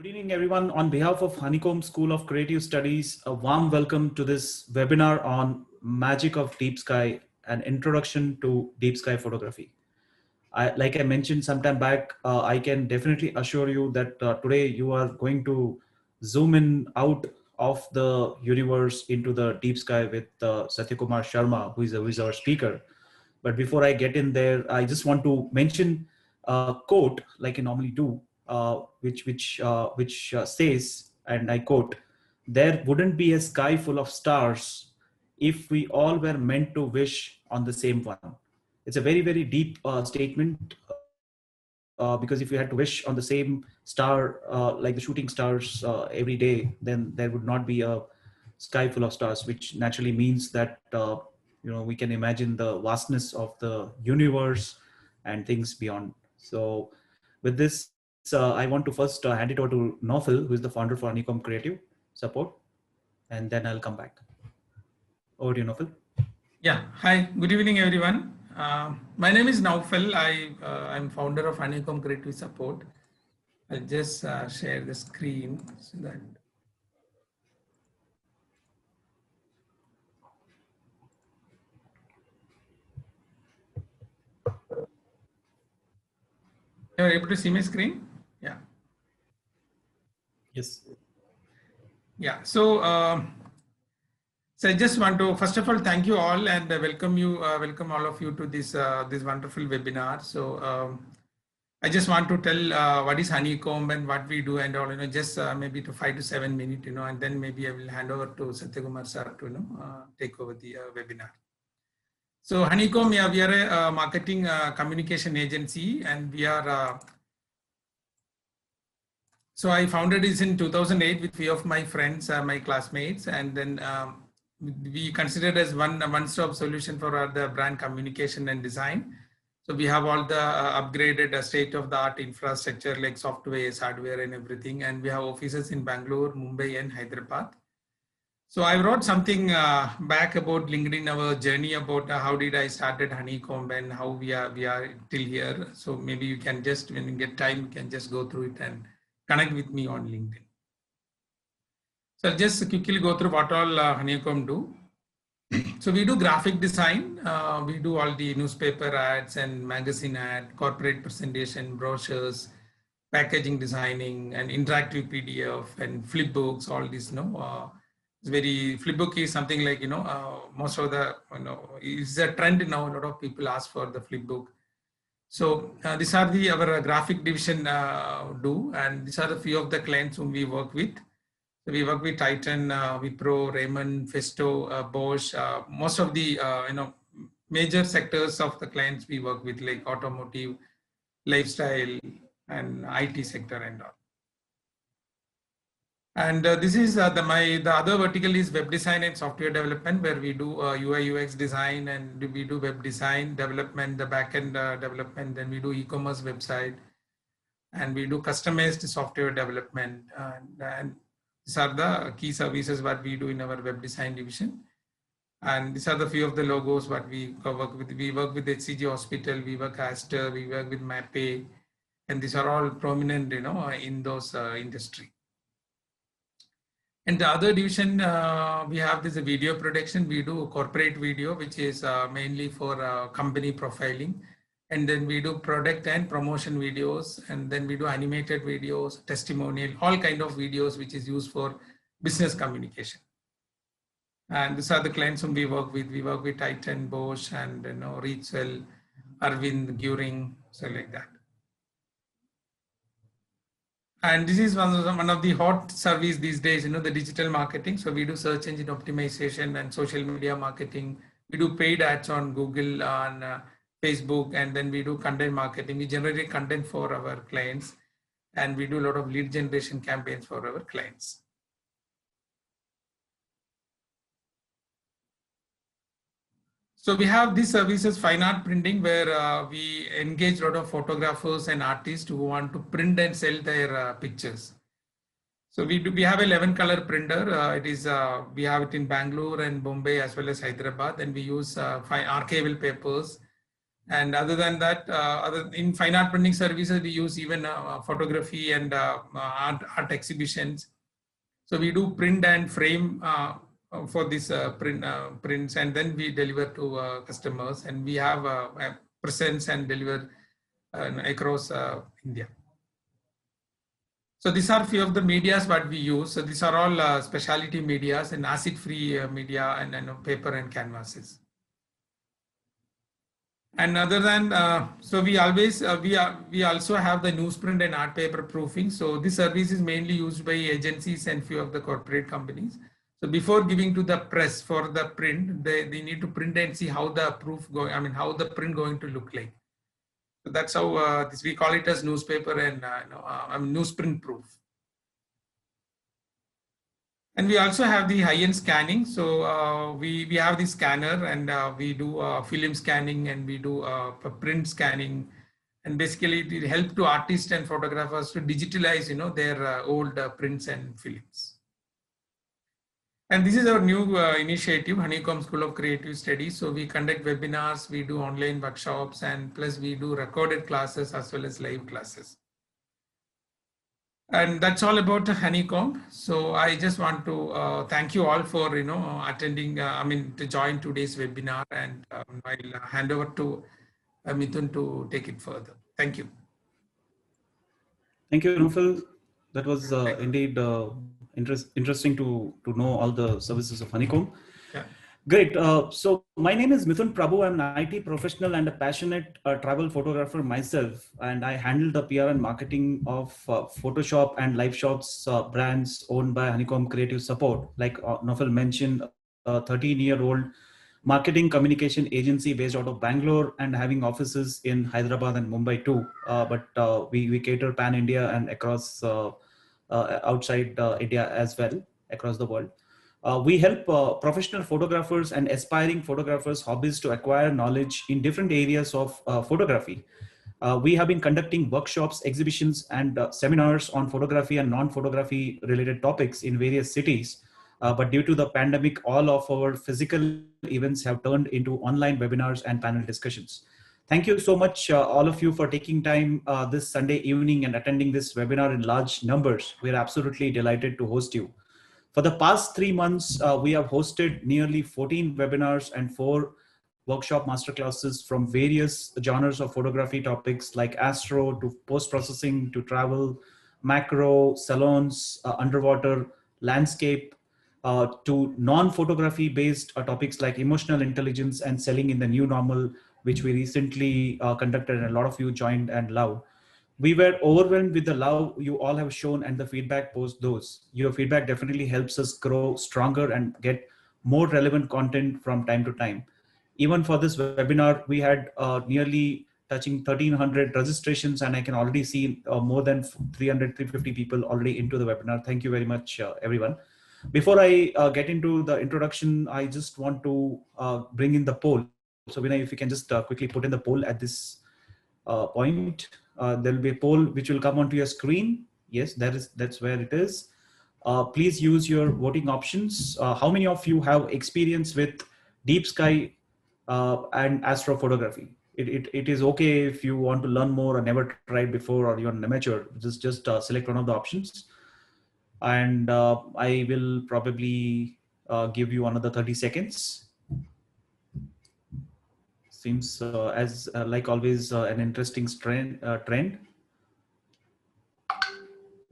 Good evening, everyone. On behalf of Honeycomb School of Creative Studies, a warm welcome to this webinar on Magic of Deep Sky, an introduction to deep sky photography. Like I mentioned sometime back, I can definitely assure you that today you are going to zoom in out of the universe into the deep sky with Sathyakumar Sharma, who is our speaker. But before I get in there, I just want to mention a quote, like I normally do, which says, and I quote, "There wouldn't be a sky full of stars if we all were meant to wish on the same one." It's a very, very deep statement, because if you had to wish on the same star, like the shooting stars every day, then there would not be a sky full of stars, which naturally means that we can imagine the vastness of the universe and things beyond. So with this, I want to first hand it over to Nofil, who is the founder for Honeycomb Creative Support, and then I'll come back. Over to you, Nofil. Yeah, hi, good evening, everyone. My name is Naufal. I'm founder of Honeycomb Creative Support. I'll just share the screen so that. You're able to see my screen? Yeah. Yes. Yeah, so I just want to, first of all, thank you all and welcome all of you to this wonderful webinar. So I just want to tell what is Honeycomb and what we do and all, just maybe to 5 to 7 minutes, and then maybe I will hand over to Sathyakumar sir to, take over the webinar. So Honeycomb, yeah, we are a marketing communication agency, and we are, so I founded this in 2008 with few of my friends, my classmates, and then we considered as one-stop solution for the brand communication and design. So we have all the upgraded state-of-the-art infrastructure like software, hardware, and everything. And we have offices in Bangalore, Mumbai, and Hyderabad. So I wrote something back about LinkedIn, our journey about how did I started Honeycomb and how we are till here. So maybe you can just, when you get time, you can just go through it and connect with me on LinkedIn. So I'll just quickly go through what all Honeycomb do. So we do graphic design. We do all the newspaper ads and magazine ad, corporate presentation, brochures, packaging designing, and interactive PDF and flip books. All this, it's very flip book is something like most of the it's a trend now. A lot of people ask for the flip book. So these are our graphic division do, and these are the few of the clients whom we work with. So we work with Titan, Wipro, Raymond, Festo, Bosch, most of the major sectors of the clients we work with, like automotive, lifestyle, and IT sector and all. And this is the other vertical is web design and software development, where we do UI UX design, and we do web design development, the backend development, then we do e-commerce website, and we do customized software development, and these are the key services what we do in our web design division. And these are the few of the logos what we work with. We work with HCG Hospital, we work Aster, we work with Mappe, and these are all prominent, in those industry. And the other division, we have this video production. We do corporate video, which is mainly for company profiling. And then we do product and promotion videos, and then we do animated videos, testimonial, all kind of videos which is used for business communication. And these are the clients whom we work with. We work with Titan, Bosch, and Reachwell, Arvind, Guring, so like that. And this is one of the hot service these days, the digital marketing. So we do search engine optimization and social media marketing. We do paid ads on Google, on Facebook, and then we do content marketing. We generate content for our clients, and we do a lot of lead generation campaigns for our clients. So we have these services, fine art printing, where we engage a lot of photographers and artists who want to print and sell their pictures. So we have 11 color printer. We have it in Bangalore and Bombay as well as Hyderabad, and we use archival papers. And other than that, in fine art printing services, we use even photography and art exhibitions. So we do print and frame for this prints, and then we deliver to customers, and we have a presence and deliver across India. So these are few of the medias what we use. So these are all specialty medias and acid-free media and paper and canvases. And other than so we always we also have the newsprint and art paper proofing. So this service is mainly used by agencies and few of the corporate companies. So before giving to the press for the print, they need to print and see how the proof going. I mean, how the print going to look like. So that's how this we call it as newspaper and newsprint proof. And we also have the high-end scanning. So we have the scanner, and we do film scanning, and we do print scanning, and basically it help to artists and photographers to digitalize, their old prints and films. And this is our new initiative, Honeycomb School of Creative Studies. So we conduct webinars, we do online workshops, and plus we do recorded classes as well as live classes. And that's all about Honeycomb. So I just want to thank you all for attending. To join today's webinar, and I'll hand over to Mithun to take it further. Thank you. Thank you, Nufil. That was indeed interesting to know all the services of Honeycomb. Yeah. Great. So my name is Mithun Prabhu. I'm an IT professional and a passionate travel photographer myself, and I handle the PR and marketing of Photoshop and live shots brands owned by Honeycomb Creative Support. Like Nufil mentioned, a 13-year-old marketing communication agency based out of Bangalore and having offices in Hyderabad and Mumbai too. But we cater pan India and across outside India as well, across the world. We help professional photographers and aspiring photographers, hobbies to acquire knowledge in different areas of photography. We have been conducting workshops, exhibitions, and seminars on photography and non-photography related topics in various cities. But due to the pandemic, all of our physical events have turned into online webinars and panel discussions. Thank you so much, all of you, for taking time this Sunday evening and attending this webinar in large numbers. We're absolutely delighted to host you. For the past 3 months, we have hosted nearly 14 webinars and 4 workshop masterclasses from various genres of photography topics like astro to post-processing to travel, macro, salons, underwater, landscape, to non-photography based topics like emotional intelligence and selling in the new normal, which we recently conducted and a lot of you joined and loved. We were overwhelmed with the love you all have shown and the feedback post those. Your feedback definitely helps us grow stronger and get more relevant content from time to time. Even for this webinar, we had nearly touching 1300 registrations, and I can already see more than 350 people already into the webinar. Thank you very much, everyone. Before I get into the introduction, I just want to bring in the poll. So Vinay, if you can just quickly put in the poll at this point. There will be a poll which will come onto your screen. Yes, that's where it is. Please use your voting options. How many of you have experience with deep sky and astrophotography? It is okay if you want to learn more or never tried before, or you're an amateur. Just select one of the options, and I will probably give you another 30 seconds. Seems as like always an interesting trend.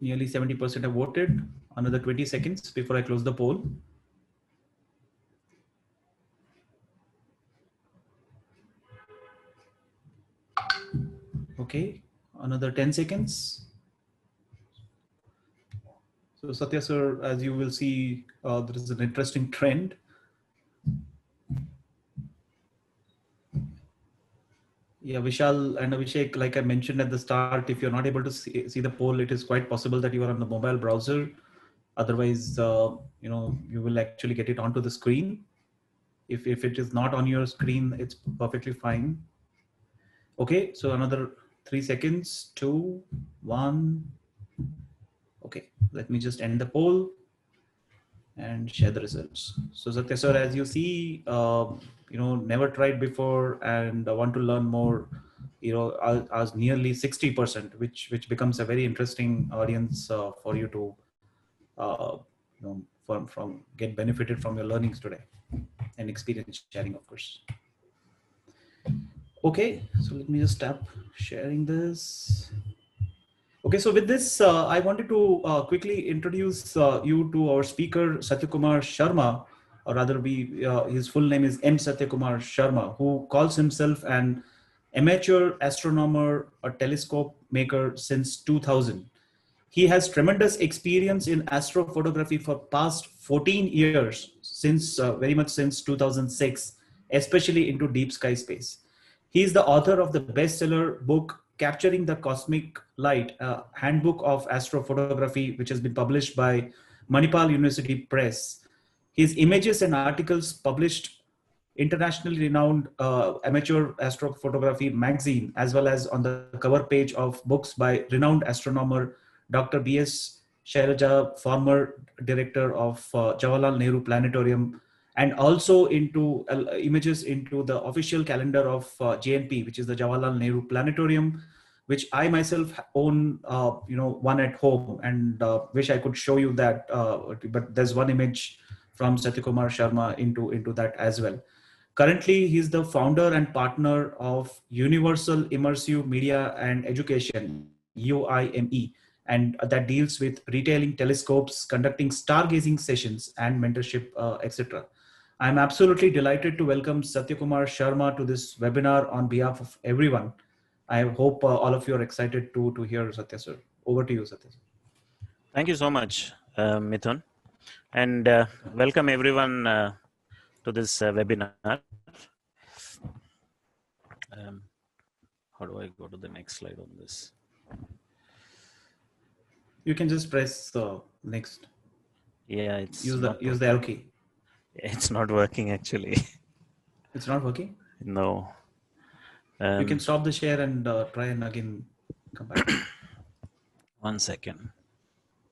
Nearly 70% have voted. Another 20 seconds before I close the poll. Okay, another 10 seconds. So Satya sir, as you will see, there is an interesting trend. Yeah, Vishal and Abhishek, like I mentioned at the start, if you're not able to see the poll, it is quite possible that you are on the mobile browser. Otherwise, you will actually get it onto the screen. If it is not on your screen, it's perfectly fine. Okay, so another 3 seconds, 2, 1. Okay, let me just end the poll. and share the results. So Satya sir, as you see, never tried before and want to learn more, as nearly 60%, which becomes a very interesting audience for you to, from get benefited from your learnings today and experience sharing, of course. Okay, so let me just stop sharing this. Okay, so with this, I wanted to quickly introduce you to our speaker, Sathyakumar Sharma, or rather, his full name is M. Sathyakumar Sharma, who calls himself an amateur astronomer, a telescope maker since 2000. He has tremendous experience in astrophotography for past 14 years, since very much since 2006, especially into deep sky space. He is the author of the bestseller book Capturing the Cosmic Light, a handbook of astrophotography, which has been published by Manipal University Press. His images and articles published internationally renowned amateur astrophotography magazine, as well as on the cover page of books by renowned astronomer Dr. B.S. Shailaja, former director of Jawaharlal Nehru Planetarium, and also into images into the official calendar of JNP, which is the Jawaharlal Nehru Planetarium, which I myself own, one at home, and wish I could show you that. But there's one image from Satyakumar Sharma into that as well. Currently, he's the founder and partner of Universal Immersive Media and Education, UIME, and that deals with retailing telescopes, conducting stargazing sessions, and mentorship, etc. I'm absolutely delighted to welcome Satyakumar Sharma to this webinar on behalf of everyone. I hope all of you are excited to hear Satya sir. Over to you, Satya sir. Thank you so much, Mithun, and welcome everyone to this webinar. How do I go to the next slide on this? You can just press next. Yeah, it's use the arrow key. It's not working actually. It's not working? No. You can stop the share and try and again come back. 1 second.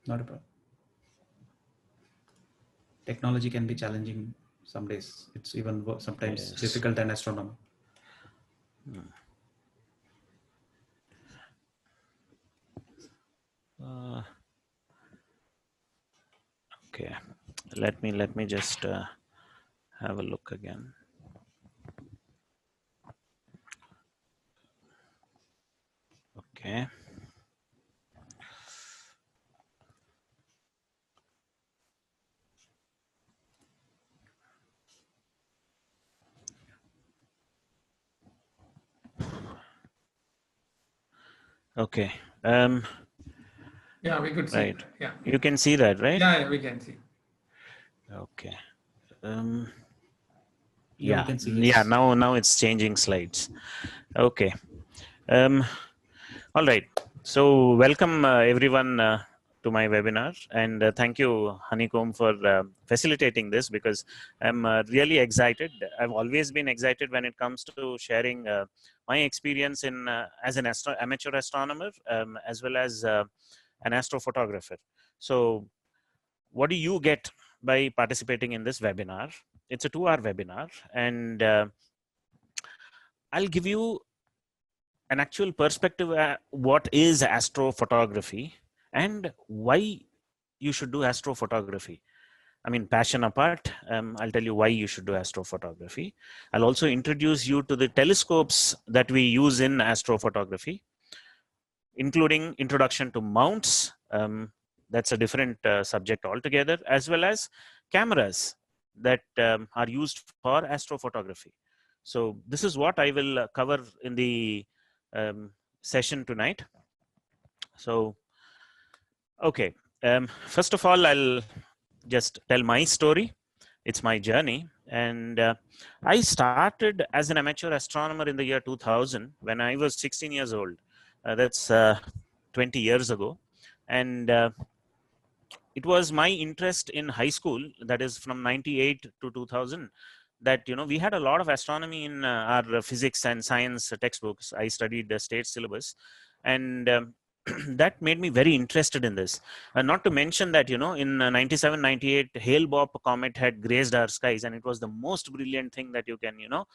Not a problem. Technology can be challenging some days. It's even sometimes difficult than astronomy. Okay, let me just have a look again. Okay. Okay. Yeah, we could see. Right. Yeah. You can see that, right? Yeah, we can see. Okay. Yeah, we can see. Yeah. Now it's changing slides. Okay. All right. So welcome everyone to my webinar, and thank you, Honeycomb, for facilitating this, because I'm really excited. I've always been excited when it comes to sharing my experience in as an amateur astronomer, as well as an astrophotographer. So what do you get by participating in this webinar? It's a 2-hour webinar, and I'll give you an actual perspective what is astrophotography and why you should do astrophotography. I mean, passion apart, I'll tell you why you should do astrophotography. I'll also introduce you to the telescopes that we use in astrophotography, including introduction to mounts. That's a different subject altogether, as well as cameras that are used for astrophotography. So this is what I will cover in the session tonight. So, okay. First of all, I'll just tell my story. It's my journey. And I started as an amateur astronomer in the year 2000 when I was 16 years old. That's 20 years ago. And it was my interest in high school, that is from 98 to 2000, that we had a lot of astronomy in our physics and science textbooks. I studied the state syllabus, and that made me very interested in this. Not to mention that, you know, in 97, 98, Hale-Bopp comet had grazed our skies, and it was the most brilliant thing that you can, you know,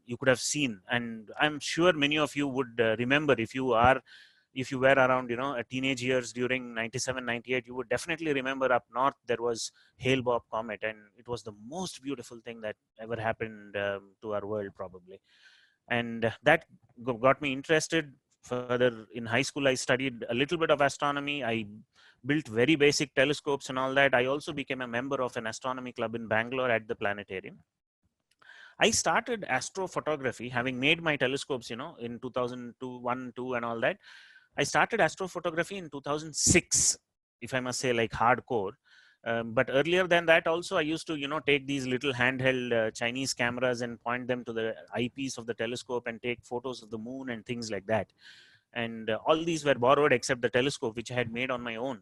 you could have seen. And I'm sure many of you would remember, if you were around, you know, teenage years during 97, 98, you would definitely remember up north there was Hale-Bopp comet, and it was the most beautiful thing that ever happened to our world, probably. And that got me interested further. In high school, I studied a little bit of astronomy. I built very basic telescopes and all that. I also became a member of an astronomy club in Bangalore at the planetarium. I started astrophotography, having made my telescopes, you know, in 2002, 1, 2, and all that. I started astrophotography in 2006, if I must say, like hardcore. But earlier than that, also, I used to, you know, take these little handheld Chinese cameras and point them to the eyepiece of the telescope and take photos of the moon and things like that. And all these were borrowed except the telescope, which I had made on my own.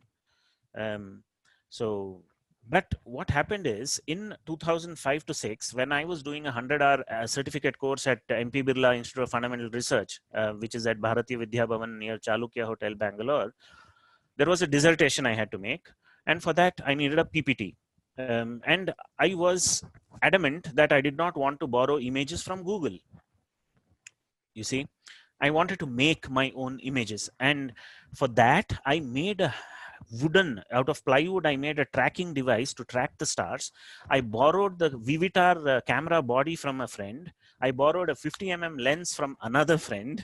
Um, so, but what happened is in 2005 to 6, when I was doing a 100-hour certificate course at MP Birla Institute of Fundamental Research, which is at Bharatiya Vidya Bhavan near Chalukya Hotel, Bangalore, there was a dissertation I had to make. And for that, I needed a PPT. And I was adamant that I did not want to borrow images from Google. You see, I wanted to make my own images. And for that, I made a out of plywood, I made a tracking device to track the stars. I borrowed the Vivitar camera body from a friend. I borrowed a 50 mm lens from another friend.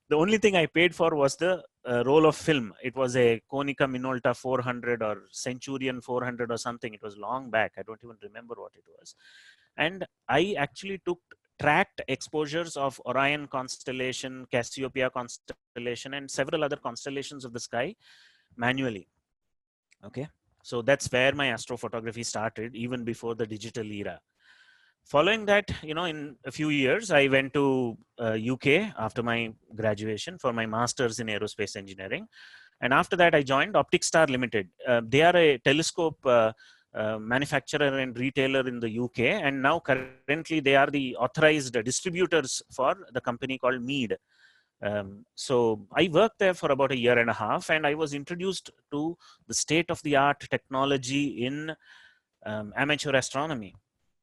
The only thing I paid for was the roll of film. It was a Konica Minolta 400 or Centurion 400 or something. It was long back. I don't even remember what it was. And I actually tracked exposures of Orion constellation, Cassiopeia constellation, and several other constellations of the sky manually. Okay, so that's where my astrophotography started, even before the digital era. Following that, you know, in a few years, I went to UK after my graduation for my master's in aerospace engineering. And after that, I joined Optic Star Limited. They are a telescope manufacturer and retailer in the UK. And now currently they are the authorized distributors for the company called Mead. So I worked there for about a year and a half, and I was introduced to the state-of-the-art technology in amateur astronomy.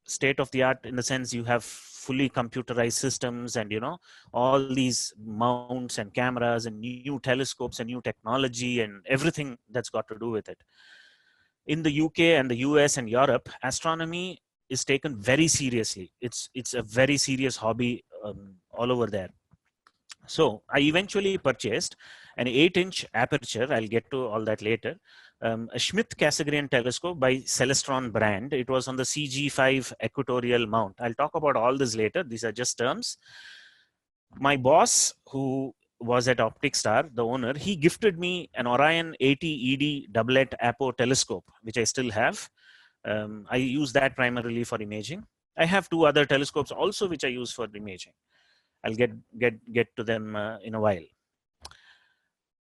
State-of-the-art in the sense you have fully computerized systems, and, you know, all these mounts and cameras and new telescopes and new technology and everything that's got to do with it. In the UK and the US and Europe, astronomy is taken very seriously. It's a very serious hobby all over there. So I eventually purchased an 8-inch aperture. I'll get to all that later. A Schmidt-Cassegrain telescope by Celestron brand. It was on the CG5 equatorial mount. I'll talk about all this later. These are just terms. My boss, who was at Optic Star, the owner, he gifted me an Orion 80 ED doublet Apo telescope, which I still have. I use that primarily for imaging. I have 2 other telescopes also, which I use for imaging. I'll get to them in a while.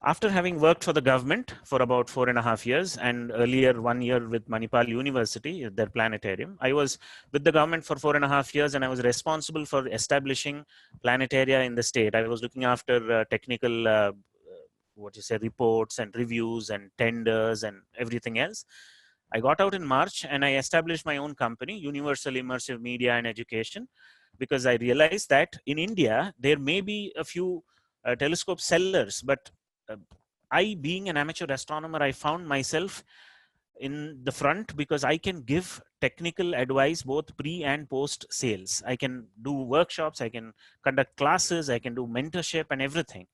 After having worked for the government for about 4.5 years, and earlier 1 year with Manipal University, their planetarium, I was with the government for 4.5 years, and I was responsible for establishing planetaria in the state. I was looking after technical, reports and reviews and tenders and everything else. I got out in March, and I established my own company, Universal Immersive Media and Education, because I realized that in India, there may be a few telescope sellers, but I, being an amateur astronomer, I found myself in the front because I can give technical advice both pre and post sales. I can do workshops, I can conduct classes, I can do mentorship and everything.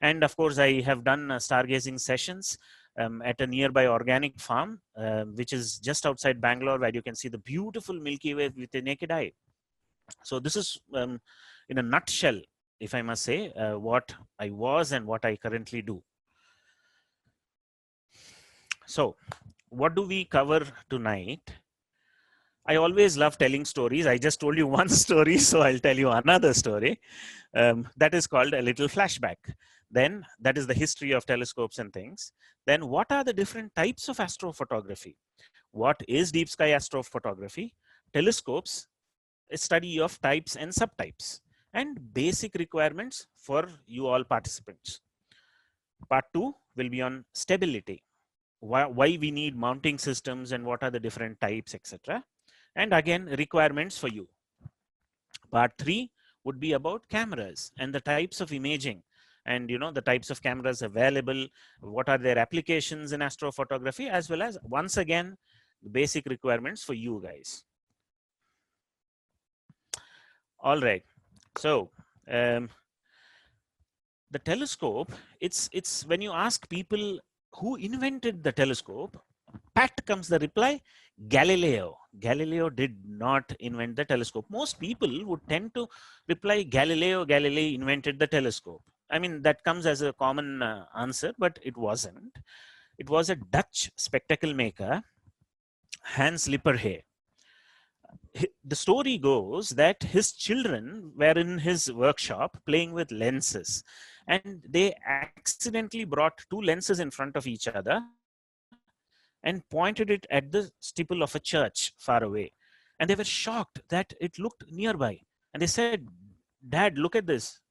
And of course, I have done stargazing sessions at a nearby organic farm, which is just outside Bangalore, where you can see the beautiful Milky Way with the naked eye. So this is, in a nutshell, if I must say, what I was and what I currently do. So what do we cover tonight? I always love telling stories. I just told you one story, so I'll tell you another story. That is called a little flashback. Then that is the history of telescopes and things. Then what are the different types of astrophotography? What is deep sky astrophotography? Telescopes, a study of types and subtypes, and basic requirements for you all participants. Part 2 will be on stability. Why we need mounting systems and what are the different types, etc. And again, requirements for you. Part 3 would be about cameras and the types of imaging, and the types of cameras available, what are their applications in astrophotography, as well as, once again, the basic requirements for you guys. All right. So the telescope, it's when you ask people who invented the telescope, pat comes the reply, Galileo. Galileo did not invent the telescope. Most people would tend to reply Galileo Galilei invented the telescope. I mean, that comes as a common answer, but it wasn't. It was a Dutch spectacle maker, Hans Lippershey. The story goes that his children were in his workshop playing with lenses, and they accidentally brought two lenses in front of each other and pointed it at the steeple of a church far away. And they were shocked that it looked nearby. And they said, Dad, look at this.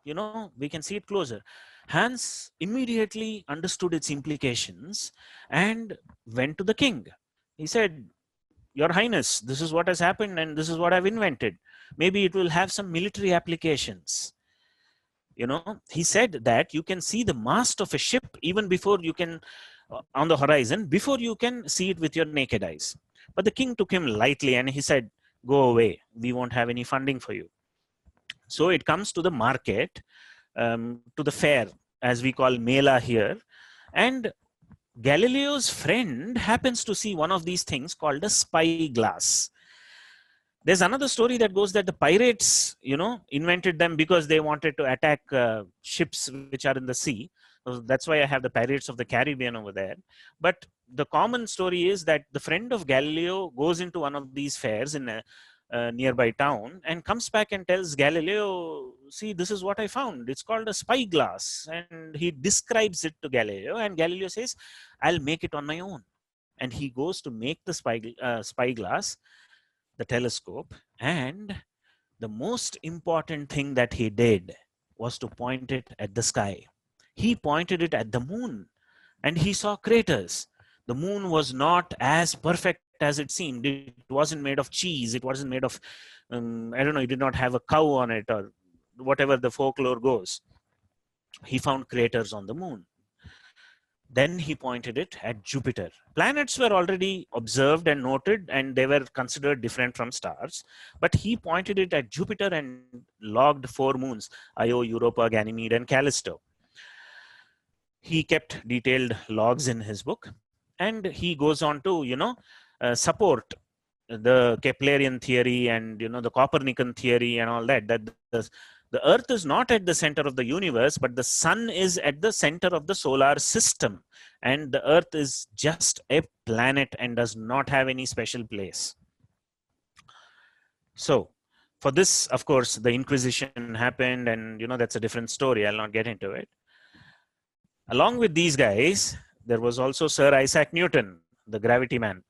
We can see it closer. Hans immediately understood its implications and went to the king. He said, Your Highness, this is what has happened and this is what I've invented. Maybe it will have some military applications. He said that you can see the mast of a ship even before you can, on the horizon, before you can see it with your naked eyes. But the king took him lightly and he said, Go away. We won't have any funding for you. So it comes to the market, to the fair, as we call Mela here. And Galileo's friend happens to see one of these things called a spyglass. There's another story that goes that the pirates, invented them because they wanted to attack ships which are in the sea. So that's why I have the Pirates of the Caribbean over there. But the common story is that the friend of Galileo goes into one of these fairs in a nearby town and comes back and tells Galileo, see, this is what I found. It's called a spyglass. And he describes it to Galileo, and Galileo says, I'll make it on my own. And he goes to make the spyglass, the telescope, and the most important thing that he did was to point it at the sky. He pointed it at the moon, and he saw craters. The moon was not as perfect as it seemed. It wasn't made of cheese. It wasn't made of, it did not have a cow on it, or whatever the folklore goes. He found craters on the moon. Then he pointed it at Jupiter. Planets were already observed and noted, and they were considered different from stars. But he pointed it at Jupiter and logged 4 moons, Io, Europa, Ganymede, and Callisto. He kept detailed logs in his book. And he goes on to, support the Keplerian theory and, the Copernican theory and all that, that the Earth is not at the center of the universe, but the sun is at the center of the solar system. And the Earth is just a planet and does not have any special place. So for this, of course, the Inquisition happened, and, that's a different story. I'll not get into it. Along with these guys, there was also Sir Isaac Newton, the gravity man.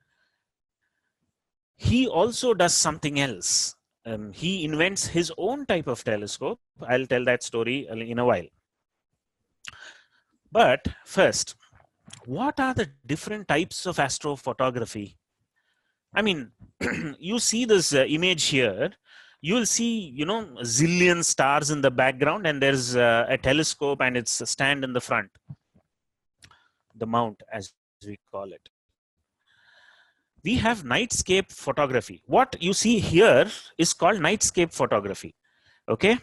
He also does something else. He invents his own type of telescope. I'll tell that story in a while. But first, what are the different types of astrophotography? I mean, you see this image here. You'll see, a zillion stars in the background, and there's a telescope and it's a stand in the front. The mount, as we call it. We have nightscape photography. What you see here is called nightscape photography. Okay.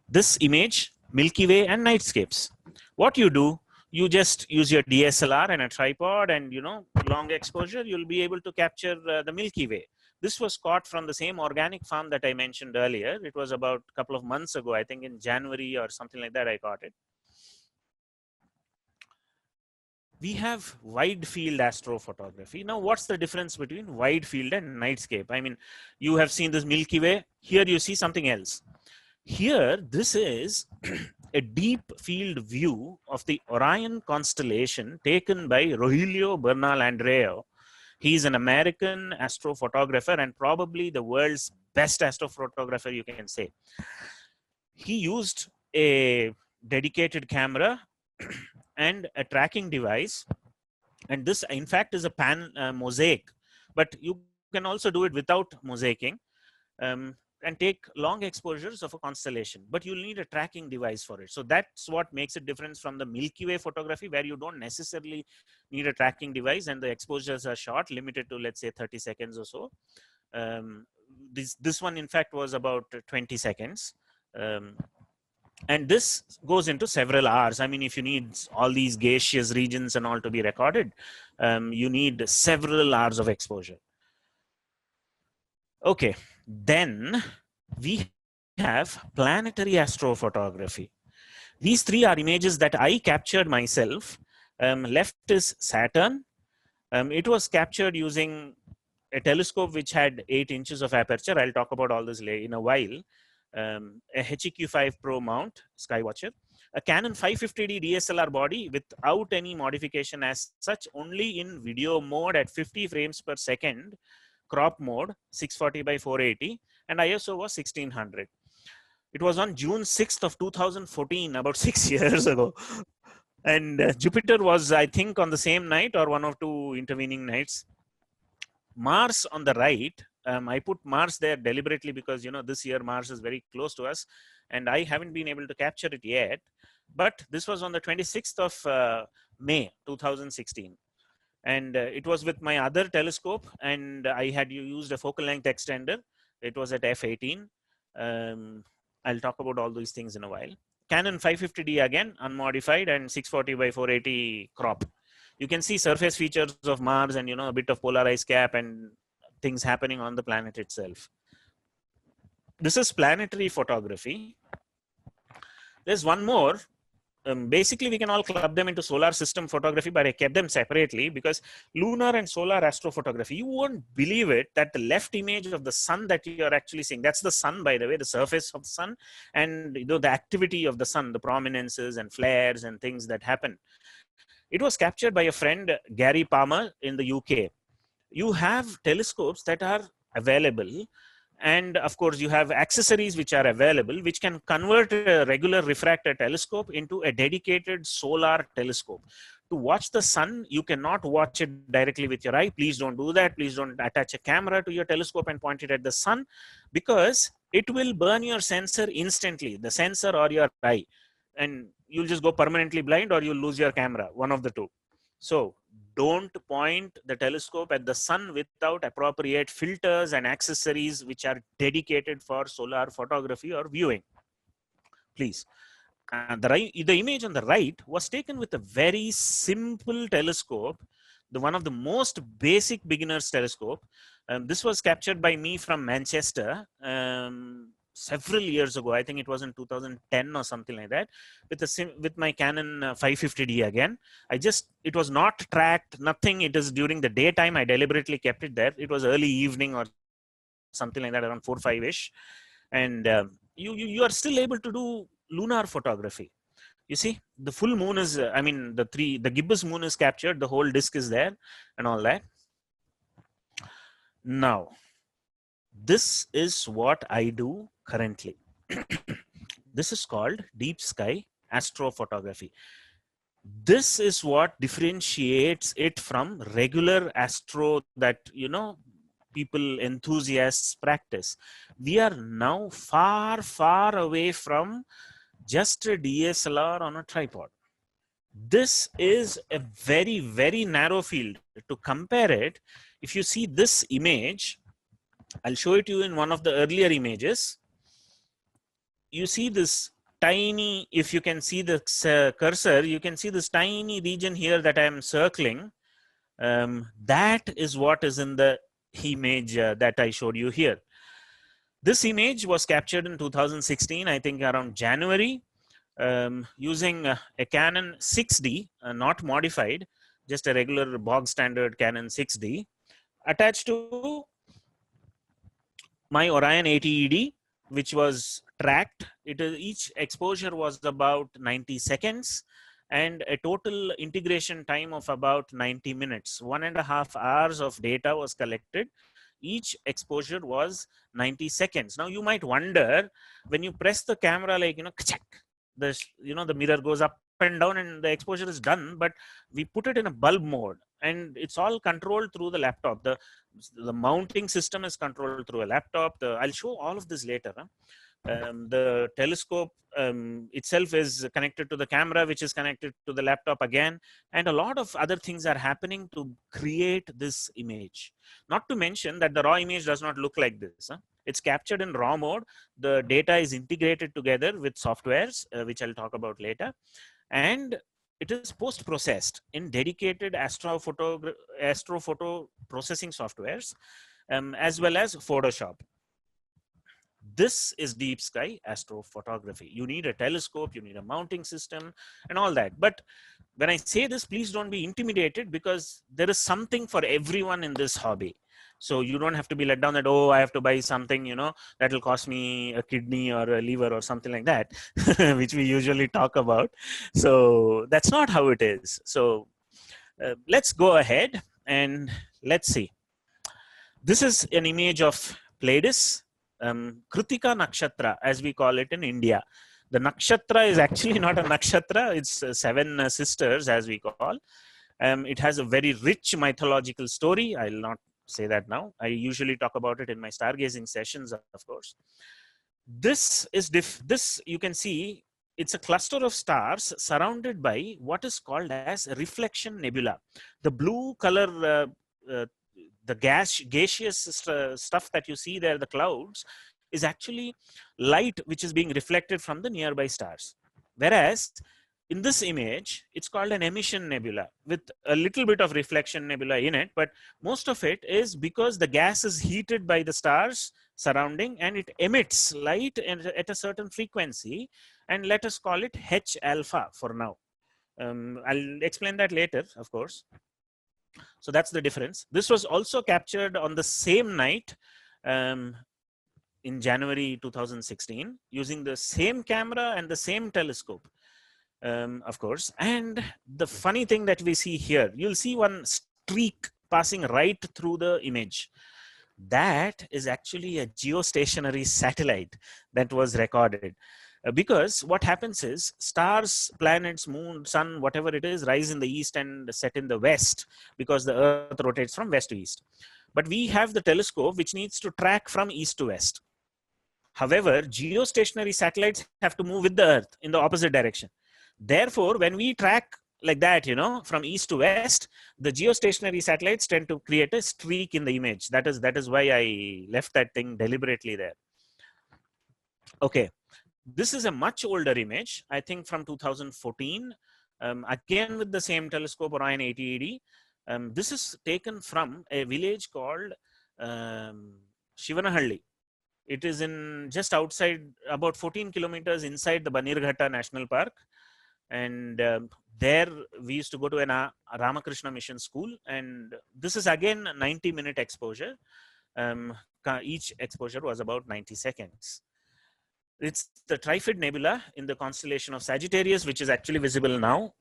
This image, Milky Way and nightscapes. What you do, you just use your DSLR and a tripod and, long exposure, you'll be able to capture the Milky Way. This was caught from the same organic farm that I mentioned earlier. It was about a couple of months ago, I think in January or something like that, I caught it. We have wide field astrophotography. Now, what's the difference between wide field and nightscape? I mean, you have seen this Milky Way. Here you see something else. Here, this is a deep field view of the Orion constellation taken by Rogelio Bernal Andreu. He's an American astrophotographer and probably the world's best astrophotographer, you can say. He used a dedicated camera and a tracking device. And this, in fact, is a pan mosaic, but you can also do it without mosaicing, and take long exposures of a constellation, but you'll need a tracking device for it. So that's what makes it different from the Milky Way photography, where you don't necessarily need a tracking device and the exposures are short, limited to, let's say, 30 seconds or so. This one, in fact, was about 20 seconds. And this goes into several hours. I mean, if you need all these gaseous regions and all to be recorded, you need several hours of exposure. Okay, then we have planetary astrophotography. These three are images that I captured myself. Left is Saturn. It was captured using a telescope which had 8 inches of aperture. I'll talk about all this in a while. A HEQ5 Pro mount, Skywatcher, a Canon 550D DSLR body without any modification as such, only in video mode at 50 frames per second, crop mode, 640 by 480, and ISO was 1600. It was on June 6th of 2014, about 6 years ago. And Jupiter was, I think, on the same night or one or two intervening nights. Mars on the right, I put Mars there deliberately because, you know, this year Mars is very close to us and I haven't been able to capture it yet. But this was on the 26th of May 2016. And it was with my other telescope, and I had used a focal length extender. It was at f18. I'll talk about all these things in a while. Canon 550D again, unmodified, and 640 by 480 crop. You can see surface features of Mars and, you know, a bit of polar ice cap and things happening on the planet itself. This is planetary photography. There's one more. Basically, we can all club them into solar system photography, but I kept them separately because lunar and solar astrophotography, you won't believe it, that the left image of the sun that you're actually seeing, that's the sun, by the way, the surface of the sun, and, you know, the activity of the sun, the prominences and flares and things that happen. It was captured by a friend, Gary Palmer, in the UK. You have telescopes that are available, and of course you have accessories which are available, which can convert a regular refractor telescope into a dedicated solar telescope. To watch the sun, you cannot watch it directly with your eye. Please don't do that. Please don't attach a camera to your telescope and point it at the sun, because it will burn your sensor instantly, the sensor or your eye, and you'll just go permanently blind or you'll lose your camera, one of the two. So don't point the telescope at the sun without appropriate filters and accessories which are dedicated for solar photography or viewing, please. The image on the right was taken with a very simple telescope, one of the most basic beginner's telescope. This was captured by me from Manchester several years ago. I think it was in 2010 or something like that, with my Canon 550D again. It was not tracked, nothing. It is during the daytime. I deliberately kept it there. It was early evening or something like that, around 4 or 5-ish. And you are still able to do lunar photography. You see, the full moon is, I mean, the gibbous moon is captured, the whole disk is there and all that. Now, this is what I do currently. This is called deep sky astrophotography. This is what differentiates it from regular astro that, you know, people, enthusiasts practice. We are now far, far away from just a DSLR on a tripod. This is a very, very narrow field. To compare it, if you see this image, I'll show it to you in one of the earlier images. You see this tiny, if you can see the cursor, you can see this tiny region here that I'm circling. That is what is in the image that I showed you here. This image was captured in 2016, I think around January, using a Canon 6D, not modified, just a regular bog standard Canon 6D, attached to my Orion 80ED, which was tracked. Each exposure was about 90 seconds and a total integration time of about 90 minutes. 1.5 hours of data was collected. Each exposure was 90 seconds. Now you might wonder, when you press the camera, like, you know, the mirror goes up and down and the exposure is done, but we put it in a bulb mode and it's all controlled through the laptop. The mounting system is controlled through a laptop. I'll show all of this later. Huh? The telescope itself is connected to the camera, which is connected to the laptop again, and a lot of other things are happening to create this image. Not to mention that the raw image does not look like this. Huh? It's captured in raw mode. The data is integrated together with softwares, which I'll talk about later, and it is post-processed in dedicated astrophoto processing softwares, as well as Photoshop. This is deep sky astrophotography. You need a telescope, you need a mounting system and all that. But when I say this, please don't be intimidated, because there is something for everyone in this hobby. So you don't have to be let down that, oh, I have to buy something, you know, that will cost me a kidney or a liver or something like that, which we usually talk about. So that's not how it is. So let's go ahead and let's see. This is an image of Pleiades, Kritika Nakshatra, as we call it in India. The nakshatra is actually not a nakshatra, it's 7 sisters, as we call. It has a very rich mythological story. I'll not say that now. I usually talk about it in my stargazing sessions, of course. This is this you can see, it's a cluster of stars surrounded by what is called as reflection nebula. The blue color, the gaseous stuff that you see there, the clouds, is actually light which is being reflected from the nearby stars. Whereas in this image, it's called an emission nebula with a little bit of reflection nebula in it, but most of it is because the gas is heated by the stars surrounding and it emits light at a certain frequency, and let us call it H alpha for now. I'll explain that later, of course. So that's the difference. This was also captured on the same night in January 2016 using the same camera and the same telescope, of course. And the funny thing that we see here, you'll see one streak passing right through the image. That is actually a geostationary satellite that was recorded. Because what happens is stars, planets, moon, sun, whatever it is, rise in the east and set in the west because the earth rotates from west to east. But we have the telescope which needs to track from east to west. However, geostationary satellites have to move with the earth in the opposite direction. Therefore, when we track like that, you know, from east to west, the geostationary satellites tend to create a streak in the image. That is why I left that thing deliberately there. Okay. This is a much older image, I think from 2014, again with the same telescope, Orion 8080. This is taken from a village called Shivanahalli. It is in just outside, about 14 kilometers inside the Banirghata National Park. And there we used to go to a Ramakrishna Mission School. And this is again a 90-minute exposure. Each exposure was about 90 seconds. It's the Trifid Nebula in the constellation of Sagittarius, which is actually visible now.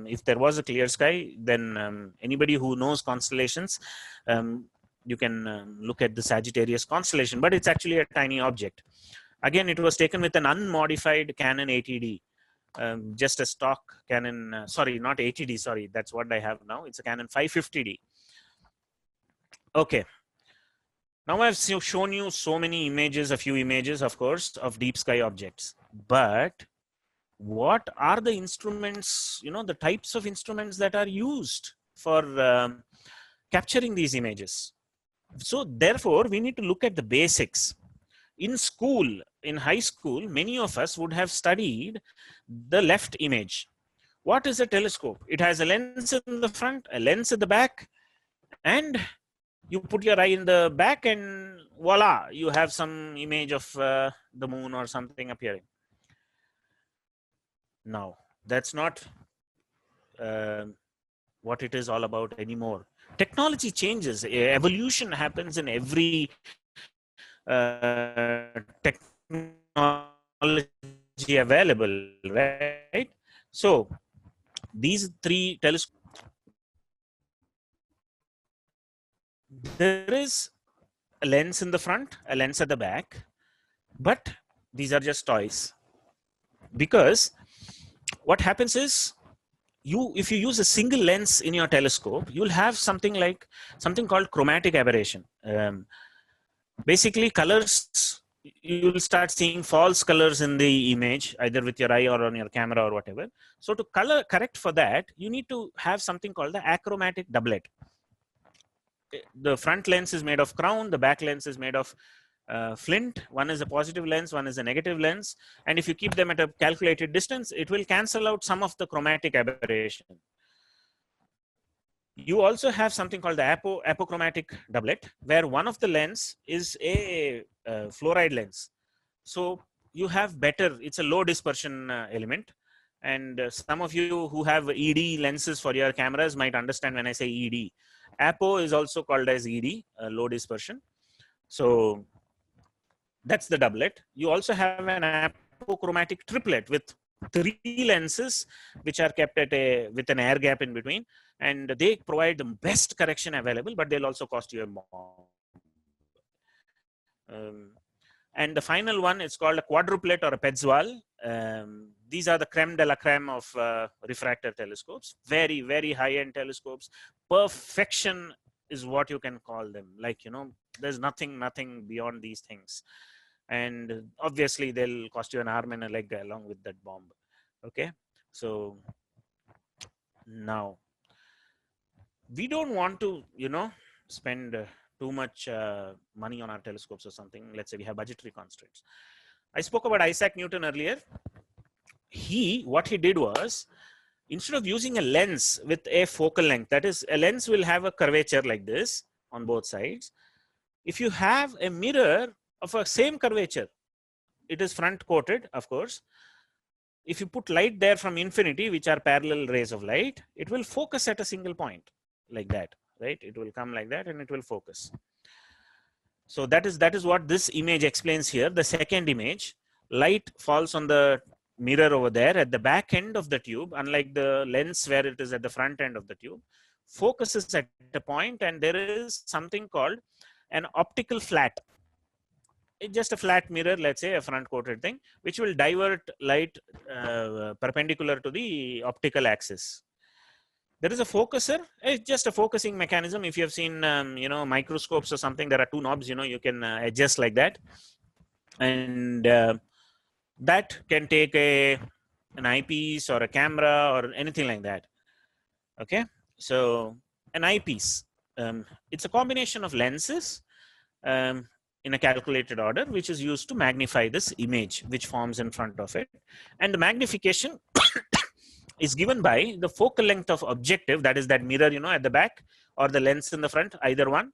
If there was a clear sky, then anybody who knows constellations, you can look at the Sagittarius constellation, but it's actually a tiny object. Again, it was taken with an unmodified Canon 80D, just a stock Canon, sorry, not 80D, sorry, that's what I have now. It's a Canon 550D. Okay. Now I've shown you so many images, a few images, of course, of deep sky objects. But what are the instruments, you know, the types of instruments that are used for capturing these images? So therefore, we need to look at the basics. In school, in high school, many of us would have studied the left image. What is a telescope? It has a lens in the front, a lens at the back, and you put your eye in the back and voila, you have some image of the moon or something appearing. Now, that's not what it is all about anymore. Technology changes. Evolution happens in every technology available, right? So, these 3 telescopes, there is a lens in the front, a lens at the back, but these are just toys. Because what happens is, if you use a single lens in your telescope, you'll have something called chromatic aberration. Basically, colors, you'll start seeing false colors in the image, either with your eye or on your camera or whatever. So to correct for that, you need to have something called the achromatic doublet. The front lens is made of crown, the back lens is made of flint. One is a positive lens, one is a negative lens, and if you keep them at a calculated distance, it will cancel out some of the chromatic aberration. You also have something called the apochromatic doublet, where one of the lens is a fluoride lens. So you have better, it's a low dispersion element. And some of you who have ED lenses for your cameras might understand when I say ED. Apo is also called as ED, low dispersion. So that's the doublet. You also have an apochromatic triplet with 3 lenses which are kept at with an air gap in between, and they provide the best correction available, but they'll also cost you a bomb. And the final one is called a quadruplet or a Petzval. These are the creme de la creme of refractor telescopes. Very, very high-end telescopes. Perfection is what you can call them. Like, you know, there's nothing beyond these things. And obviously, they'll cost you an arm and a leg along with that bomb. Okay, so now we don't want to, you know, spend too much money on our telescopes or something. Let's say we have budgetary constraints. I spoke about Isaac Newton earlier. What he did was, instead of using a lens with a focal length, that is, a lens will have a curvature like this on both sides. If you have a mirror of a same curvature, it is front coated, of course. If you put light there from infinity, which are parallel rays of light, it will focus at a single point like that, right? It will come like that and it will focus. So that is what this image explains here. The second image, light falls on the mirror over there at the back end of the tube, unlike the lens where it is at the front end of the tube, focuses at a point, and there is something called an optical flat. It's just a flat mirror, let's say a front coated thing, which will divert light perpendicular to the optical axis. There is a focuser. It's just a focusing mechanism. If you have seen, you know, microscopes or something, there are 2 knobs, you know, you can adjust like that. And that can take an eyepiece or a camera or anything like that. Okay, so an eyepiece, it's a combination of lenses in a calculated order, which is used to magnify this image which forms in front of it. And the magnification is given by the focal length of objective, that is that mirror, you know, at the back, or the lens in the front, either one.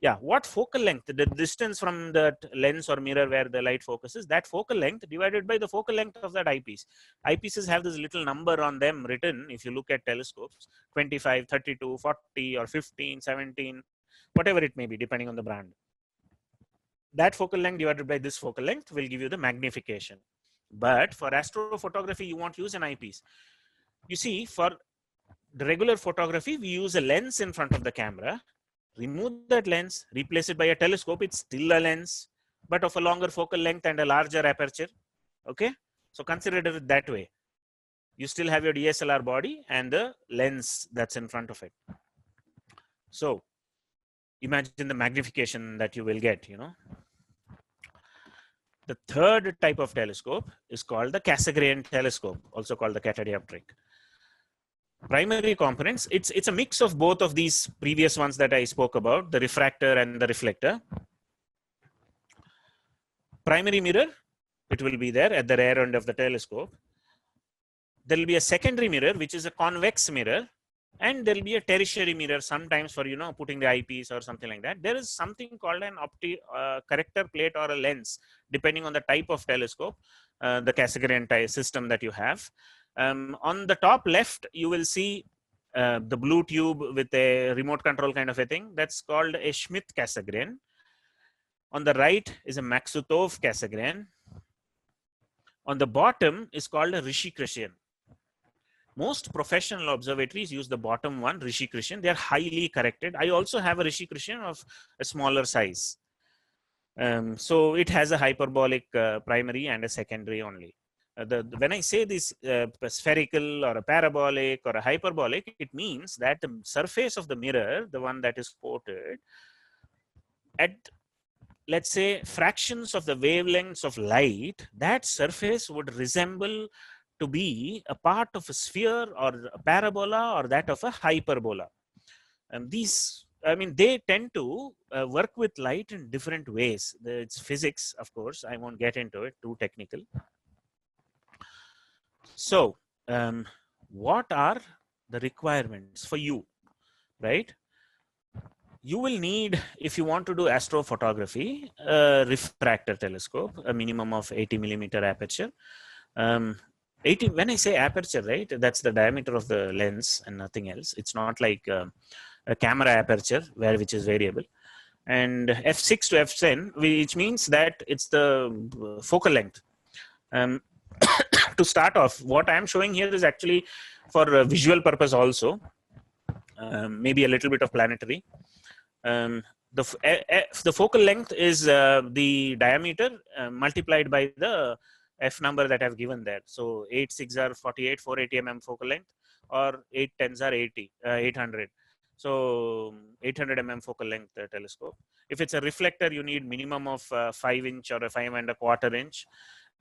Yeah, what focal length, the distance from that lens or mirror where the light focuses, that focal length divided by the focal length of that eyepiece. Eyepieces have this little number on them written, if you look at telescopes, 25, 32, 40, or 15, 17, whatever it may be, depending on the brand. That focal length divided by this focal length will give you the magnification. But for astrophotography, you won't use an eyepiece. You see, for the regular photography, we use a lens in front of the camera. Remove that lens, replace it by a telescope. It's still a lens, but of a longer focal length and a larger aperture. Okay, so consider it that way. You still have your DSLR body and the lens that's in front of it. So imagine the magnification that you will get, you know. The third type of telescope is called the Cassegrain telescope, also called the catadioptric. Primary components, it's a mix of both of these previous ones that I spoke about, the refractor and the reflector. Primary mirror, it will be there at the rear end of the telescope. There will be a secondary mirror, which is a convex mirror, and there will be a tertiary mirror sometimes for, you know, putting the eyepiece or something like that. There is something called an corrector plate or a lens, depending on the type of telescope, the Cassegrain system that you have. On the top left, you will see the blue tube with a remote control kind of a thing. That's called a Schmidt Cassegrain. On the right is a Maksutov Cassegrain. On the bottom is called a Rishi-Krishan. Most professional observatories use the bottom one, Rishi-Krishan. They are highly corrected. I also have a Rishi-Krishan of a smaller size. So it has a hyperbolic primary and a secondary only. when I say this spherical or a parabolic or a hyperbolic, it means that the surface of the mirror, the one that is quoted, at let's say fractions of the wavelengths of light, that surface would resemble to be a part of a sphere or a parabola or that of a hyperbola. And these, I mean, they tend to work with light in different ways. It's physics, of course. I won't get into it, too technical. So, what are the requirements for you, right? You will need, if you want to do astrophotography, a refractor telescope, a minimum of 80 millimeter aperture. 80, when I say aperture, right, that's the diameter of the lens and nothing else. It's not like a camera aperture which is variable. And f6 to f10, which means that it's the focal length. To start off, what I'm showing here is actually for visual purpose also, maybe a little bit of planetary. The focal length is the diameter multiplied by the f number that I've given there. So 8 6 are 48, 480 mm focal length, or 8 10s are 800. So 800 mm focal length telescope. If it's a reflector, you need minimum of 5 inch or a 5¼ inch.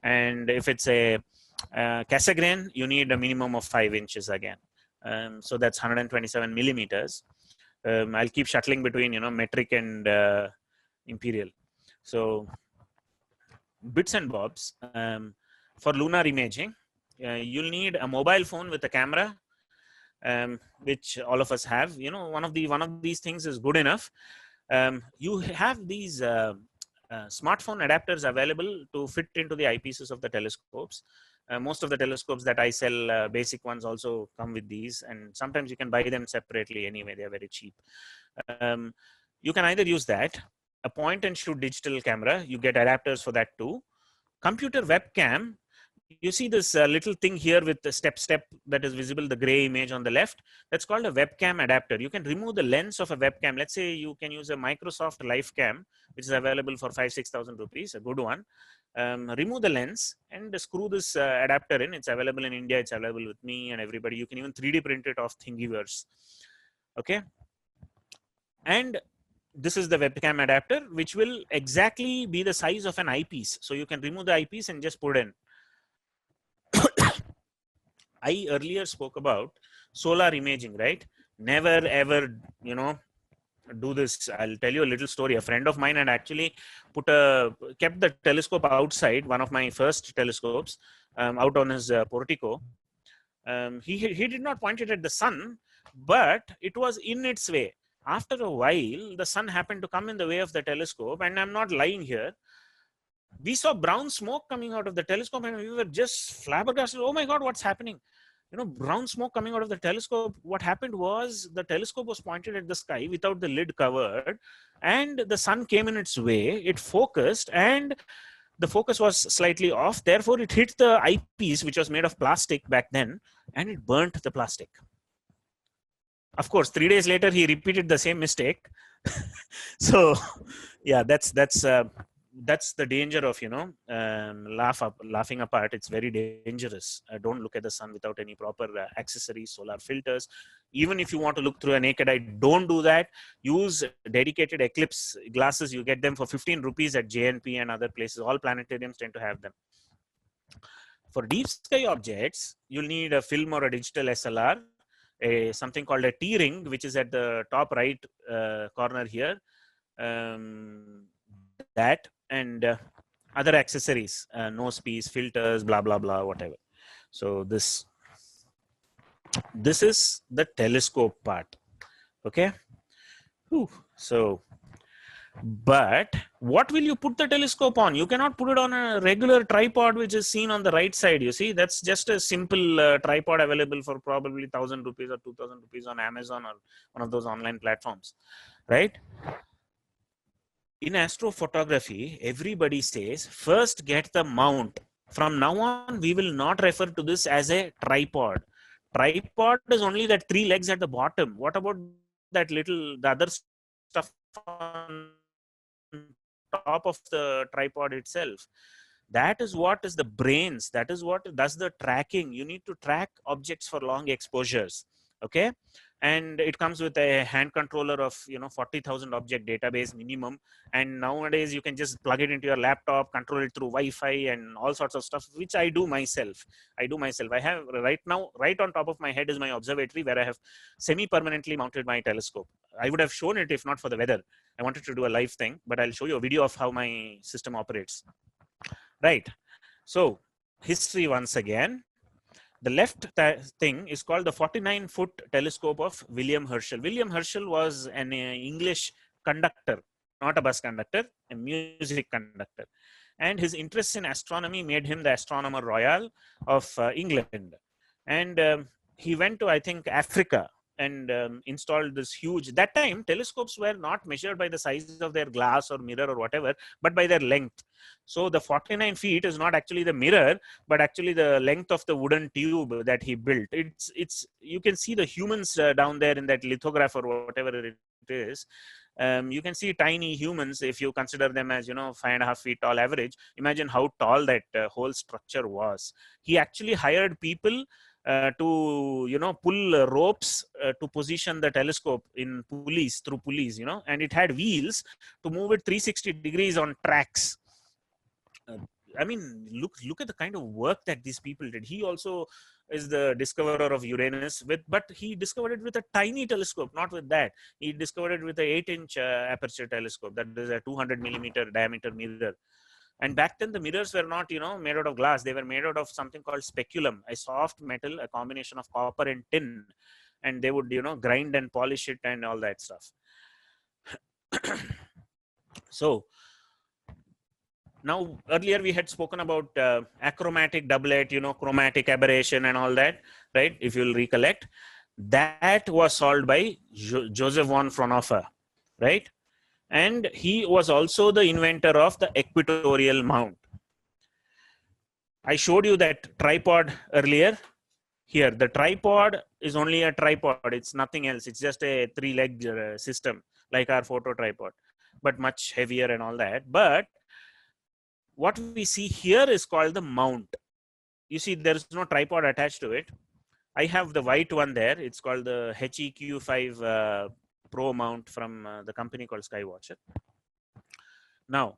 And if it's a Cassegrain, you need a minimum of 5 inches again. So that's 127 millimeters. I'll keep shuttling between, metric and imperial. So bits and bobs. For lunar imaging, you'll need a mobile phone with a camera, which all of us have. One of these things is good enough. You have these smartphone adapters available to fit into the eyepieces of the telescopes. Most of the telescopes that I sell, basic ones, also come with these, and sometimes you can buy them separately anyway. They're very cheap. You can either use that, a point and shoot digital camera. You get adapters for that too. Computer webcam. You see this little thing here with the step that is visible, the gray image on the left. That's called a webcam adapter. You can remove the lens of a webcam. Let's say you can use a Microsoft LifeCam, which is available for 5,000–6,000 rupees, a good one. Remove the lens and screw this adapter in. It's available in India. It's available with me and everybody. You can even 3D print it off Thingiverse. Okay. And this is the webcam adapter, which will exactly be the size of an eyepiece. So you can remove the eyepiece and just put in. I earlier spoke about solar imaging, right? Never ever, do this. I'll tell you a little story. A friend of mine had actually kept the telescope outside, one of my first telescopes, out on his portico. He did not point it at the sun, but it was in its way. After a while, the sun happened to come in the way of the telescope, and I'm not lying here. We saw brown smoke coming out of the telescope, and we were just flabbergasted. Oh my God, what's happening? Brown smoke coming out of the telescope. What happened was the telescope was pointed at the sky without the lid covered, and the sun came in its way. It focused, and the focus was slightly off. Therefore, it hit the eyepiece, which was made of plastic back then, and it burnt the plastic. Of course, 3 days later, he repeated the same mistake. So, yeah, that's the danger of laughing apart. It's very dangerous. Don't look at the sun without any proper accessories, solar filters. Even if you want to look through a naked eye, don't do that. Use dedicated eclipse glasses. You get them for 15 rupees at JNP and other places. All planetariums tend to have them. For deep sky objects, you'll need a film or a digital SLR, something called a T-ring, which is at the top right corner here. That and other accessories, nose piece, filters, blah blah blah, whatever. So this is the telescope part. Okay. Whew. So, but what will you put the telescope on? You cannot put it on a regular tripod which is seen on the right side. You see, that's just a simple tripod available for probably 1,000 rupees or 2,000 rupees on Amazon or one of those online platforms, right? In astrophotography, everybody says first get the mount. From now on, we will not refer to this as a tripod. Tripod is only that 3 legs at the bottom. What about the other stuff on top of the tripod itself? That is what is the brains. That is what does the tracking. You need to track objects for long exposures. Okay. And it comes with a hand controller of 40,000 object database minimum. And nowadays you can just plug it into your laptop, control it through Wi-Fi and all sorts of stuff, which I do myself. I have right now, right on top of my head is my observatory, where I have semi-permanently mounted my telescope. I would have shown it if not for the weather. I wanted to do a live thing, but I'll show you a video of how my system operates. Right. So history once again. The left thing is called the 49-foot telescope of William Herschel. William Herschel was an English conductor, not a bus conductor, a music conductor. And his interest in astronomy made him the Astronomer Royal of England. And he went to, I think, Africa and installed this huge, that time telescopes were not measured by the size of their glass or mirror or whatever, but by their length. So the 49 feet is not actually the mirror, but actually the length of the wooden tube that he built. It's you can see the humans down there in that lithograph or whatever it is. You can see tiny humans if you consider them as 5.5 feet tall average. Imagine how tall that whole structure was. He actually hired people to pull ropes to position the telescope in pulleys, through pulleys, and it had wheels to move it 360 degrees on tracks. I mean, look at the kind of work that these people did. He also is the discoverer of Uranus, but he discovered it with a tiny telescope, not with that. He discovered it with a 8-inch aperture telescope, that is a 200 millimeter diameter mirror. And back then the mirrors were not, made out of glass. They were made out of something called speculum, a soft metal, a combination of copper and tin. And they would, grind and polish it and all that stuff. So now earlier we had spoken about achromatic doublet, chromatic aberration and all that, right? If you'll recollect, that was solved by Joseph von Fraunhofer, right? And he was also the inventor of the equatorial mount. I showed you that tripod earlier. Here, the tripod is only a tripod. It's nothing else. It's just a 3-leg system like our photo tripod, but much heavier and all that. But what we see here is called the mount. You see, there is no tripod attached to it. I have the white one there. It's called the HEQ5 Pro mount from the company called Skywatcher. Now,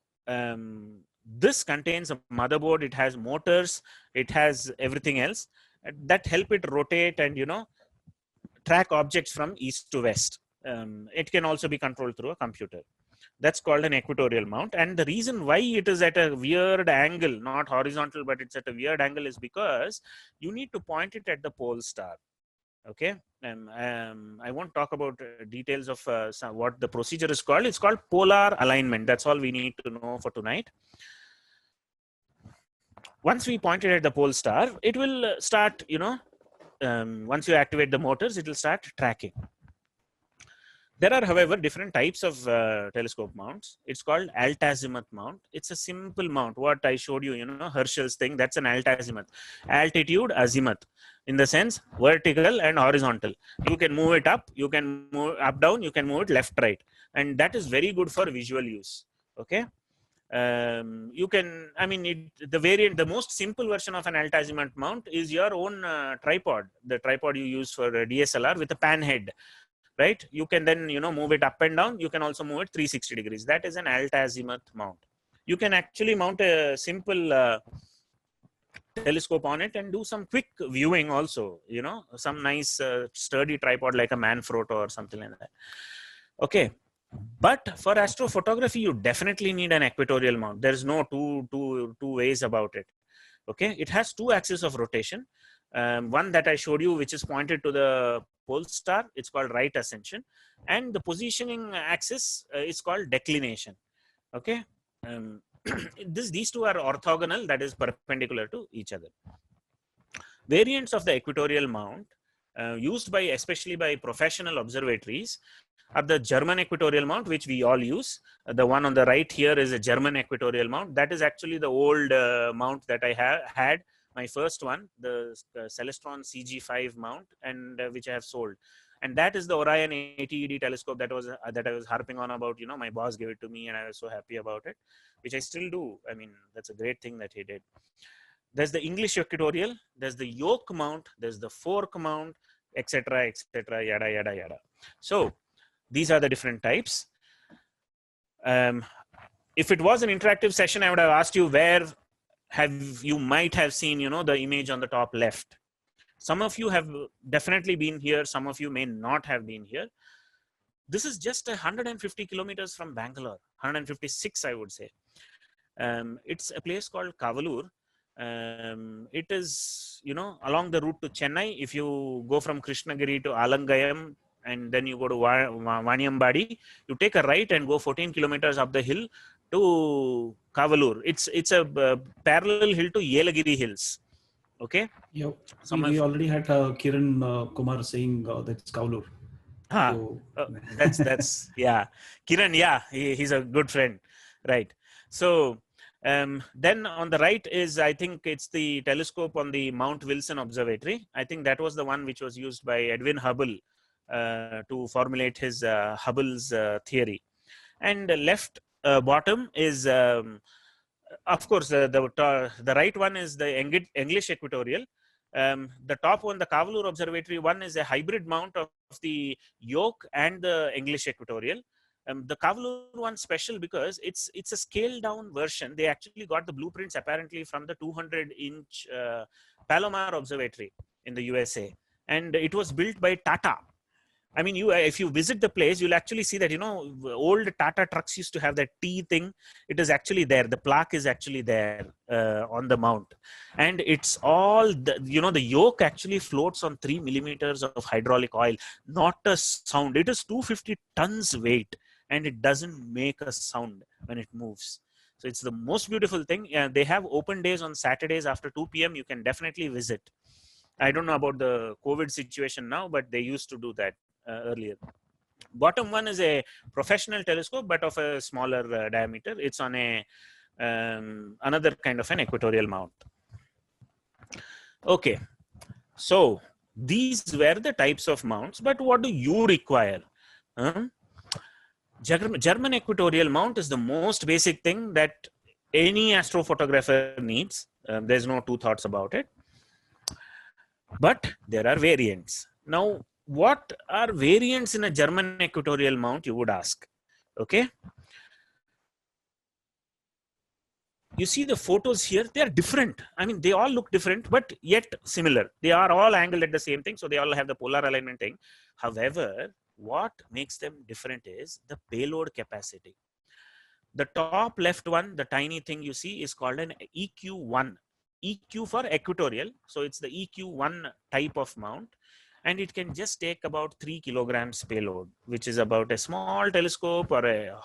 this contains a motherboard. It has motors. It has everything else that help it rotate and track objects from east to west. It can also be controlled through a computer. That's called an equatorial mount. And the reason why it is at a weird angle, not horizontal, but it's at a weird angle, is because you need to point it at the pole star. Okay. I won't talk about details of what the procedure is called. It's called polar alignment. That's all we need to know for tonight. Once we point it at the pole star, it will start, once you activate the motors, it will start tracking. There are, however, different types of telescope mounts. It's called altazimuth mount. It's a simple mount. What I showed you, Herschel's thing, that's an altazimuth. Altitude, azimuth. In the sense, vertical and horizontal. You can move it up, you can move up, down, you can move it left, right. And that is very good for visual use. Okay. You can, the most simple version of an altazimuth mount is your own tripod. The tripod you use for DSLR with a pan head. Right? You can then, move it up and down. You can also move it 360 degrees. That is an altazimuth mount. You can actually mount a simple telescope on it and do some quick viewing also, some nice sturdy tripod like a Manfrotto or something like that. Okay. But for astrophotography, you definitely need an equatorial mount. There's no two ways about it. Okay. It has 2 axes of rotation. One that I showed you, which is pointed to the pole star, it's called right ascension, and the positioning axis is called declination. Okay. These 2 are orthogonal, that is perpendicular to each other. Variants of the equatorial mount used by, especially by professional observatories, are the German equatorial mount, which we all use. The one on the right here is a German equatorial mount. That is actually the old mount that I had. My first one, the Celestron CG5 mount, and which I have sold. And that is the Orion 80ED telescope that I was harping on about. My boss gave it to me and I was so happy about it, which I still do. I mean, that's a great thing that he did. There's the English equatorial, there's the yoke mount, there's the fork mount, etc., yada yada yada. So these are the different types. If it was an interactive session, I would have asked you where you might have seen the image on the top left. Some of you have definitely been here, some of you may not have been here. This is just 150 kilometers from Bangalore, 156 I would say. It's a place called Kavalur. It is along the route to Chennai. If you go from Krishnagiri to Alangayam and then you go to Vaniambadi, you take a right and go 14 kilometers up the hill to Kavalur. It's a parallel hill to Yelagiri Hills. Okay. Yeah, we already had Kiran Kumar saying that's Kavalur. So, that's yeah, Kiran. Yeah, he's a good friend, right? So then on the right is, I think it's the telescope on the Mount Wilson Observatory. I think that was the one which was used by Edwin Hubble to formulate his Hubble's theory. And left bottom is, of course, the right one is the English equatorial. The top one, the Kavalur Observatory one, is a hybrid mount of the yoke and the English equatorial. The Kavalur one special because it's a scaled down version. They actually got the blueprints apparently from the 200-inch Palomar Observatory in the USA, and it was built by Tata. I mean, if you visit the place, you'll actually see that old Tata trucks used to have that T thing. It is actually there. The plaque is actually there on the mount, and it's all the yoke actually floats on 3 millimeters of hydraulic oil. Not a sound. It is 250 tons weight, and it doesn't make a sound when it moves. So it's the most beautiful thing. They have open days on Saturdays after 2 p.m. You can definitely visit. I don't know about the COVID situation now, but they used to do that earlier. Bottom one is a professional telescope, but of a smaller diameter. It's on a another kind of an equatorial mount. Okay, so these were the types of mounts, but what do you require? German equatorial mount is the most basic thing that any astrophotographer needs. There's no two thoughts about it. But there are variants. Now, what are variants in a German equatorial mount, you would ask? Okay. You see the photos here, they are different. I mean, they all look different, but yet similar. They are all angled at the same thing, so they all have the polar alignment thing. However, what makes them different is the payload capacity. The top left one, the tiny thing you see, is called an EQ1. EQ for equatorial. So it's the EQ1 type of mount, and it can just take about 3 kilograms payload, which is about a small telescope or a,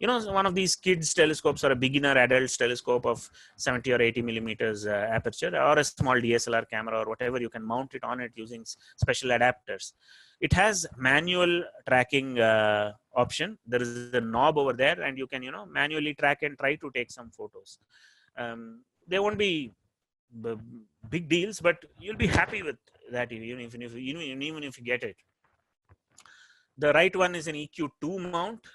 one of these kids telescopes or a beginner adults telescope of 70 or 80 millimeters aperture, or a small DSLR camera or whatever. You can mount it on it using special adapters. It has manual tracking option. There is a knob over there, and you can, manually track and try to take some photos. They won't be big deals, but you'll be happy with that even if you get it. The right one is an EQ2 mount.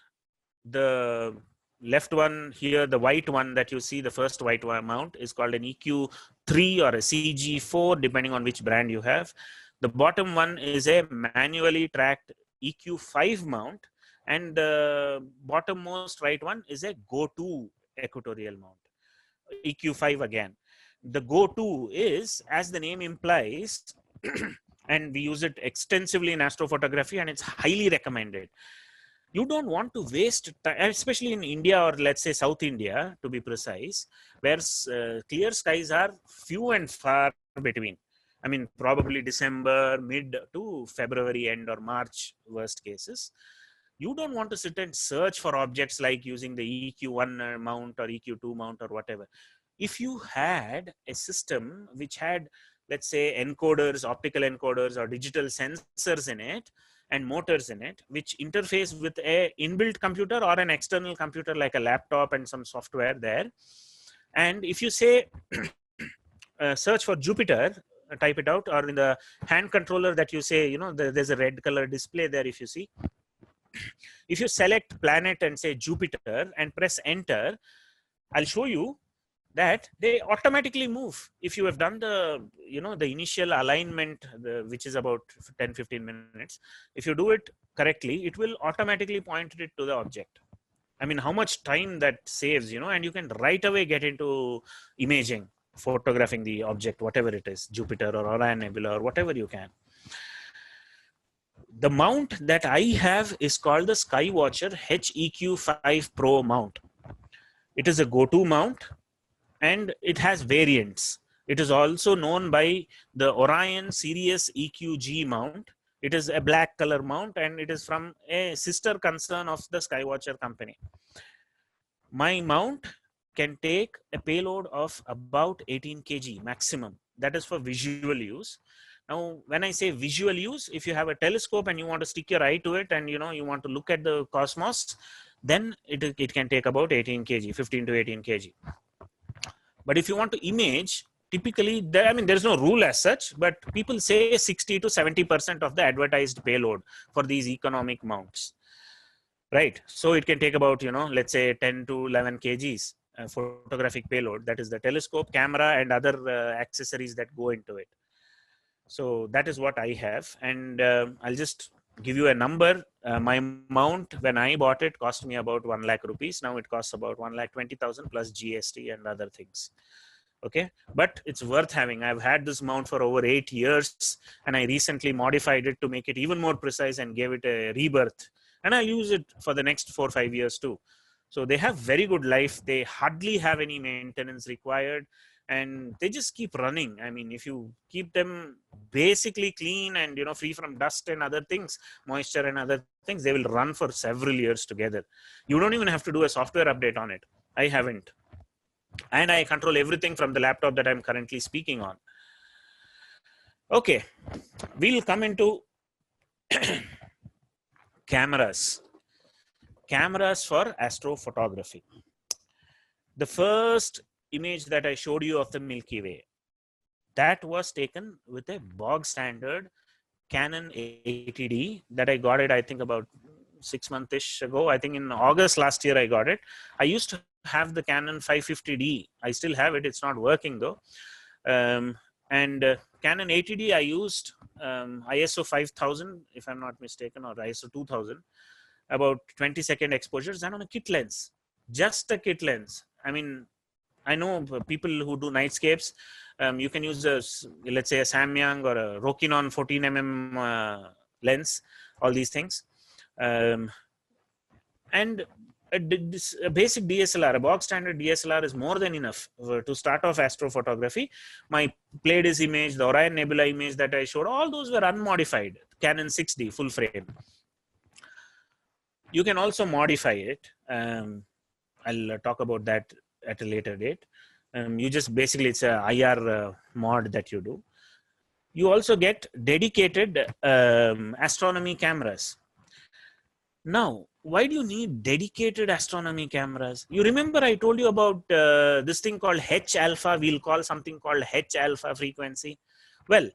The left one here, the white one that you see, the first white one mount, is called an EQ3 or a CG4, depending on which brand you have. The bottom one is a manually tracked EQ5 mount, and the bottommost right one is a Go-to equatorial mount, EQ5 again. The Go-to is, as the name implies, and we use it extensively in astrophotography, and it's highly recommended. You don't want to waste time, especially in India, or let's say South India, to be precise, where clear skies are few and far between. I mean, probably December, mid to February end, or March, worst cases. You don't want to sit and search for objects like using the EQ1 mount or EQ2 mount or whatever. If you had a system which had, let's say, encoders, optical encoders, or digital sensors in it, and motors in it, which interface with a inbuilt computer or an external computer like a laptop and some software there. And if you say, search for Jupiter, type it out, or in the hand controller that you say, there's a red color display there. If you see, if you select planet and say Jupiter and press enter, I'll show you that they automatically move. If you have done the, the initial alignment, which is about 10-15 minutes, if you do it correctly, it will automatically point it to the object. I mean, how much time that saves, and you can right away get into imaging, photographing the object, whatever it is, Jupiter or Orion Nebula or whatever you can. The mount that I have is called the Skywatcher HEQ5 Pro mount. It is a go-to mount, and it has variants. It is also known by the Orion Sirius EQG mount. It is a black color mount, and it is from a sister concern of the Skywatcher company. My mount can take a payload of about 18 kg maximum. That is for visual use. Now, when I say visual use, if you have a telescope and you want to stick your eye to it and you want to look at the cosmos, then it can take about 18 kg, 15 to 18 kg. But if you want to image, typically, there's no rule as such, but people say 60 to 70% of the advertised payload for these economic mounts, right? So it can take about, let's say 10 to 11 kgs photographic payload. That is the telescope, camera, and other accessories that go into it. So that is what I have. And I'll just give you a number. My mount, when I bought it, cost me about 1 lakh rupees. Now it costs about 1,20,000 plus GST and other things. Okay, but it's worth having. I've had this mount for over 8 years, and I recently modified it to make it even more precise and gave it a rebirth. And I'll use it for the next 4 or 5 years too. So they have very good life. They hardly have any maintenance required, and they just keep running. I mean, if you keep them basically clean and free from dust and other things, moisture and other things, they will run for several years together. You don't even have to do a software update on it. I haven't. And I control everything from the laptop that I'm currently speaking on. Okay, we'll come into cameras. Cameras for astrophotography. The first image that I showed you of the Milky Way, that was taken with a bog standard Canon 80D that I got it, I think about 6 months ago. I think in August last year I got it. I used to have the Canon 550D. I still have it. It's not working though. Canon 80D I used ISO 5000 if I'm not mistaken, or ISO 2000, about 20-second exposures, and on a kit lens, just a kit lens. I mean, I know people who do nightscapes, you can use let's say a Samyang or a Rokinon 14mm lens, all these things. And a basic DSLR, a box standard DSLR is more than enough to start off astrophotography. My Pleiades image, the Orion Nebula image that I showed, all those were unmodified, Canon 6D full frame. You can also modify it. I'll talk about that at a later date. You just basically, it's a IR mod that you do. You also get dedicated astronomy cameras. Now, why do you need dedicated astronomy cameras? You remember I told you about this thing called H alpha. We'll call something called H alpha frequency. Well,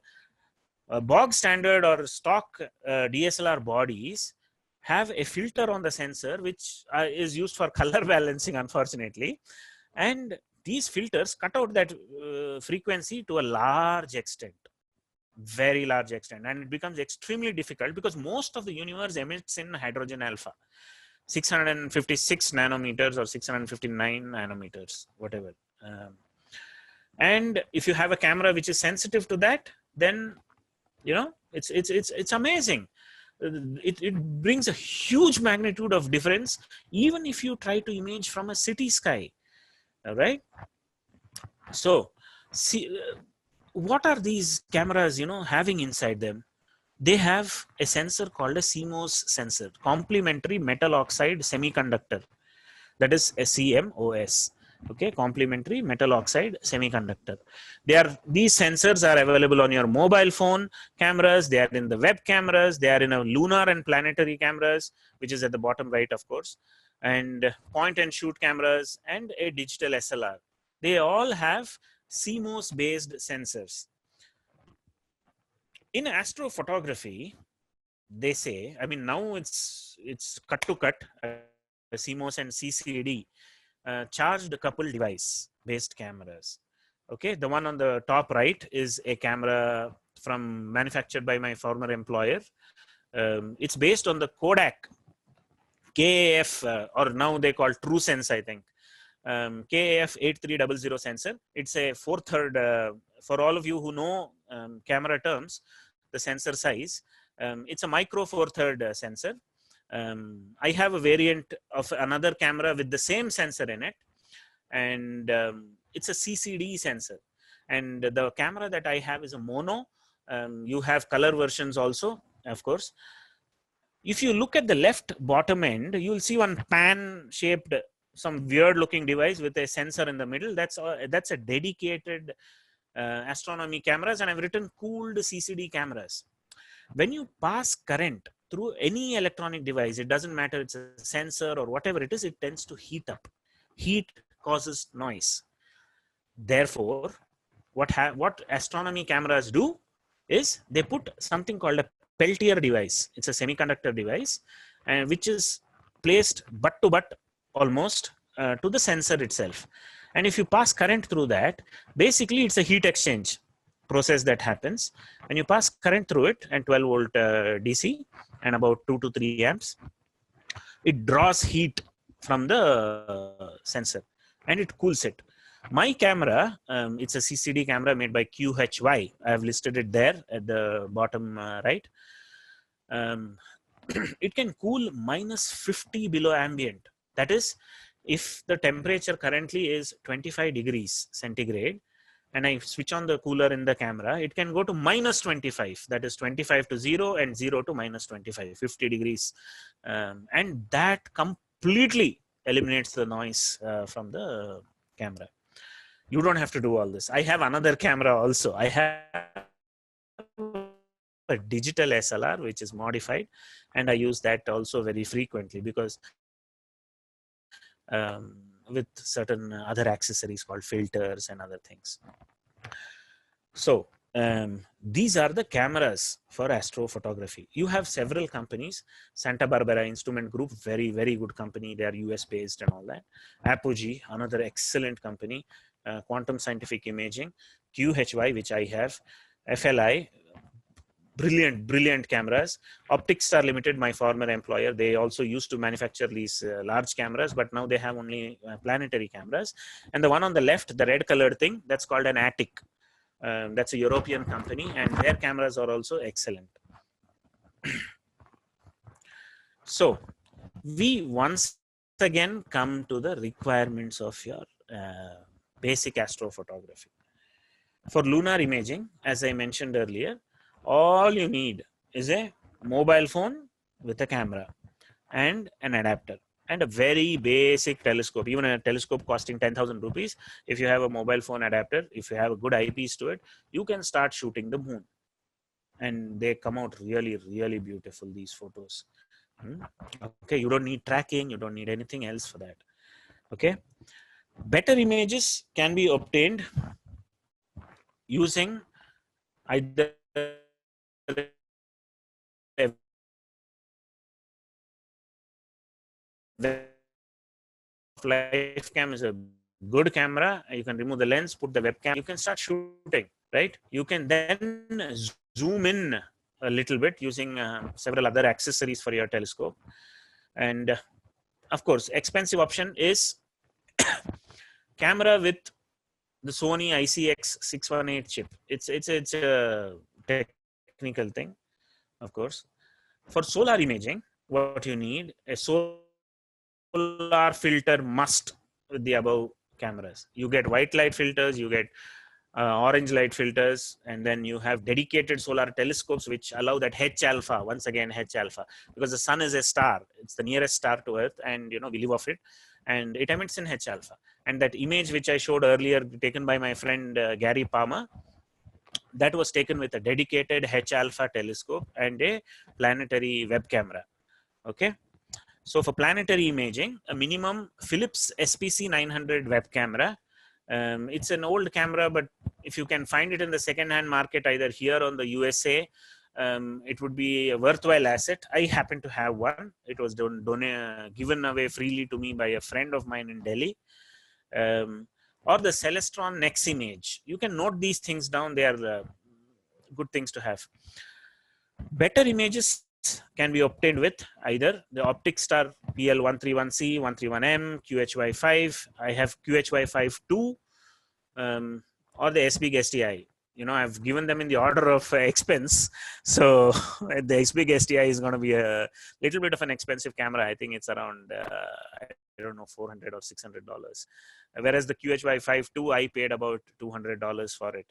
bog standard or stock DSLR bodies have a filter on the sensor, which is used for color balancing, unfortunately. And these filters cut out that frequency to a large extent, very large extent. And it becomes extremely difficult because most of the universe emits in hydrogen alpha, 656 nanometers or 659 nanometers, whatever. And if you have a camera which is sensitive to that, then, it's amazing. It brings a huge magnitude of difference, even if you try to image from a city sky. All right. So, see, what are these cameras, having inside them? They have a sensor called a CMOS sensor, complementary metal oxide semiconductor. That is a CMOS. Okay, complementary metal oxide semiconductor. These sensors are available on your mobile phone cameras. They are in the web cameras. They are in a lunar and planetary cameras, which is at the bottom right, of course, and point and shoot cameras and a digital SLR. They all have CMOS based sensors. in astrophotography, they say, I mean, now it's cut to cut, CMOS and CCD, charged couple device based cameras. Okay, the one on the top right is a camera from manufactured by my former employer. It's based on the Kodak KAF, or now they call TrueSense, I think. KAF 8300 sensor. It's a 4/3, for all of you who know camera terms, the sensor size. It's a micro 4/3 sensor. I have a variant of another camera with the same sensor in it, and it's a CCD sensor. And the camera that I have is a mono. You have color versions also, of course. If you look at the left bottom end, you'll see one pan shaped, some weird looking device with a sensor in the middle. That's a dedicated astronomy cameras, and I've written cooled CCD cameras. When you pass current through any electronic device, it doesn't matter, it's a sensor or whatever it is, it tends to heat up. Heat causes noise. Therefore, what astronomy cameras do is they put something called a Peltier device. It's a semiconductor device, which is placed butt to butt almost to the sensor itself. And if you pass current through that, basically it's a heat exchange process that happens. When you pass current through it, and 12 volt DC and about 2 to 3 amps, it draws heat from the sensor and it cools it. My camera, it's a CCD camera made by QHY. I have listed it there at the bottom right. It can cool -50 below ambient. That is, if the temperature currently is 25 degrees centigrade, and I switch on the cooler in the camera, it can go to -25. That is 25 to 0 and 0 to -25, 50 degrees. And that completely eliminates the noise from the camera. You don't have to do all this. I have another camera also. I have a digital SLR, which is modified, and I use that also very frequently because with certain other accessories called filters and other things. So these are the cameras for astrophotography. You have several companies. Santa Barbara Instrument Group, very, very good company. They are US based and all that. Apogee, another excellent company. Quantum Scientific Imaging, QHY, which I have, FLI, brilliant cameras. Optics Star Limited, my former employer, they also used to manufacture these large cameras, but now they have only planetary cameras. And the one on the left, the red colored thing, that's called an Attic. That's a European company, and their cameras are also excellent. So we once again come to the requirements of your basic astrophotography. For lunar imaging, as I mentioned earlier, all you need is a mobile phone with a camera and an adapter and a very basic telescope. Even a telescope costing 10,000 rupees, if you have a mobile phone adapter, if you have a good eyepiece to it, you can start shooting the moon. And they come out really, really beautiful, these photos. Okay, you don't need tracking, you don't need anything else for that. Okay, better images can be obtained using either LifeCam is a good camera. You can remove the lens, put the webcam, you can start shooting, right? You can then zoom in a little bit using several other accessories for your telescope. And of course, expensive option is camera with the Sony ICX 618 chip. It's a technical thing, of course. For solar imaging, what you need, a solar filter must with the above cameras. You get white light filters, you get orange light filters, and then you have dedicated solar telescopes which allow that H alpha, once again H alpha, because the sun is a star. It's the nearest star to Earth, and we live off it, and it emits in H alpha. And that image which I showed earlier, taken by my friend Gary Palmer, that was taken with a dedicated H alpha telescope and a planetary web camera. Okay, so for planetary imaging, a minimum Philips SPC 900 web camera It's an old camera, but if you can find it in the second-hand market, either here or the USA, it would be a worthwhile asset. I happen to have one. It was given away freely to me by a friend of mine in Delhi. Or the Celestron Nex Image. You can note these things down. They are good things to have. Better images can be obtained with either the OpticStar PL131C, 131M, QHY5. I have QHY5 2, or the SBig STI. You know, I've given them in the order of expense. So the SBig STI is going to be a little bit of an expensive camera. I think it's around, I don't know, $400 or $600. Whereas the QHY5 2, I paid about $200 for it.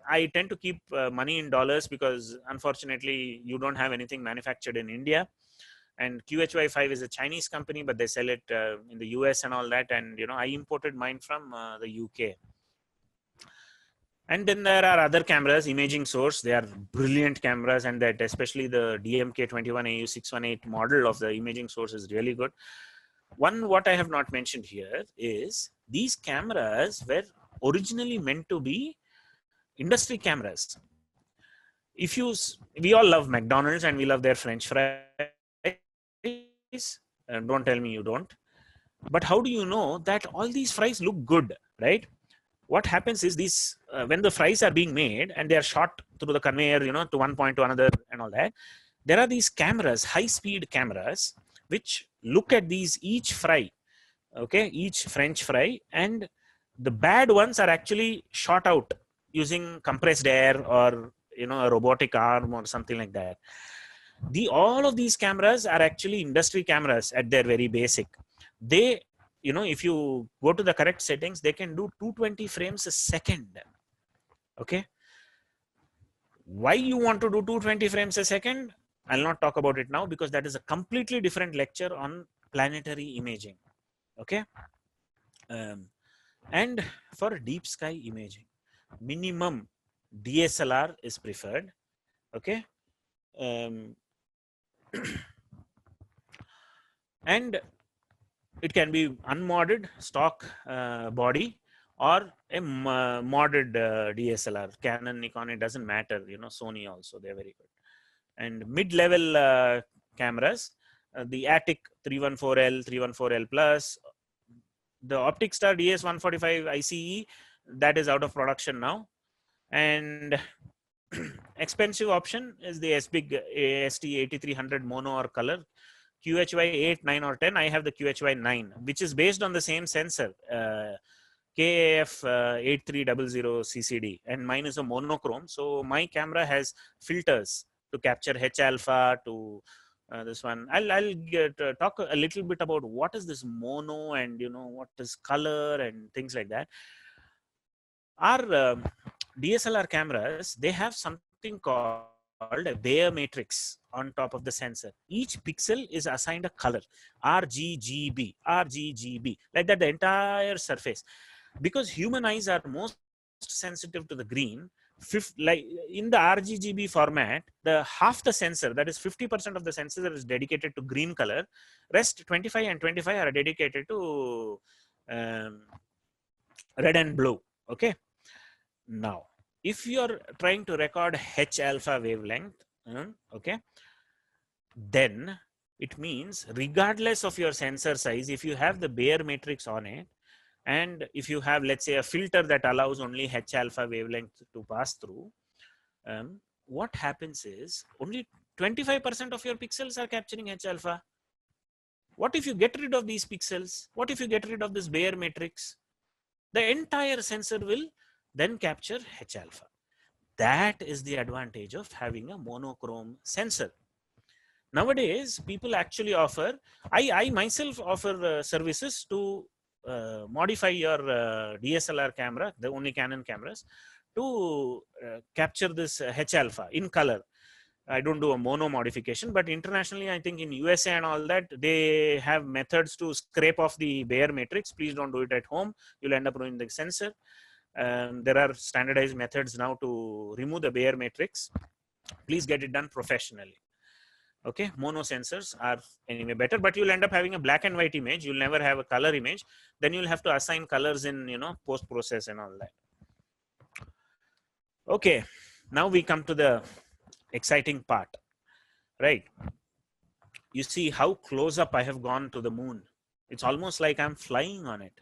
I tend to keep money in dollars because unfortunately you don't have anything manufactured in India. And QHY5 is a Chinese company, but they sell it in the US and all that. And, you know, I imported mine from the UK. And then there are other cameras, Imaging Source. They are brilliant cameras, and that especially the DMK21AU618 model of the Imaging Source is really good. What I have not mentioned here is these cameras were originally meant to be industry cameras. We all love McDonald's and we love their French fries. Don't tell me you don't. But how do you know that all these fries look good, right? What happens is these, when the fries are being made and they are shot through the conveyor, you know, to one point to another and all that, there are these cameras, high-speed cameras, which look at each fry, okay, each French fry, and the bad ones are actually shot out using compressed air or, you know, a robotic arm or something like that. All of these cameras are actually industry cameras at their very basic. They, you know, if you go to the correct settings, they can do 220 frames a second. Okay. Why you want to do 220 frames a second? I'll not talk about it now because that is a completely different lecture on planetary imaging. Okay. And for deep sky imaging, minimum DSLR is preferred. Okay. And it can be unmodded stock body or a modded DSLR. Canon, Nikon, it doesn't matter. You know, Sony also, they're very good. And mid-level cameras, the Attic 314L, 314L Plus, the OpticStar DS145 ICE, that is out of production now. And expensive option is the SBig AST8300 mono or color. QHY 8, 9 or 10. I have the QHY 9, which is based on the same sensor, KAF 8300 CCD, and mine is a monochrome. So my camera has filters to capture H alpha to this one. I'll talk a little bit about what is this mono and, you know, what is color and things like that. Our DSLR cameras, they have something called a Bayer matrix on top of the sensor. Each pixel is assigned a color, RGGB, like that the entire surface. Because human eyes are most sensitive to the green, like in the RGGB format, the half the sensor, that is 50% of the sensor is dedicated to green color. Rest 25 and 25 are dedicated to red and blue. Okay. Now, if you're trying to record H alpha wavelength, okay, then it means regardless of your sensor size, if you have the Bayer matrix on it, and if you have, let's say, a filter that allows only H alpha wavelength to pass through, what happens is only 25% of your pixels are capturing H alpha. What if you get rid of these pixels? What if you get rid of this Bayer matrix? The entire sensor will then capture H alpha. That is the advantage of having a monochrome sensor. Nowadays, people actually offer, I myself offer services to modify your DSLR camera, the only Canon cameras, to capture this H alpha in color. I don't do a mono modification, but internationally, I think in USA and all that, they have methods to scrape off the Bayer matrix. Please don't do it at home. You'll end up ruining the sensor. There are standardized methods now to remove the Bayer matrix. Please get it done professionally. Okay, mono sensors are anyway better, but you'll end up having a black and white image. You'll never have a color image. Then you'll have to assign colors in, you know, post process and all that. Okay, now we come to the exciting part, right? You see how close up I have gone to the moon. It's almost like I'm flying on it,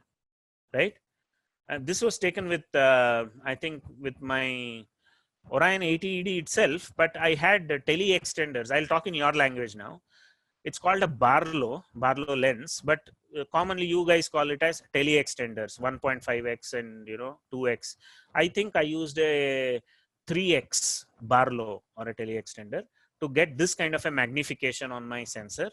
right? And this was taken with, I think, with my Orion 80ED itself, but I had tele extenders. I'll talk in your language now. It's called a Barlow lens, but commonly you guys call it as tele extenders, 1.5x and, you know, 2x. I think I used a 3x Barlow or a tele extender to get this kind of a magnification on my sensor.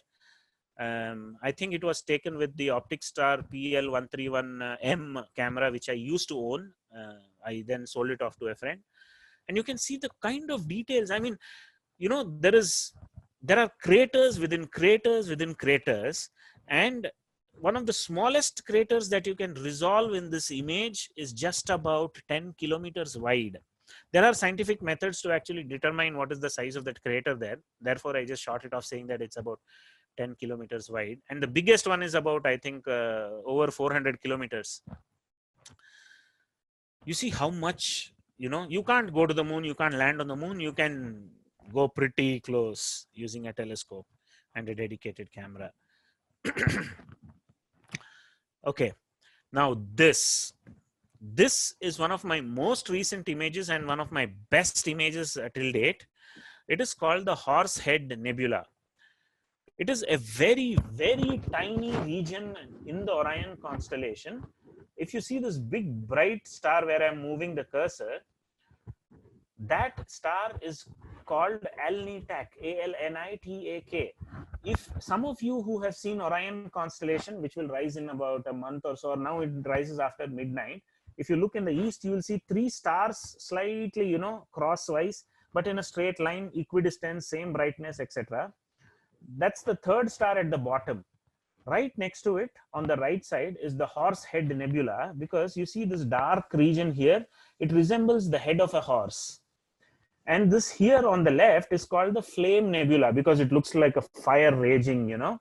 I think it was taken with the OpticStar PL131M camera, which I used to own. I then sold it off to a friend, and you can see the kind of details. I mean, you know, there are craters within craters within craters, and one of the smallest craters that you can resolve in this image is just about 10 kilometers wide. There are scientific methods to actually determine what is the size of that crater there. Therefore, I just short it off saying that it's about 10 kilometers wide, and the biggest one is about, I think, over 400 kilometers. You see how much, you know, you can't go to the moon, you can't land on the moon, you can go pretty close using a telescope and a dedicated camera. Okay, now this is one of my most recent images and one of my best images till date. It is called the Horsehead Nebula. It is a very, very tiny region in the Orion constellation. If you see this big bright star where I'm moving the cursor, that star is called Alnitak, A-L-N-I-T-A-K. If some of you who have seen Orion constellation, which will rise in about a month or so, or now it rises after midnight, if you look in the east, you will see 3 stars slightly, you know, crosswise, but in a straight line, equidistant, same brightness, etc. That's the 3rd star at the bottom. Right next to it on the right side is the Horsehead Nebula, because you see this dark region here, it resembles the head of a horse. And this here on the left is called the Flame Nebula, because it looks like a fire raging, you know,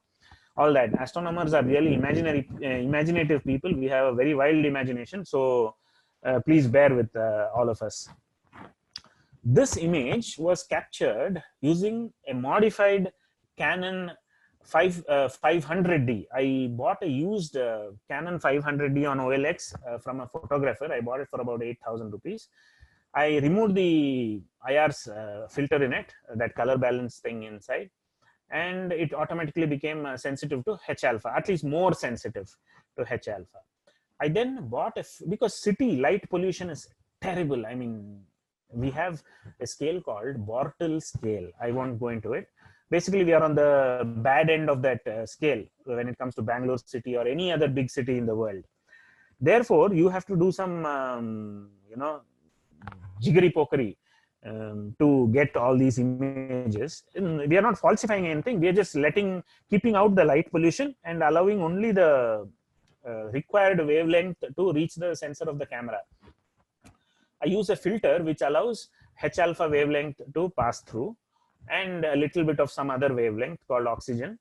all that. Astronomers are really imaginative people. We have a very wild imagination. So please bear with all of us. This image was captured using a modified Canon 500D. I bought a used Canon 500D on OLX from a photographer. I bought it for about 8,000 rupees. I removed the IR's filter in it, that color balance thing inside, and it automatically became sensitive to H alpha, at least more sensitive to H alpha. I then bought because city light pollution is terrible. I mean, we have a scale called Bortle scale. I won't go into it. Basically, we are on the bad end of that scale when it comes to Bangalore city or any other big city in the world. Therefore, you have to do some, you know, jiggery pokery to get all these images. And we are not falsifying anything. We are just keeping out the light pollution and allowing only the required wavelength to reach the sensor of the camera. I use a filter which allows H alpha wavelength to pass through, and a little bit of some other wavelength called oxygen,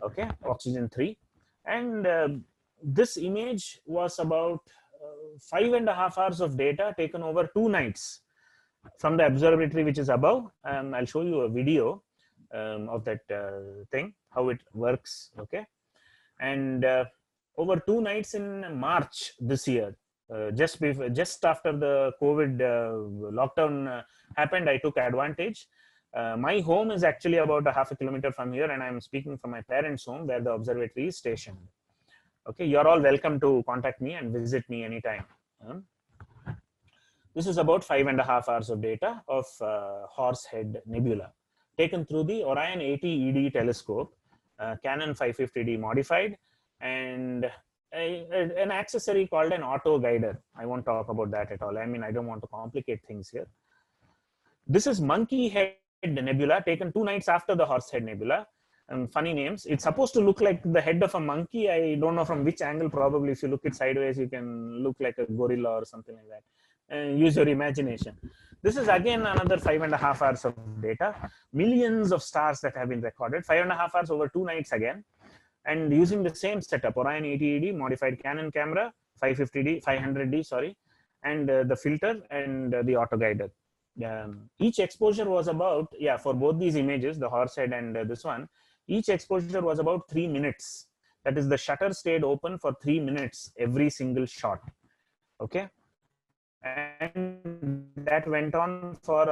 okay, oxygen 3. And this image was about 5.5 hours of data taken over 2 nights from the observatory which is above. I'll show you a video of that thing, how it works, okay. And over 2 nights in March this year, just after the COVID lockdown happened, I took advantage. My home is actually about a half a kilometer from here, and I'm speaking from my parents' home where the observatory is stationed. Okay, you're all welcome to contact me and visit me anytime. This is about 5.5 hours of data of Horsehead Nebula taken through the Orion 80ED telescope, Canon 550D modified, and an accessory called an auto guider. I won't talk about that at all. I mean, I don't want to complicate things here. This is Monkey Head Nebula taken 2 nights after the Horsehead Nebula. Funny names. It's supposed to look like the head of a monkey. I don't know from which angle. Probably if you look it sideways, you can look like a gorilla or something like that. use your imagination. This is again another 5.5 hours of data, millions of stars that have been recorded, 5.5 hours over 2 nights again, and using the same setup, Orion 80ED, modified Canon camera, 550D, 500D, sorry, and the filter and the auto guider. Each exposure was about, yeah, for both these images, the horse head and this one, each exposure was about 3 minutes. That is, the shutter stayed open for 3 minutes every single shot. Okay. And that went on for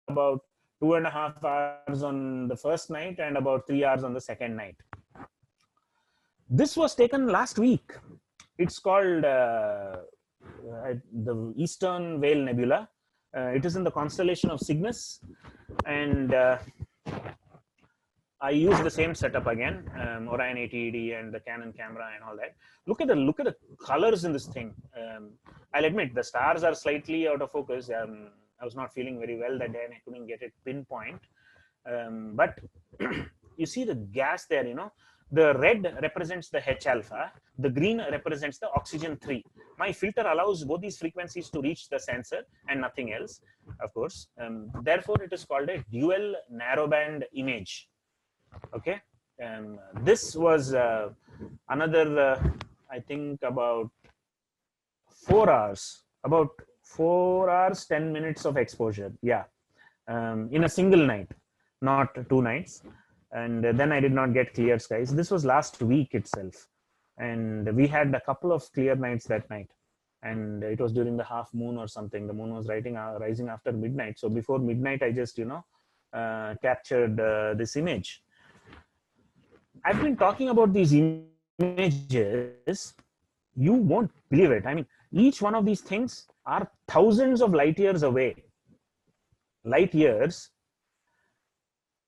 about 2.5 hours on the first night and about 3 hours on the second night. This was taken last week. It's called the Eastern Whale Nebula. It is in the constellation of Cygnus, and I use the same setup again, Orion 80ED and the Canon camera and all that. Look at the colors in this thing. I'll admit the stars are slightly out of focus. I was not feeling very well that day and I couldn't get it pinpoint. But you see the gas there, you know, the red represents the H alpha, the green represents the oxygen 3. My filter allows both these frequencies to reach the sensor and nothing else, of course. Therefore, it is called a dual narrowband image. Okay, this was another, I think about 4 hours, 10 minutes of exposure. Yeah, in a single night, not 2 nights. And then I did not get clear skies. This was last week itself. And we had a couple of clear nights that night. And it was during the half moon or something. The moon was rising after midnight. So before midnight, I just, captured this image. I've been talking about these images. You won't believe it. I mean, each one of these things are thousands of light years away. Light years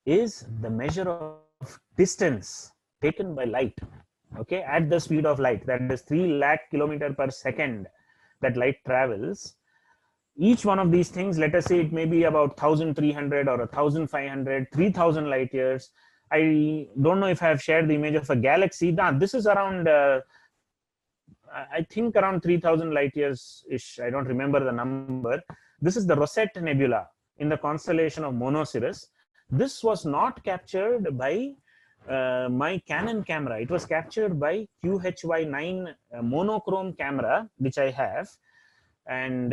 is the measure of distance taken by light, okay, at the speed of light. That is 3 lakh kilometers per second that light travels. Each one of these things, let us say it may be about 1,300 or 1,500, 3,000 light years. I don't know if I have shared the image of a galaxy. Nah, this is around, I think around 3,000 light years ish. I don't remember the number. This is the Rosette Nebula in the constellation of Monoceros. This was not captured by my Canon camera. It was captured by QHY9 monochrome camera, which I have. And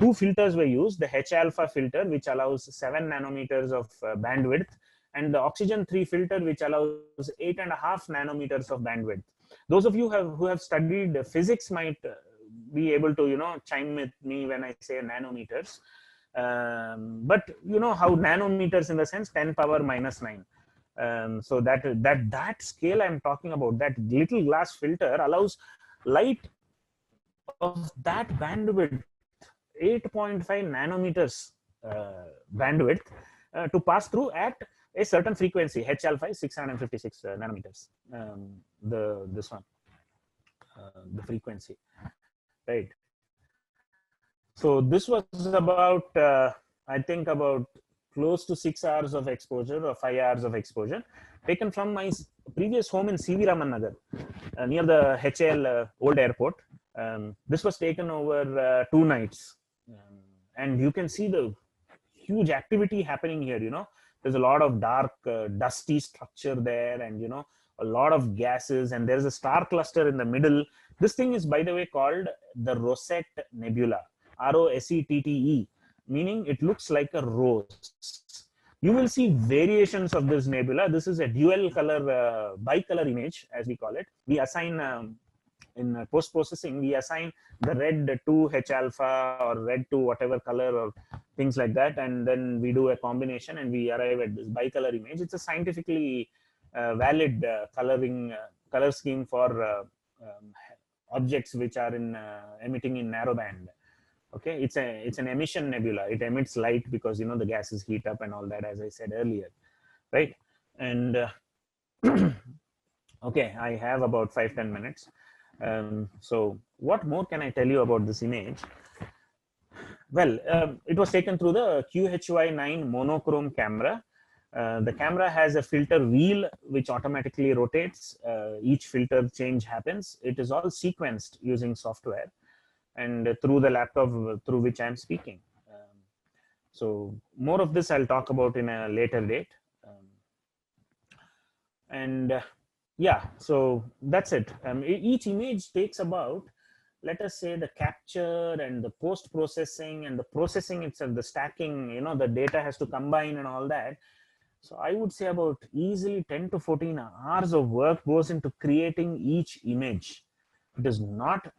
2 filters were used, the H alpha filter, which allows 7 nanometers of bandwidth, and the oxygen 3 filter, which allows 8.5 nanometers of bandwidth. Those of you who have studied physics might be able to, chime with me when I say nanometers. But you know how nanometers in the sense 10 power minus 9. So that scale I'm talking about, that little glass filter allows light of that bandwidth, 8.5 nanometers bandwidth, to pass through at a certain frequency. H alpha is 656 nanometers. This one, the frequency, right? So this was about, I think about close to 6 hours of exposure or 5 hours of exposure, taken from my previous home in CV Raman Nagar, near the HL old airport. This was taken over 2 nights. And you can see the huge activity happening here, There's a lot of dark, dusty structure there, and, a lot of gases, and there's a star cluster in the middle. This thing is, by the way, called the Rosette Nebula. ROSETTE, meaning it looks like a rose. You will see variations of this nebula. This is a dual color, bicolor image, as we call it. We assign, in post-processing, we assign the red to H alpha or red to whatever color or things like that. And then we do a combination and we arrive at this bicolor image. It's a scientifically valid color scheme for objects which are emitting in narrowband. Okay, it's an emission nebula. It emits light because the gases heat up and all that, as I said earlier, right? And okay, I have about 5-10 minutes. So what more can I tell you about this image? Well, it was taken through the QHY9 monochrome camera. The camera has a filter wheel which automatically rotates. Each filter change happens. It is all sequenced using software. and through the laptop through which I'm speaking. So more of this I'll talk about in a later date. And yeah, so that's it. Each image takes about, let us say, the capture and the post processing and the processing itself, the stacking, the data has to combine and all that. So I would say about easily 10 to 14 hours of work goes into creating each image. It is not,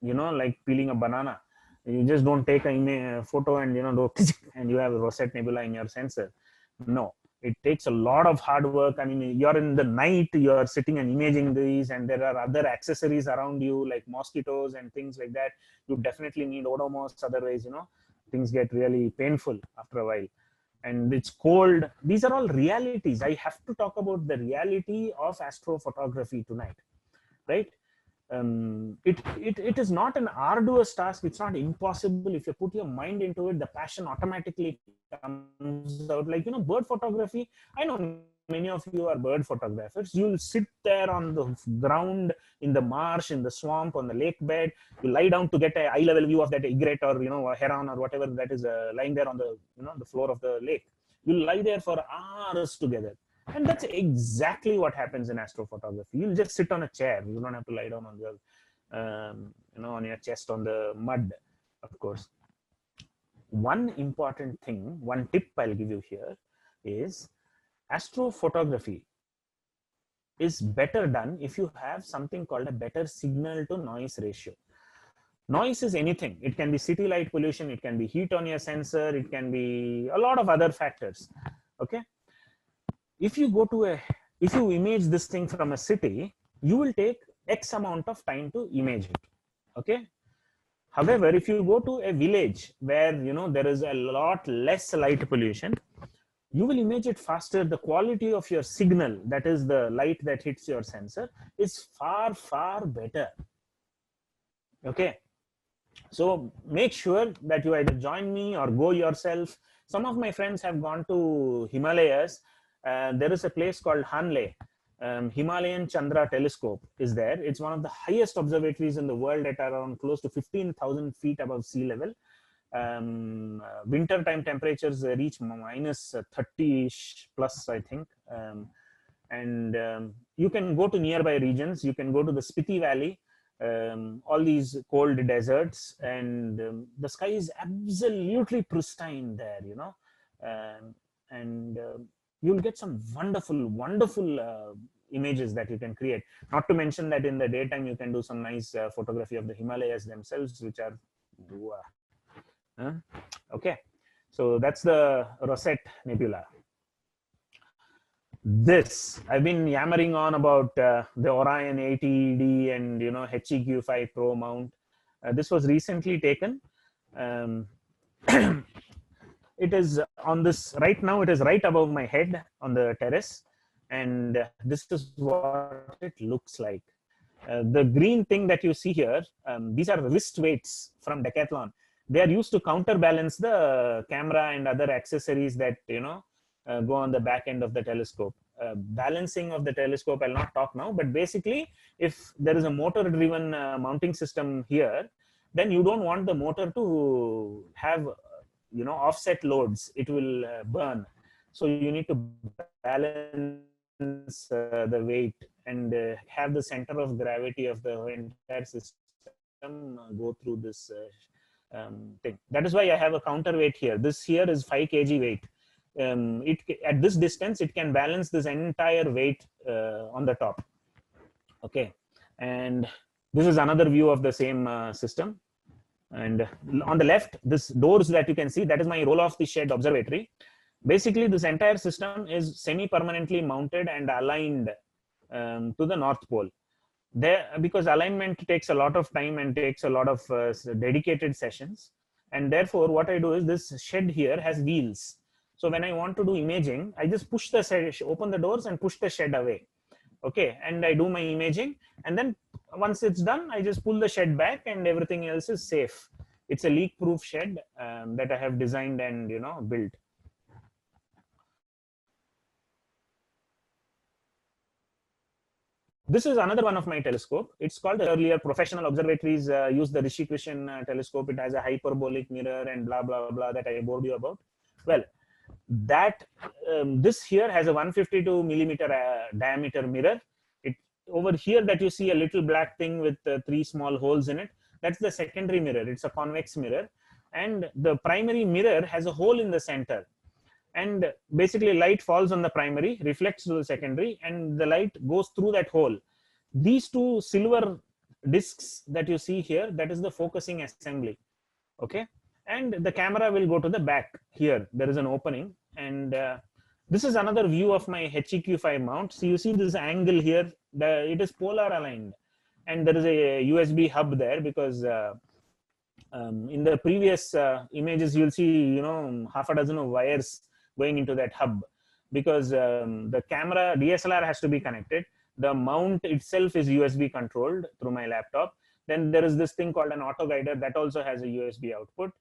like peeling a banana. You just don't take a photo and, do and you have a Rosette Nebula in your sensor. No, it takes a lot of hard work. I mean, you're in the night, you're sitting and imaging these, and there are other accessories around you like mosquitoes and things like that. You definitely need Odomos, otherwise, things get really painful after a while. And it's cold. These are all realities. I have to talk about the reality of astrophotography tonight, right? It is not an arduous task. It's not impossible. If you put your mind into it, the passion automatically comes out. Like, bird photography, I know many of you are bird photographers. You'll sit there on the ground, in the marsh, in the swamp, on the lake bed. You lie down to get a eye level view of that egret or a heron or whatever that is lying there on the the floor of the lake. You'll lie there for hours together. And that's exactly what happens in astrophotography. You'll just sit on a chair. You don't have to lie down on your, on your chest on the mud, of course. One important thing, one tip I'll give you here is astrophotography is better done if you have something called a better signal to noise ratio. Noise is anything. It can be city light pollution. It can be heat on your sensor. It can be a lot of other factors. Okay. If you image this thing from a city, you will take X amount of time to image it. Okay. However, if you go to a village where there is a lot less light pollution, you will image it faster. The quality of your signal, that is the light that hits your sensor, is far, far better. Okay. So make sure that you either join me or go yourself. Some of my friends have gone to Himalayas. There is a place called Hanle. Himalayan Chandra telescope is there. It's one of the highest observatories in the world at around close to 15,000 feet above sea level. Winter time temperatures reach minus 30 plus, I think. You can go to nearby regions. You can go to the Spiti Valley. All these cold deserts, and the sky is absolutely pristine there, you'll get some wonderful images that you can create. Not to mention that in the daytime you can do some nice photography of the Himalayas themselves, which are okay. So that's the Rosette Nebula. This, I've been yammering on about the Orion ATED and HEQ5 Pro mount. This was recently taken. It is on this right now. It is right above my head on the terrace, and this is what it looks like. The green thing that you see here, these are wrist weights from Decathlon. They are used to counterbalance the camera and other accessories that go on the back end of the telescope. Balancing of the telescope, I'll not talk now, but basically if there is a motor driven mounting system here, then you don't want the motor to have offset loads. It will burn. So you need to balance the weight and have the center of gravity of the entire system go through this thing. That is why I have a counterweight here. This here is 5 kg weight. At this distance, it can balance this entire weight on the top. Okay, and this is another view of the same system. And on the left, this doors that you can see, that is my roll off the shed observatory. Basically, this entire system is semi-permanently mounted and aligned to the North Pole. There, because alignment takes a lot of time and takes a lot of dedicated sessions. And therefore, what I do is this shed here has wheels. So when I want to do imaging, I just push the shed, open the doors and push the shed away. Okay, and I do my imaging, and then once it's done, I just pull the shed back and everything else is safe. It's a leak-proof shed that I have designed and built. This is another one of my telescope. It's called earlier professional observatories use the Rishikesh telescope. It has a hyperbolic mirror and blah, blah, blah that I bored you about. Well, that this here has a 152 millimeter diameter mirror. It over here that you see a little black thing with 3 small holes in it. That's the secondary mirror. It's a convex mirror. And the primary mirror has a hole in the center. And basically light falls on the primary, reflects to the secondary, and the light goes through that hole. These two silver discs that you see here, that is the focusing assembly. Okay. And the camera will go to the back here. There is an opening. And this is another view of my HEQ5 mount. So you see this angle here, it is polar aligned. And there is a USB hub there because in the previous images, you'll see, half a dozen of wires going into that hub because the camera DSLR has to be connected. The mount itself is USB controlled through my laptop. Then there is this thing called an auto guider that also has a USB output.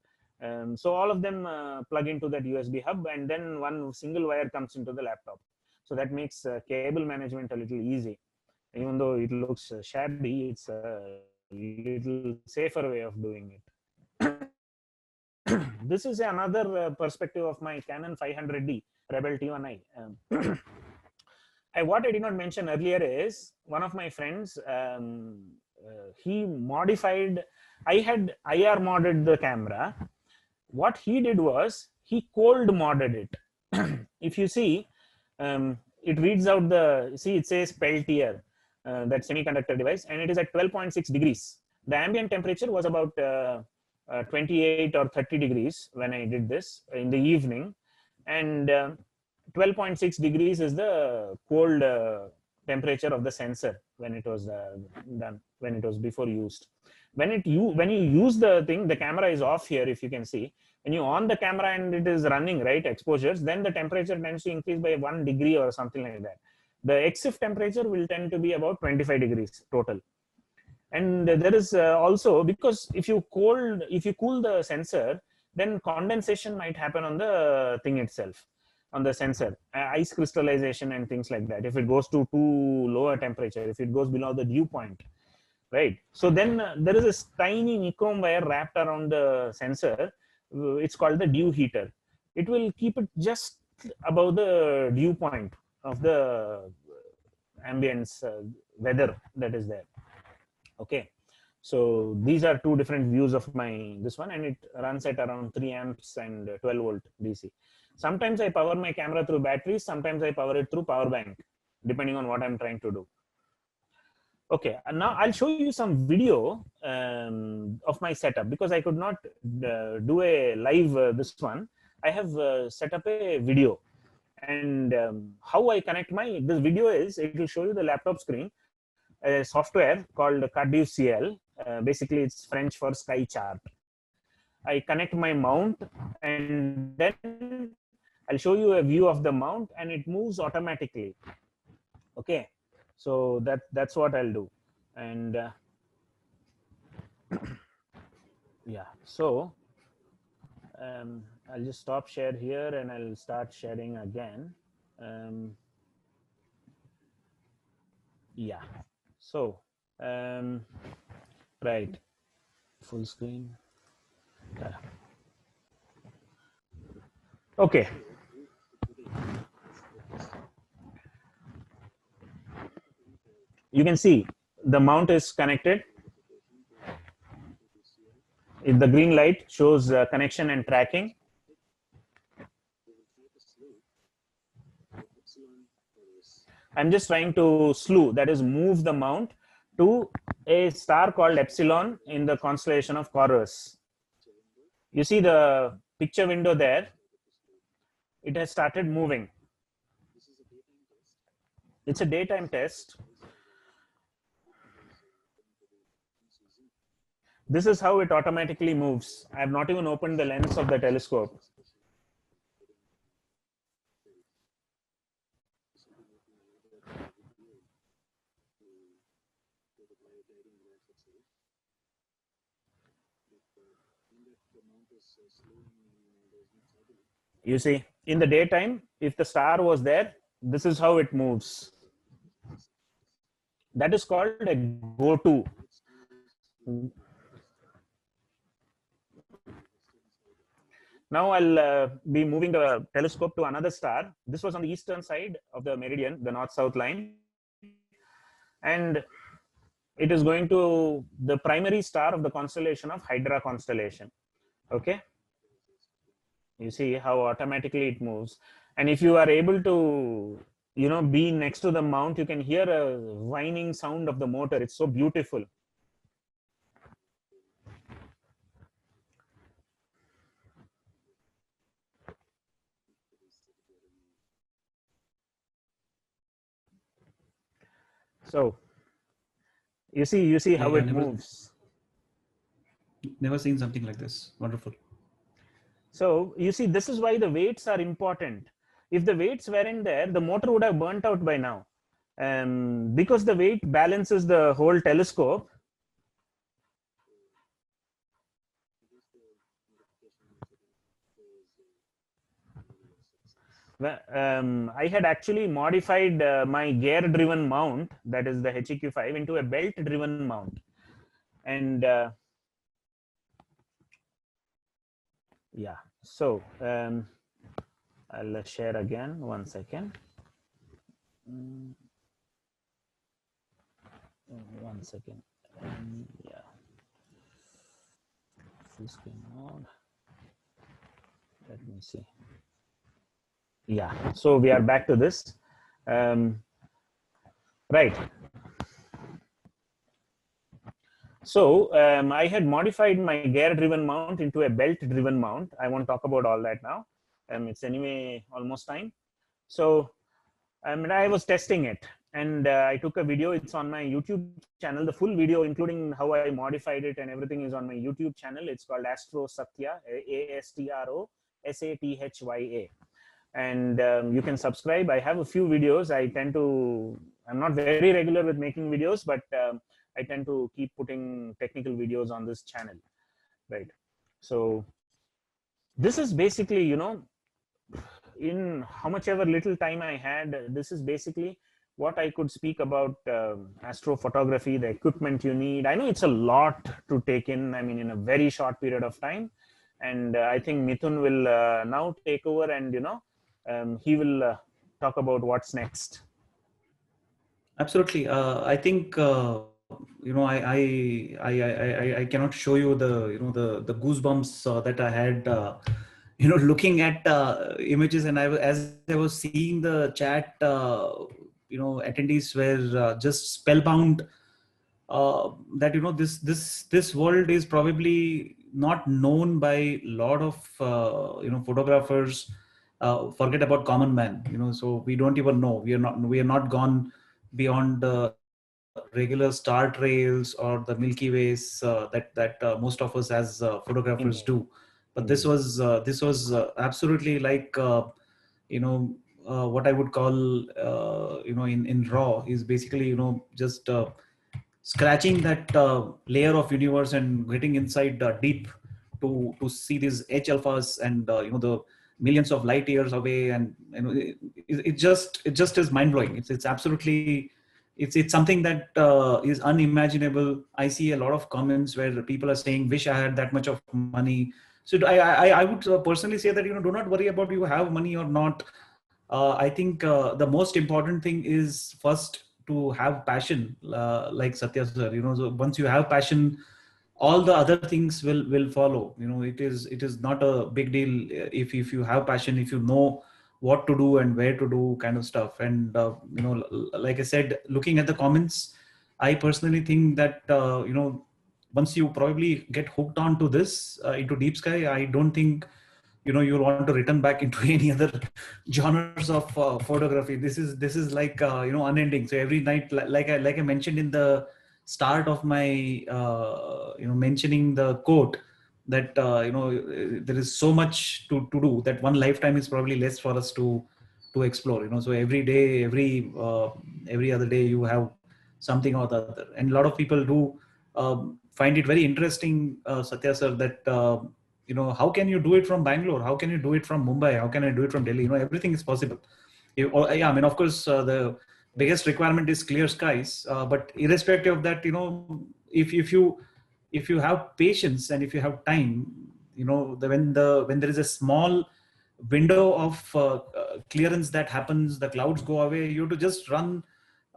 So all of them plug into that USB hub, and then one single wire comes into the laptop. So that makes cable management a little easy. Even though it looks shabby, it's a little safer way of doing it. This is another perspective of my Canon 500D Rebel T1i. What I did not mention earlier is one of my friends, he modified, I had IR modded the camera. What he did was he cold modded it. If you see, it reads out it says Peltier, that semiconductor device, and it is at 12.6 degrees. The ambient temperature was about 28 or 30 degrees when I did this in the evening, and 12.6 degrees is the cold temperature of the sensor when it was done, when it was before used. When you use the thing, the camera is off here, if you can see. When you on the camera and it is running, right, exposures, then the temperature tends to increase by 1 degree or something like that. The EXIF temperature will tend to be about 25 degrees total. And there is also, because if you cool the sensor, then condensation might happen on the thing itself, on the sensor, ice crystallization and things like that. If it goes to too low a temperature, if it goes below the dew point, right? So then there is this tiny nichrome wire wrapped around the sensor. It's called the dew heater. It will keep it just above the dew point of the ambience weather that is there. Okay, so these are two different views of this one, and it runs at around 3 amps and 12 volt DC. Sometimes I power my camera through batteries, sometimes I power it through power bank, depending on what I'm trying to do. Okay, and now I'll show you some video of my setup because I could not do a live this one. I have set up a video, and how I connect this video is, it will show you the laptop screen, a software called CardioCL. Basically, it's French for sky chart. I connect my mount, and then I'll show you a view of the mount, and it moves automatically. Okay, so that's what I'll do. And yeah, so I'll just stop share here, and I'll start sharing again. Yeah. So, right, full screen. Okay. You can see the mount is connected. If the green light shows connection and tracking. I'm just trying to slew, that is move the mount to a star called Epsilon in the constellation of Taurus. You see the picture window there, it has started moving. It's a daytime test. This is how it automatically moves. I have not even opened the lens of the telescope. You see, in the daytime, if the star was there, this is how it moves. That is called a go-to. Now I'll be moving the telescope to another star. This was on the eastern side of the meridian, the north-south line. And it is going to the primary star of the constellation of Hydra constellation. Okay. You see how automatically it moves. And if you are able to, be next to the mount, you can hear a whining sound of the motor. It's so beautiful. So you see how it moves. Never seen something like this. Wonderful. So you see, this is why the weights are important. If the weights weren't there, the motor would have burnt out by now. Because the weight balances the whole telescope. I had actually modified my gear-driven mount, that is the HEQ5, into a belt-driven mount. And yeah, so I'll share again, 1 second. 1 second. Yeah. Full screen mode. Let me see. Yeah, so we are back to this. Right. So I had modified my gear-driven mount into a belt-driven mount. I won't talk about all that now. It's anyway almost time. So I was testing it, and I took a video. It's on my YouTube channel. The full video, including how I modified it and everything, is on my YouTube channel. It's called Astro Sathya, ASTROSATHYA. And you can subscribe. I have a few videos. I'm not very regular with making videos, but I tend to keep putting technical videos on this channel, right? So this is basically, in how much ever little time I had, this is basically what I could speak about astrophotography, the equipment you need. I know it's a lot to take in, in a very short period of time. And I think Mithun will now take over, and, he will talk about what's next. Absolutely. I think, I cannot show you the goosebumps that I had, looking at images, and as I was seeing the chat, attendees were just spellbound that this world is probably not known by a lot of photographers. Forget about common man, so we don't even know. We are not gone beyond the regular star trails or the Milky Ways that most of us as photographers do. But this was absolutely like what I would call in raw is basically just scratching that layer of universe and getting inside deep to see these H alphas and the millions of light years away, and it just is mind blowing. It's absolutely it's something that is unimaginable. I see a lot of comments where people are saying, "Wish I had that much of money." So I would personally say that do not worry about you have money or not. I think the most important thing is first to have passion, like Satya sir. So once you have passion, all the other things will follow. It is not a big deal if you have passion, if you know what to do and where to do, kind of stuff. And like I said, looking at the comments, I personally think that once you probably get hooked onto this into deep sky, I don't think you'll want to return back into any other genres of photography. This is like unending. So every night, like I mentioned in the start of my mentioning the quote, that there is so much to do that one lifetime is probably less for us to explore. So every day, every other day, you have something or the other. And a lot of people do find it very interesting, Satya sir, that how can you do it from Bangalore? How can you do it from Mumbai? How can I do it from Delhi? Everything is possible. Yeah, of course, the biggest requirement is clear skies. But irrespective of that, if you have patience and if you have time, when there is a small window of clearance that happens, the clouds go away, you have to just run,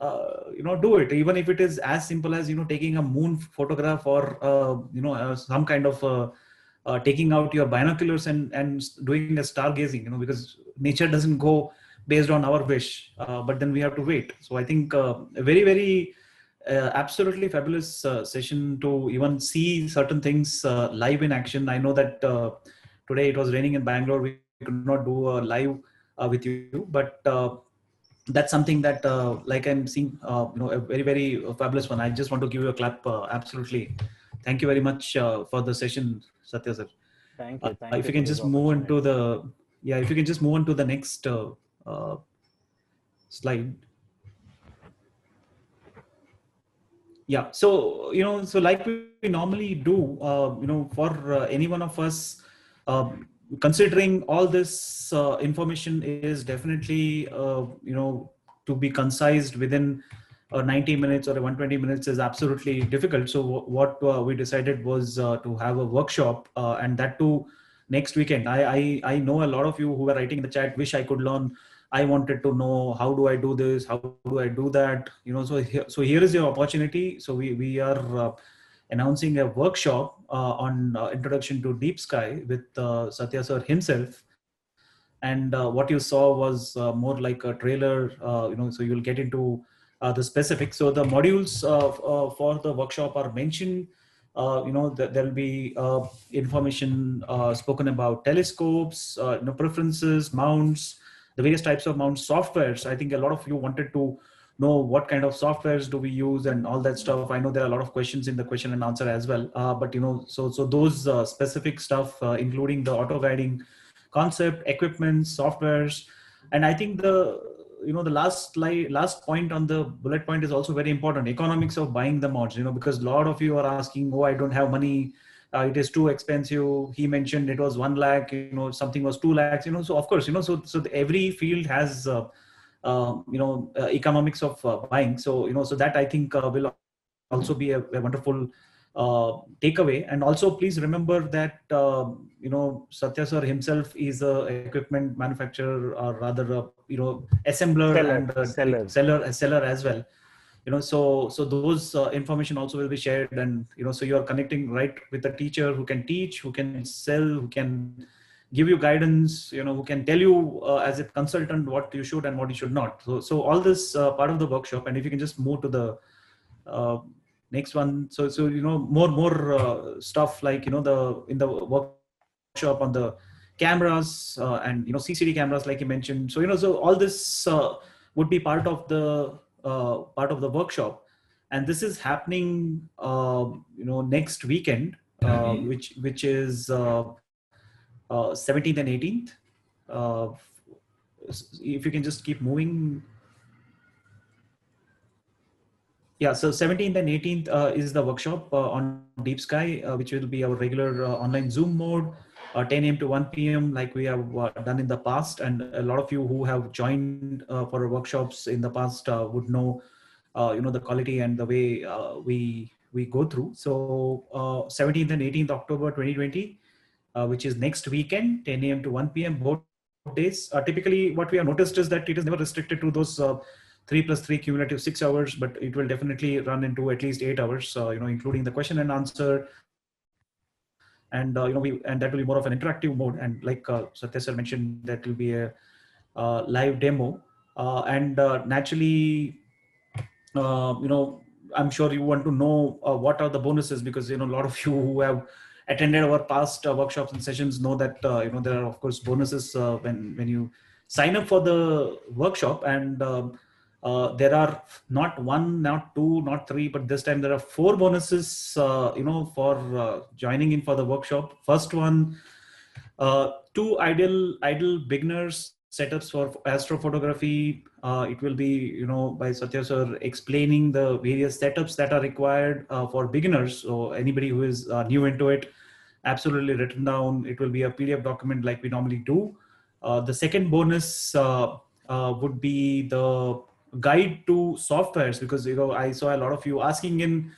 do it, even if it is as simple as taking a moon photograph, or some kind of taking out your binoculars and doing a stargazing, because nature doesn't go based on our wish, but then we have to wait. So I think a very, very absolutely fabulous session to even see certain things live in action. I know that today it was raining in Bangalore, we could not do a live with you, but that's something that like I'm seeing a very, very fabulous one. I just want to give you a clap. Absolutely, thank you very much for the session, Satya sir. Thank you. If you For can this just move into opportunity. the, yeah, if you can just move on to the next uh, slide. Yeah, so so like we normally do, for any one of us, considering all this information is definitely to be concised within 90 minutes or 120 minutes is absolutely difficult. So what we decided was to have a workshop, and that too next weekend. I know a lot of you who are writing in the chat, wish I could learn, I wanted to know, how do I do this, how do I do that, so here is your opportunity. So we are announcing a workshop on introduction to deep sky with Satya sir himself. And what you saw was more like a trailer, so you'll get into the specifics. So the modules for the workshop are mentioned. There'll be information spoken about telescopes, preferences, mounts, the various types of mount softwares. I think a lot of you wanted to know what kind of softwares do we use and all that stuff. I know there are a lot of questions in the question and answer as well. But so those specific stuff, including the auto guiding concept, equipment, softwares. And I think the last point on the bullet point is also very important: economics of buying the mods. Because a lot of you are asking, oh, I don't have money, it is too expensive. He mentioned it was 1 lakh, something was 2 lakhs, so of course, so every field has economics of buying. So that I think will also be a wonderful takeaway. And also please remember that Satya sir himself is a equipment manufacturer, or rather a assembler and a seller as well. So those information also will be shared. And so you are connecting right with the teacher who can teach, who can sell, who can give you guidance, who can tell you as a consultant what you should and what you should not. So all this part of the workshop. And if you can just move to the next one. So more stuff like the in the workshop on the cameras and CCD cameras, like you mentioned. So all this would be part of the workshop. And this is happening next weekend, which is 17th and 18th. uh, if you can just keep moving. Yeah, so 17th and 18th is the workshop on Deep Sky, which will be our regular online Zoom mode, 10 a.m. to 1 p.m. like we have done in the past. And a lot of you who have joined for our workshops in the past would know, the quality and the way we go through. So 17th and 18th October 2020, which is next weekend, 10 a.m. to 1 p.m. both days. Typically, what we have noticed is that it is never restricted to those 3+3 cumulative 6 hours, but it will definitely run into at least 8 hours, including the question and answer. And and that will be more of an interactive mode. And like Satya sir mentioned, that will be a live demo. And naturally, I'm sure you want to know what are the bonuses, because a lot of you who have attended our past workshops and sessions know that there are of course bonuses when you sign up for the workshop. And there are not one, not two, not three, but this time there are 4 bonuses for joining in for the workshop. First one, 2 ideal beginners setups for astrophotography. It will be by Satya sir explaining the various setups that are required for beginners. So anybody who is new into it, absolutely written down. It will be a PDF document like we normally do. The second bonus would be the guide to softwares, because I saw a lot of you asking in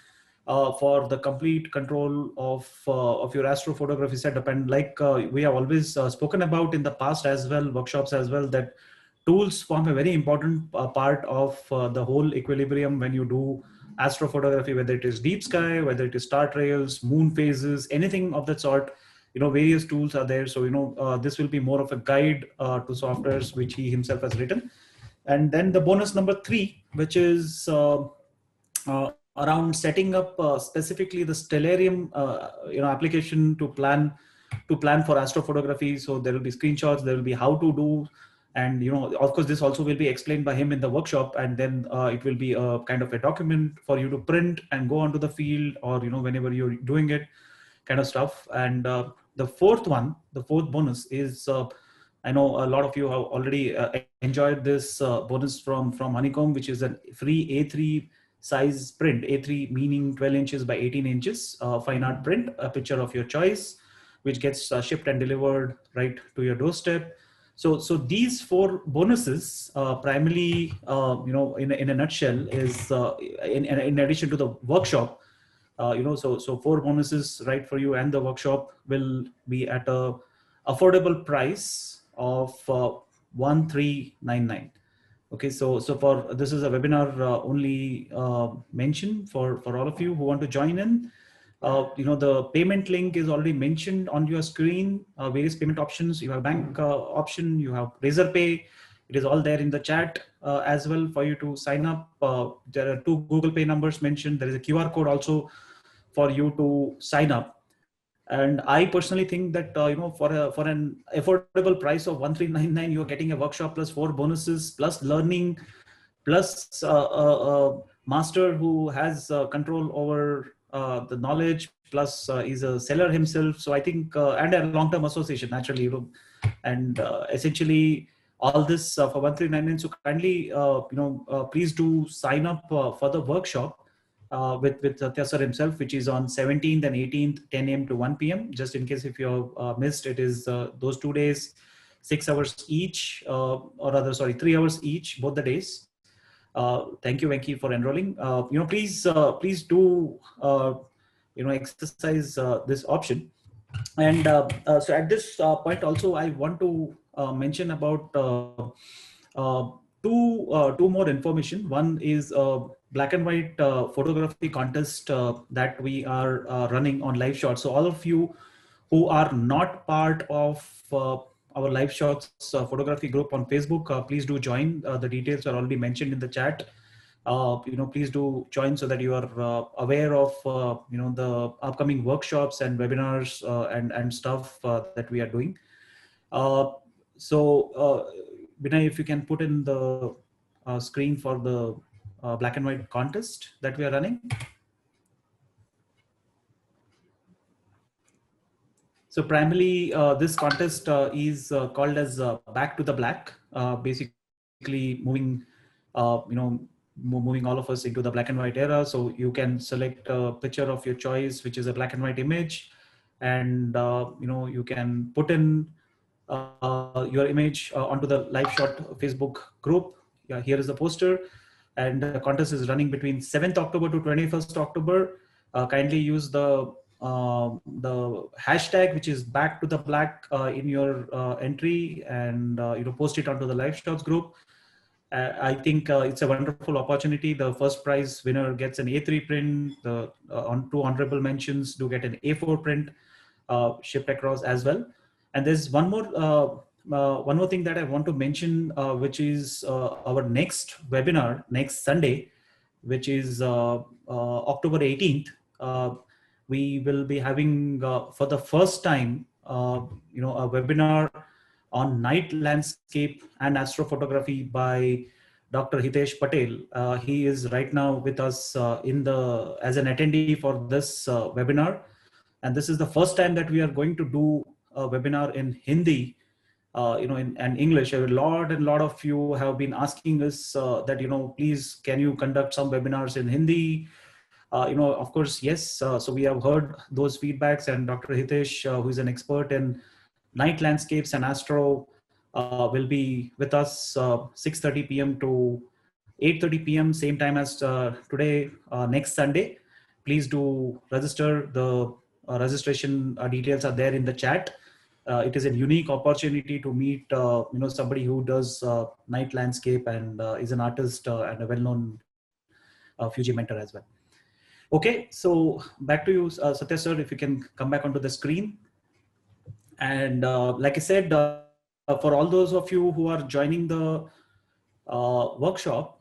for the complete control of your astrophotography setup. And like we have always spoken about in the past as well, workshops as well, that tools form a very important part of the whole equilibrium when you do astrophotography, whether it is deep sky, whether it is star trails, moon phases, anything of that sort. Various tools are there. So this will be more of a guide to softwares which he himself has written. And then the bonus number 3, which is around setting up specifically the stellarium application to plan for astrophotography. So there will be screenshots, there will be how to do, and of course this also will be explained by him in the workshop. And then it will be a kind of a document for you to print and go onto the field, or whenever you're doing it, kind of stuff. And the fourth bonus is I know a lot of you have already enjoyed this bonus from Honeycomb, which is a free A3 size print. A3 meaning 12 inches by 18 inches, fine art print, a picture of your choice, which gets shipped and delivered right to your doorstep. So these 4 bonuses primarily, in a nutshell, is in addition to the workshop. So 4 bonuses right for you, and the workshop will be at a affordable price of 1399. Okay, so for this is a webinar only mention for all of you who want to join in. The payment link is already mentioned on your screen. Various payment options. You have bank option, you have Razorpay. It is all there in the chat as well for you to sign up. There are 2 Google Pay numbers mentioned. There is a QR code also for you to sign up. And I personally think that for an affordable price of 1399, you're getting a workshop plus 4 bonuses plus learning plus a master who has control over the knowledge, plus is a seller himself. So I think and a long-term association naturally, and essentially all this for 1399. So kindly please do sign up for the workshop with Sathya sir himself, which is on 17th and 18th, 10 a.m. to 1 p.m. Just in case if you have missed, it is those 2 days, 6 hours each, or rather, sorry, 3 hours each, both the days. Thank you, Venki, for enrolling. Please do exercise this option. And so at this point also, I want to mention about two more information. One is black and white photography contest that we are running on Live Shots. So all of you who are not part of our Live Shots photography group on Facebook, please do join. The details are already mentioned in the chat. Please do join so that you are aware of the upcoming workshops and webinars and stuff that we are doing. Vinay, if you can put in the screen for the black and white contest that we are running. So primarily, this contest is called as Back to the Black, basically moving all of us into the black and white era. So you can select a picture of your choice, which is a black and white image, and you can put in your image onto the Live Shot Facebook group. Yeah, here is the poster, and the contest is running between 7th October to 21st October. Kindly use the hashtag, which is Back to the Black, in your entry, and post it onto the Live Shots group. I think it's a wonderful opportunity. The first prize winner gets an A3 print. The on 2 honorable mentions do get an A4 print shipped across as well. And there's one more thing that I want to mention, which is our next webinar next Sunday, which is October 18th. We will be having for the first time, a webinar on night landscape and astrophotography by Dr. Hitesh Patel. He is right now with us as an attendee for this webinar. And this is the first time that we are going to do a webinar in Hindi, in English. A lot of you have been asking us that, please, can you conduct some webinars in Hindi? Of course, yes. So we have heard those feedbacks, and Dr. Hitesh, who is an expert in night landscapes and astro, will be with us 6:30 p.m. to 8:30 p.m. same time as today, next Sunday. Please do register. The registration details are there in the chat. It is a unique opportunity to meet somebody who does night landscape and is an artist and a well-known Fuji mentor as well. Okay, so back to you, Satya sir, if you can come back onto the screen. And like I said, for all those of you who are joining the workshop,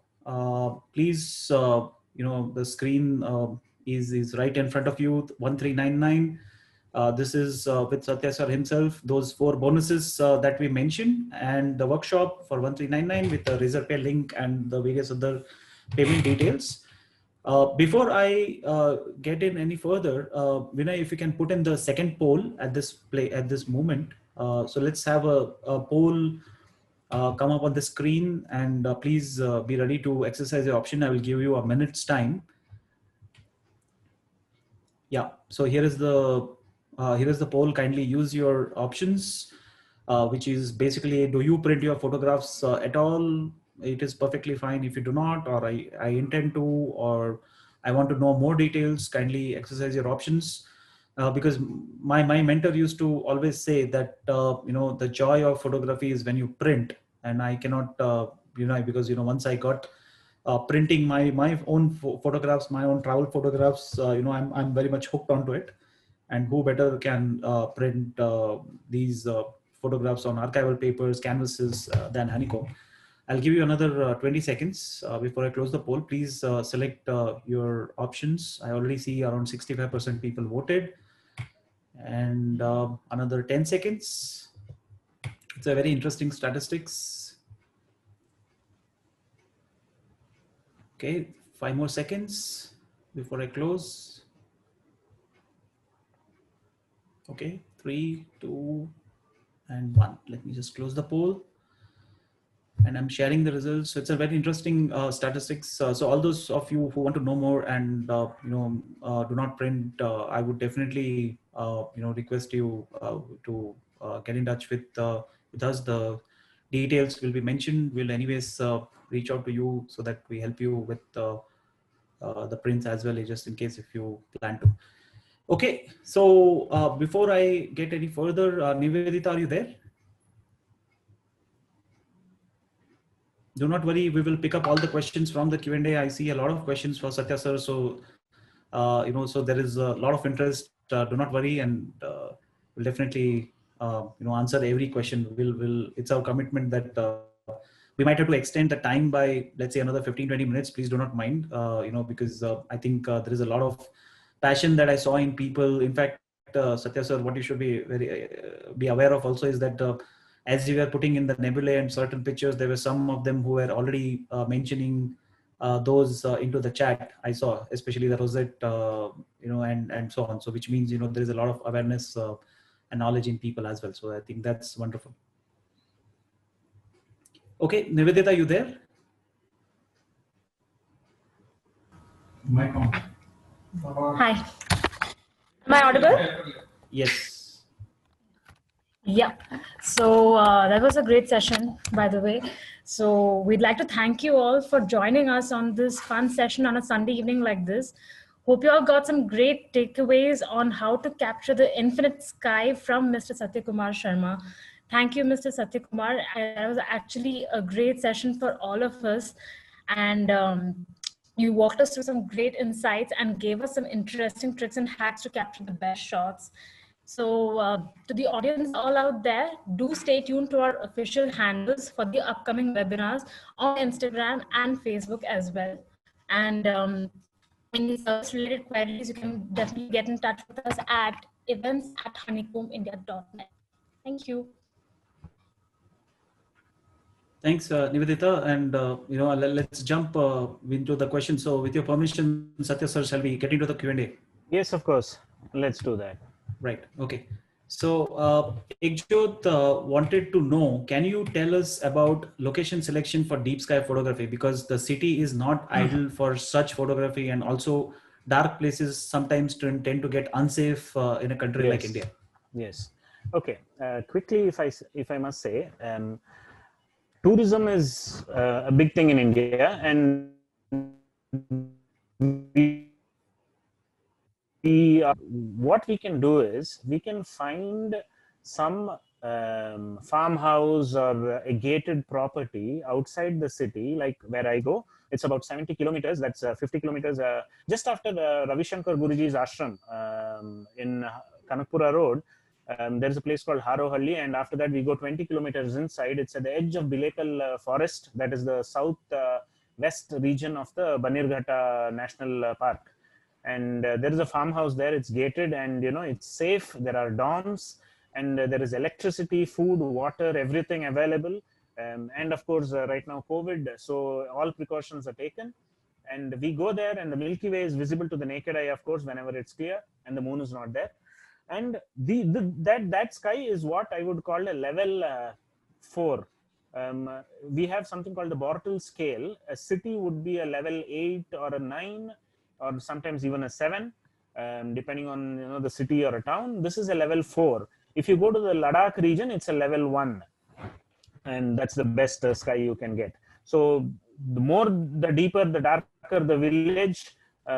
please, the screen is right in front of you, 1399. This is with Satya sir himself, those 4 bonuses that we mentioned, and the workshop for 1399 with the Razorpay link and the various other payment details. Before I get in any further, Vinay, if you can put in the second poll at this moment. So let's have a poll come up on the screen, and please be ready to exercise the option. I will give you a minute's time. Yeah, so here is the poll. Kindly use your options, which is basically, do you print your photographs at all? It is perfectly fine if you do not, or I intend to, or I want to know more details. Kindly exercise your options, because my mentor used to always say that the joy of photography is when you print, and I cannot because once I got printing my own photographs, my own travel photographs, I'm very much hooked onto it. And who better can print these photographs on archival papers, canvases than Honeycomb. I'll give you another 20 seconds before I close the poll. Please select your options. I already see around 65% people voted. And another 10 seconds. It's a very interesting statistics. Okay, 5 more seconds before I close. Okay, 3, 2, and 1. Let me just close the poll. And I'm sharing the results. So it's a very interesting statistics. So all those of you who want to know more and do not print, I would definitely request you to get in touch with us. The details will be mentioned. We'll anyways reach out to you so that we help you with the prints as well, just in case if you plan to. Okay, so before I get any further, Nivedita, are you there? Do not worry, we will pick up all the questions from the Q&A. I see a lot of questions for Satya sir, so so there is a lot of interest. Do not worry, and we'll definitely answer every question. It's our commitment that we might have to extend the time by, let's say, another 15-20 minutes. Please do not mind, because I think there is a lot of passion that I saw in people. In fact, Satya sir, what you should be aware of also is that as you were putting in the nebulae and certain pictures, there were some of them who were already mentioning those into the chat. I saw, especially the rosette, and so on. So which means, there is a lot of awareness and knowledge in people as well. So I think that's wonderful. Okay, Nivedita, you there? Mic on. Hi. Am I audible? Yes. Yeah. So that was a great session, by the way. So we'd like to thank you all for joining us on this fun session on a Sunday evening like this. Hope you all got some great takeaways on how to capture the infinite sky from Mr. Sathyakumar Sharma. Thank you, Mr. Sathyakumar. That was actually a great session for all of us. And you walked us through some great insights and gave us some interesting tricks and hacks to capture the best shots. So to the audience all out there, do stay tuned to our official handles for the upcoming webinars on Instagram and Facebook as well. And any service related queries, you can definitely get in touch with us at events@honeycombindia.net. Thank you. Thanks, Nivedita. And let's jump into the question. So with your permission, Satya sir, shall we get into the Q&A? Yes, of course. Let's do that. Right. Okay. So Ekjot wanted to know, can you tell us about location selection for deep sky photography? Because the city is not ideal for such photography, and also dark places sometimes tend to get unsafe in a country like India. Yes. Okay. Quickly, if I must say, tourism is a big thing in India, and what we can do is we can find some farmhouse or a gated property outside the city, like where I go. It's about 70 kilometers. That's 50 kilometers just after the Ravi Shankar Guruji's ashram in Kanakpura Road. There's a place called Harohalli, and after that we go 20 kilometers inside. It's at the edge of Bilekal forest, that is the south west region of the Banirghata National Park. And there is a farmhouse there. It's gated, and it's safe. There are dorms, and there is electricity, food, water, everything available. And of course, right now COVID, so all precautions are taken. And we go there, and the Milky Way is visible to the naked eye, of course, whenever it's clear and the moon is not there. And that sky is what I would call a level 4. We have something called the Bortle scale. A city would be a level 8 or a 9, or sometimes even a 7, depending on the city or a town. This is a level 4. If you go to the Ladakh region, it's a level 1, and that's the best sky you can get. So the deeper, the darker the village,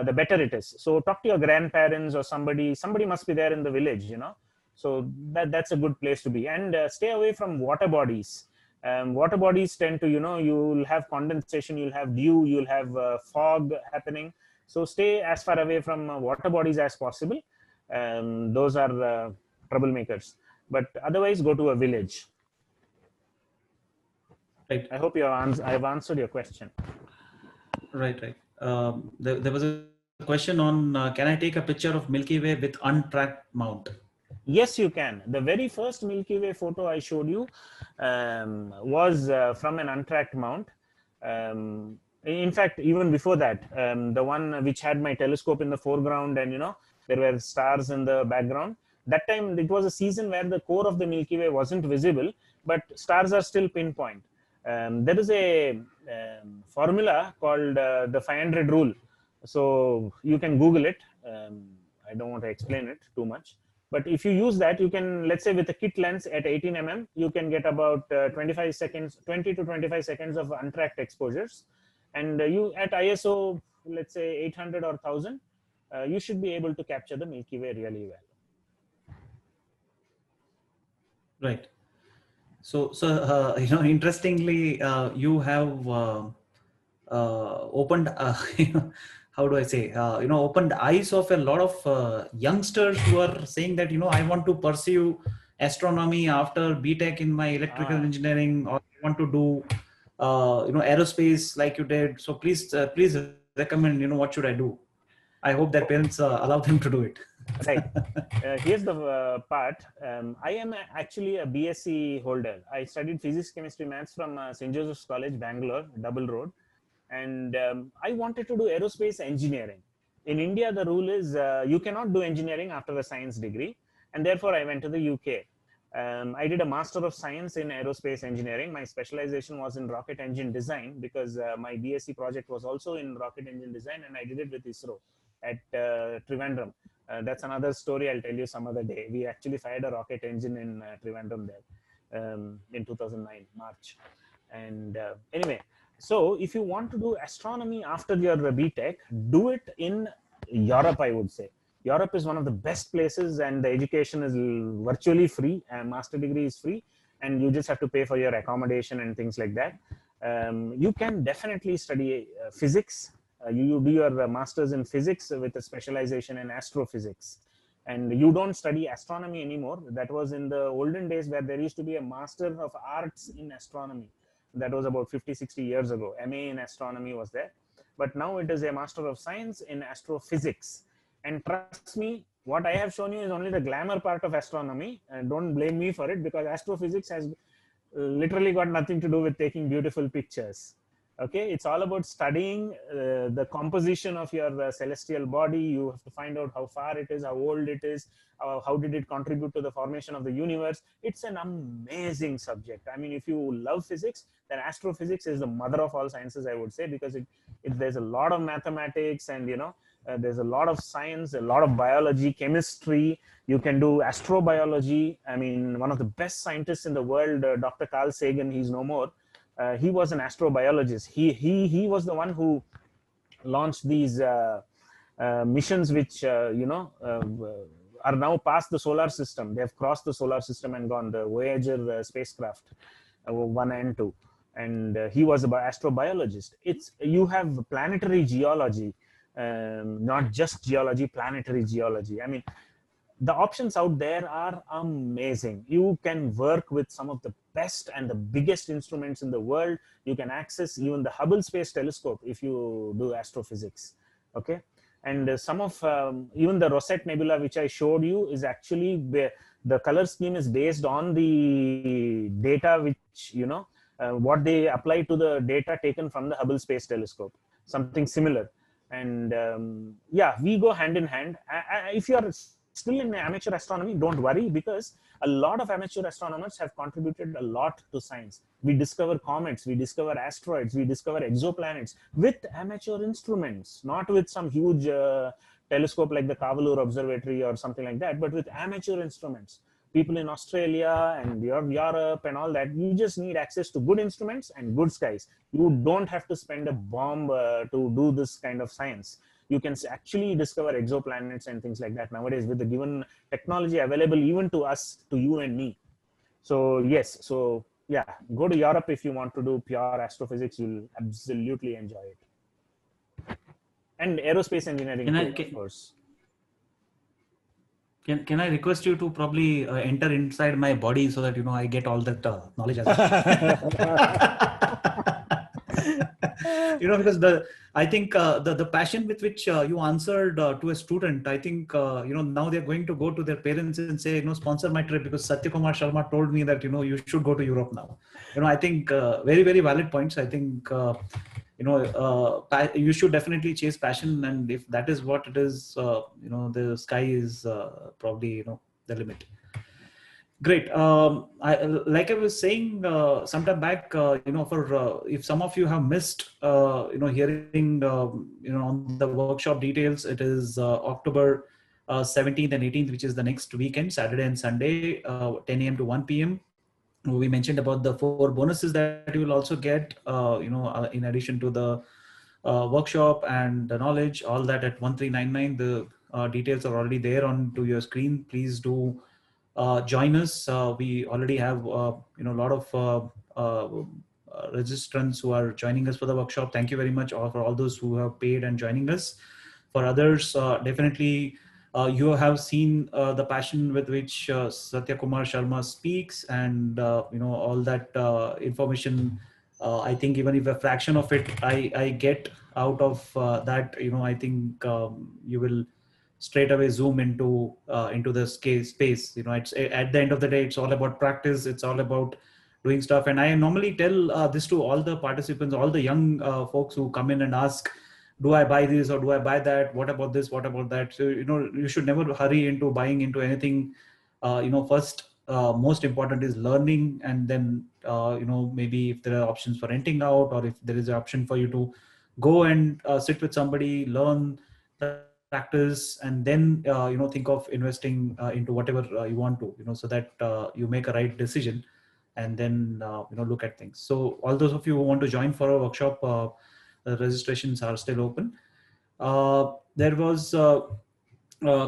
the better it is. So talk to your grandparents or somebody must be there in the village, so that's a good place to be. And stay away from water bodies. Water bodies tend to, you'll have condensation, you'll have dew, you'll have fog happening. So stay as far away from water bodies as possible. Those are troublemakers. But otherwise, go to a village. Right. I hope I've answered your question. Right. There was a question on can I take a picture of Milky Way with untracked mount? Yes, you can. The very first Milky Way photo I showed you was from an untracked mount. In fact, even before that, the one which had my telescope in the foreground and there were stars in the background. That time it was a season where the core of the Milky Way wasn't visible, but stars are still pinpoint. There is a formula called the 500 rule. So you can Google it. I don't want to explain it too much. But if you use that, you can, let's say with a kit lens at 18 mm, you can get about 20 to 25 seconds of untracked exposures. And you at ISO, let's say 800 or 1000, you should be able to capture the Milky Way really well. Right. So interestingly, you have opened, how do I say, opened eyes of a lot of youngsters who are saying that, I want to pursue astronomy after BTech in my electrical engineering, or I want to do, aerospace like you did. So please recommend, what should I do? I hope their parents allow them to do it. Right. Here's the part. I am actually a BSc holder. I studied physics, chemistry, maths from St. Joseph's College, Bangalore, Double Road. And I wanted to do aerospace engineering. In India, the rule is you cannot do engineering after a science degree. And therefore, I went to the UK. I did a Master of Science in Aerospace Engineering. My specialization was in rocket engine design, because my BSc project was also in rocket engine design, and I did it with ISRO at Trivandrum. That's another story I'll tell you some other day. We actually fired a rocket engine in Trivandrum there in 2009, March. And anyway, so if you want to do astronomy after your BTech, do it in Europe, I would say. Europe is one of the best places, and the education is virtually free, and master degree is free, and you just have to pay for your accommodation and things like that. You can definitely study physics. You do your master's in physics with a specialization in astrophysics. And you don't study astronomy anymore. That was in the olden days, where there used to be a Master of Arts in Astronomy. That was about 50, 60 years ago. MA in astronomy was there. But now it is a Master of Science in Astrophysics. And trust me, what I have shown you is only the glamour part of astronomy. And don't blame me for it, because astrophysics has literally got nothing to do with taking beautiful pictures. Okay, it's all about studying the composition of your celestial body. You have to find out how far it is, how old it is, how did it contribute to the formation of the universe. It's an amazing subject. I mean, if you love physics, then astrophysics is the mother of all sciences, I would say, because there's a lot of mathematics, and there's a lot of science, a lot of biology, chemistry. You can do astrobiology. I mean, one of the best scientists in the world, Dr. Carl Sagan, he's no more. He was an astrobiologist. He was the one who launched these missions which are now past the solar system. They have crossed the solar system and gone, the Voyager spacecraft 1 and 2, and he was an astrobiologist. You have planetary geology, not just geology, planetary geology. I mean, the options out there are amazing. You can work with some of the best and the biggest instruments in the world. You can access even the Hubble Space Telescope if you do astrophysics. Okay, and some of even the Rosette Nebula, which I showed you, is actually the color scheme is based on the data which what they apply to the data taken from the Hubble Space Telescope, something similar. And yeah, we go hand in hand. If you are still in amateur astronomy, don't worry, because a lot of amateur astronomers have contributed a lot to science. We discover comets, we discover asteroids, we discover exoplanets with amateur instruments, not with some huge telescope like the Kavalur Observatory or something like that, but with amateur instruments. People in Australia and Europe and all that, you just need access to good instruments and good skies. You don't have to spend a bomb to do this kind of science. You can actually discover exoplanets and things like that nowadays with the given technology available even to us, to you and me. So yes, so yeah, go to Europe if you want to do pure astrophysics. You'll absolutely enjoy it. And aerospace engineering too, of course. Can I request you to probably enter inside my body so that I get all that knowledge as well? Because I think the passion with which you answered to a student, I think now they're going to go to their parents and say, sponsor my trip, because Sathyakumar Sharma told me that you should go to Europe now. I think very, very valid points. I think you should definitely chase passion, and if that is what it is, the sky is probably the limit. Great. Like I was saying sometime back, for if some of you have missed, hearing, on the workshop details, it is October 17th and 18th, which is the next weekend, Saturday and Sunday, 10 a.m. to 1 p.m. We mentioned about the 4 bonuses that you will also get, in addition to the workshop and the knowledge, all that at 1399. The details are already there onto your screen. Please do join us. We already have a lot of registrants who are joining us for the workshop. Thank you very much for all those who have paid and joining us. For others, definitely you have seen the passion with which Sathyakumar Sharma speaks, and all that information. I think even if a fraction of it I get out of that, I think you will straight away zoom into the space. It's at the end of the day, it's all about practice. It's all about doing stuff. And I normally tell this to all the participants, all the young folks who come in and ask, do I buy this or do I buy that? What about this? What about that? So, you should never hurry into buying into anything. First, most important is learning. And then, maybe if there are options for renting out, or if there is an option for you to go and sit with somebody, learn, practice, and then, think of investing into whatever you want to, so that you make a right decision, and then, look at things. So all those of you who want to join for a workshop, the registrations are still open. There was a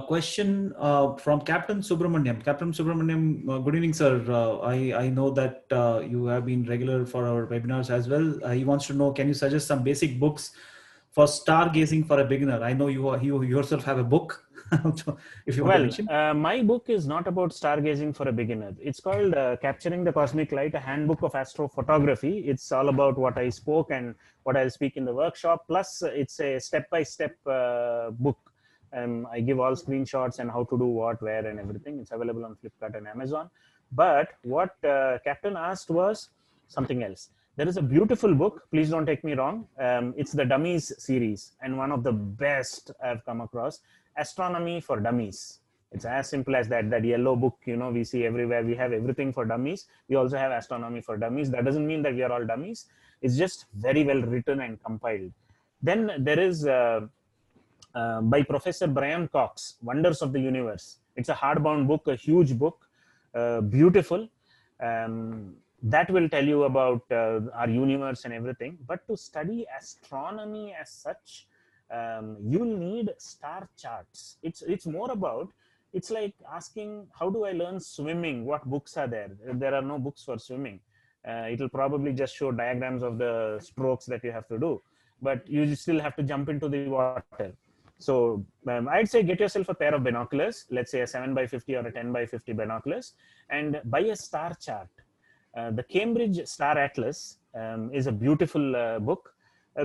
question from Captain Subramaniam. Captain Subramaniam, good evening, sir. I know that you have been regular for our webinars as well. He wants to know, can you suggest some basic books for stargazing for a beginner? I know you yourself have a book. If you want to mention. My book is not about stargazing for a beginner. It's called Capturing the Cosmic Light, a handbook of astrophotography. It's all about what I spoke and what I'll speak in the workshop. Plus, it's a step-by-step book. I give all screenshots and how to do what, where, and everything. It's available on Flipkart and Amazon. But what Captain asked was something else. There is a beautiful book. Please don't take me wrong. It's the Dummies series, and one of the best I've come across. Astronomy for Dummies. It's as simple as that. That yellow book, we see everywhere. We have everything for dummies. We also have astronomy for dummies. That doesn't mean that we are all dummies. It's just very well written and compiled. Then there is by Professor Brian Cox, Wonders of the Universe. It's a hardbound book, a huge book, beautiful. that will tell you about our universe and everything. But to study astronomy as such, you'll need star charts. It's more about, it's like asking, how do I learn swimming? What books are there? There are no books for swimming. It'll probably just show diagrams of the strokes that you have to do, but you still have to jump into the water. So I'd say get yourself a pair of binoculars, let's say a 7x50 or a 10x50 binoculars, and buy a star chart. The Cambridge Star Atlas is a beautiful book,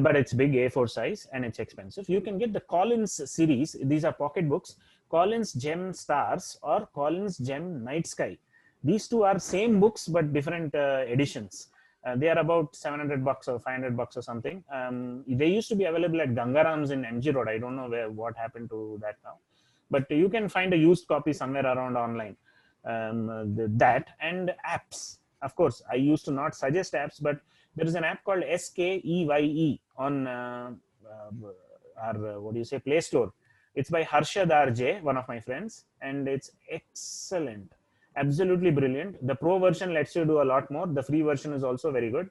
but it's big A4 size and it's expensive. You can get the Collins series. These are pocket books, Collins Gem Stars or Collins Gem Night Sky. These two are same books, but different editions. They are about 700 bucks or 500 bucks or something. They used to be available at Gangaram's in MG Road. I don't know what happened to that now, but you can find a used copy somewhere around online. That and apps. Of course, I used to not suggest apps, but there is an app called SKEYE on our, Play Store. It's by Harshad RJ, one of my friends, and it's excellent. Absolutely brilliant. The pro version lets you do a lot more. The free version is also very good.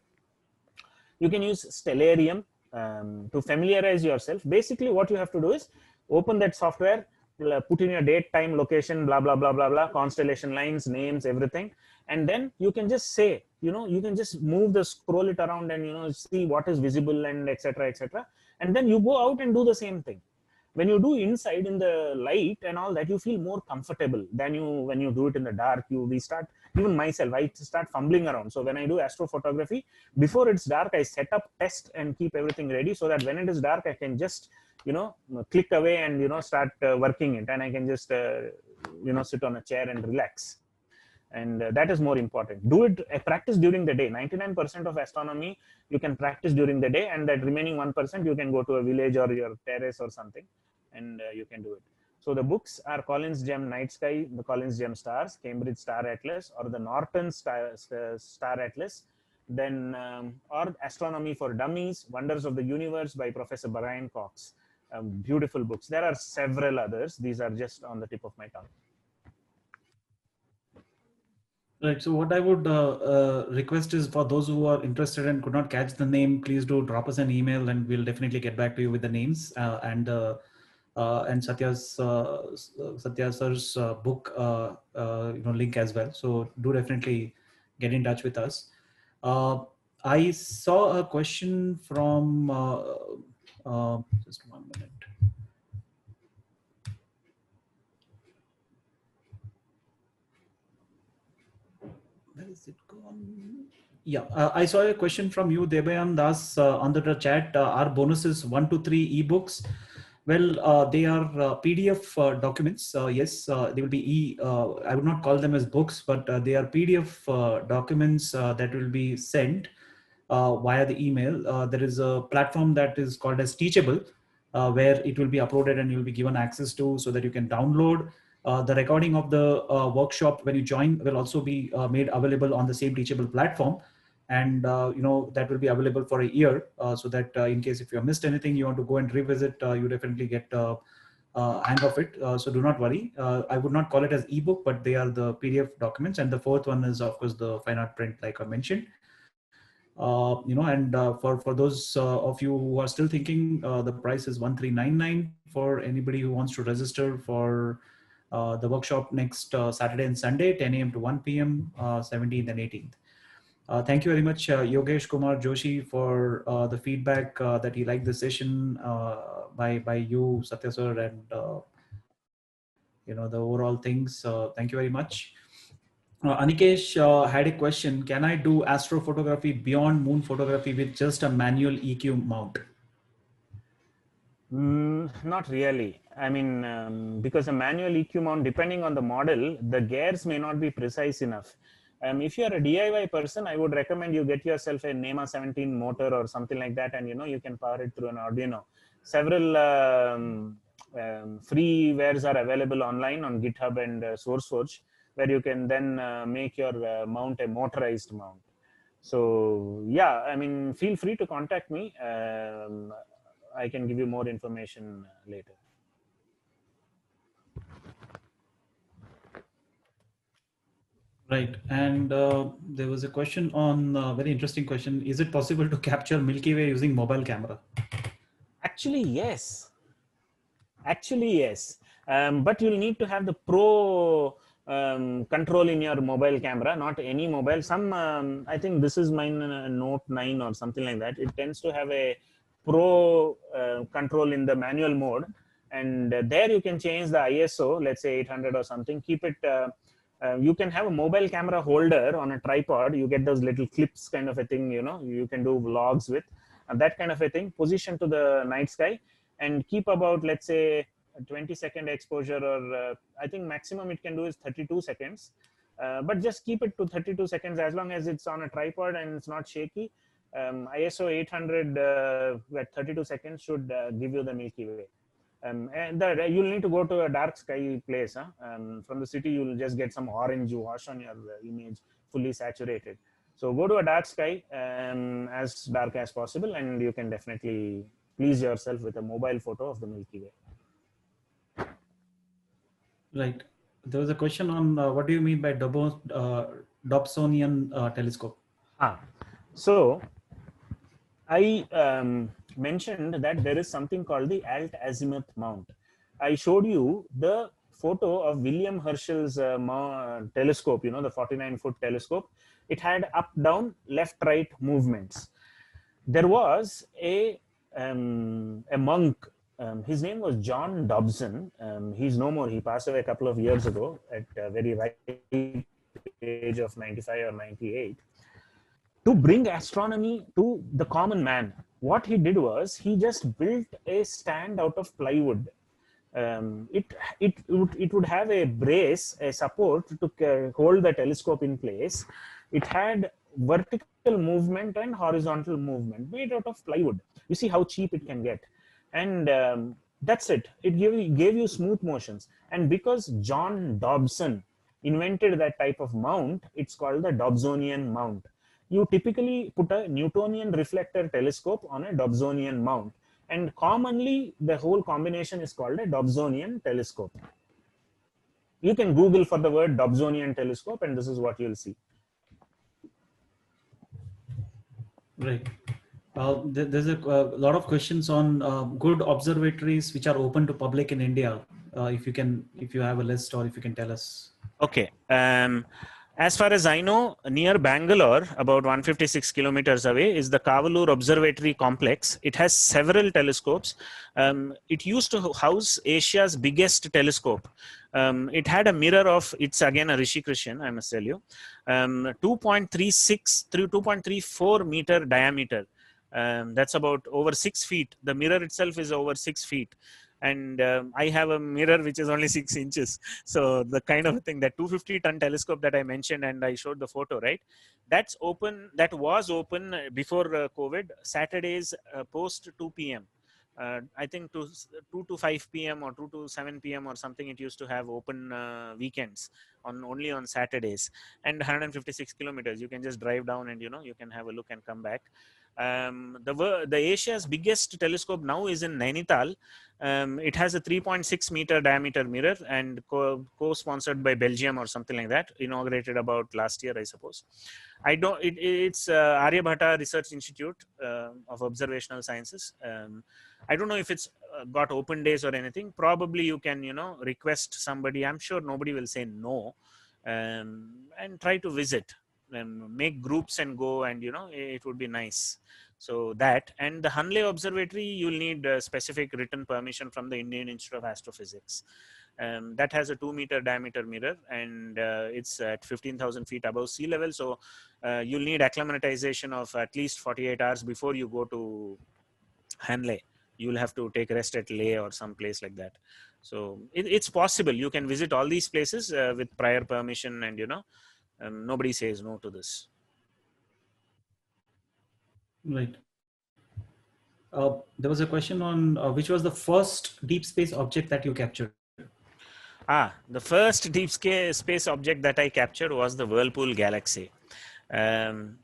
You can use Stellarium to familiarize yourself. Basically, what you have to do is open that software, put in your date, time, location, blah, blah, blah, blah, blah, constellation lines, names, everything. And then you can just say, you can just move the scroll it around and, see what is visible and etc., etc. And then you go out and do the same thing. When you do inside in the light and all that, you feel more comfortable than when you do it in the dark. Even myself, I start fumbling around. So when I do astrophotography, before it's dark, I set up, test and keep everything ready so that when it is dark, I can just, click away and, start working it. And I can just, sit on a chair and relax. And that is more important. Do it, practice during the day. 99% of astronomy you can practice during the day, and that remaining 1% you can go to a village or your terrace or something, and you can do it. So the books are Collins Gem Night Sky, the Collins Gem Stars, Cambridge Star Atlas, or the Norton Star Atlas, then or Astronomy for Dummies, Wonders of the Universe by Professor Brian Cox. Beautiful books. There are several others. These are just on the tip of my tongue. Right. So what I would request is, for those who are interested and could not catch the name, please do drop us an email, and we'll definitely get back to you with the names and Satya sir's book link as well. So do definitely get in touch with us. I saw a question from just 1 minute. Where is it gone? Yeah, I saw a question from you, Debayan Das, under the chat. Are bonuses 1 to 3 ebooks? Well, they are PDF documents. Yes, they will be I would not call them as books, but they are PDF documents that will be sent via the email. There is a platform that is called as Teachable, where it will be uploaded and you'll be given access to, so that you can download. The recording of the workshop when you join will also be made available on the same Teachable platform, and that will be available for a year, so that in case if you have missed anything, you want to go and revisit, you definitely get hang of it. So do not worry. I would not call it as ebook, but they are the PDF documents. And the fourth one is, of course, the fine art print, like I mentioned. And for those of you who are still thinking, the price is 1399 for anybody who wants to register for the workshop next Saturday and Sunday, 10 a.m. to 1 p.m., 17th and 18th. Thank you very much, Yogesh Kumar Joshi, for the feedback that he liked the session by you, Satya sir, and the overall things. Thank you very much. Anikesh had a question. Can I do astrophotography beyond moon photography with just a manual EQ mount? Not really. I mean, because a manual EQ mount, depending on the model, the gears may not be precise enough. If you're a DIY person, I would recommend you get yourself a NEMA 17 motor or something like that, and you can power it through an Arduino. Several freewares are available online on GitHub and SourceForge, where you can then make your mount a motorized mount. So yeah, I mean, feel free to contact me. I can give you more information later. Right. And there was a question on very interesting question. Is it possible to capture Milky Way using mobile camera? Actually, yes. Actually, yes. But you'll need to have the pro control in your mobile camera, not any mobile. Some, I think this is mine, Note 9 or something like that. It tends to have a pro control in the manual mode. And there you can change the ISO, let's say 800 or something. Keep it, you can have a mobile camera holder on a tripod. You get those little clips kind of a thing, you know, you can do vlogs with, and that kind of a thing. Position to the night sky and keep about, let's say, a 20-second exposure, or I think maximum it can do is 32 seconds. But just keep it to 32 seconds as long as it's on a tripod and it's not shaky. ISO 800 at 32 seconds should give you the Milky Way. And you'll need to go to a dark sky place. Huh? From the city, you'll just get some orange wash on your image, fully saturated. So go to a dark sky, as dark as possible, and you can definitely please yourself with a mobile photo of the Milky Way. Right. There was a question on what do you mean by Dobsonian telescope? So I mentioned that there is something called the alt azimuth mount. I showed you the photo of William Herschel's telescope, you know, the 49-foot telescope. It had up, down, left, right movements. There was a monk. His name was John Dobson. He's no more. He passed away a couple of years ago at a very ripe age of 95 or 98. To bring astronomy to the common man, what he did was he just built a stand out of plywood. It would have a brace, a support to hold the telescope in place. It had vertical movement and horizontal movement made out of plywood. You see how cheap it can get. And that's it. It gave you smooth motions. And because John Dobson invented that type of mount, it's called the Dobsonian mount. You typically put a Newtonian reflector telescope on a Dobsonian mount. And commonly, the whole combination is called a Dobsonian telescope. You can Google for the word Dobsonian telescope, and this is what you'll see. Right. There's a lot of questions on good observatories which are open to public in India. If you have a list, or if you can tell us. Okay. As far as I know, near Bangalore, about 156 kilometers away, is the Kavalur Observatory Complex. It has several telescopes. It used to house Asia's biggest telescope. It had a mirror of, it's again a Rishi Krishan, I must tell you, 2.36 through 2.34 meter diameter. That's about over 6 feet. The mirror itself is over 6 feet. And I have a mirror which is only 6 inches. So the kind of thing, that 250-ton telescope that I mentioned and I showed the photo, right? That's open. That was open before COVID, Saturdays post 2 p.m. I think 2 to 5 p.m. or 2 to 7 p.m. or something. It used to have open weekends only on Saturdays, and 156 kilometers. You can just drive down and, you know, you can have a look and come back. The Asia's biggest telescope now is in Nainital. It has a 3.6 meter diameter mirror and co-sponsored by Belgium or something like that. Inaugurated about last year, I suppose. It's Aryabhatta Research Institute of Observational Sciences. I don't know if it's got open days or anything. Probably you can, you know, request somebody. I'm sure nobody will say no, and try to visit. Make groups and go, and, you know, it would be nice. So that, and the Hanle Observatory, you'll need specific written permission from the Indian Institute of Astrophysics. That has a 2 meter diameter mirror, and it's at 15,000 feet above sea level. So you'll need acclimatization of at least 48 hours before you go to Hanle. You'll have to take rest at Leh or some place like that. So it's possible. You can visit all these places with prior permission, and, you know, nobody says no to this. Right. There was a question on which was the first deep space object that you captured? The first deep space object that I captured was the Whirlpool Galaxy. This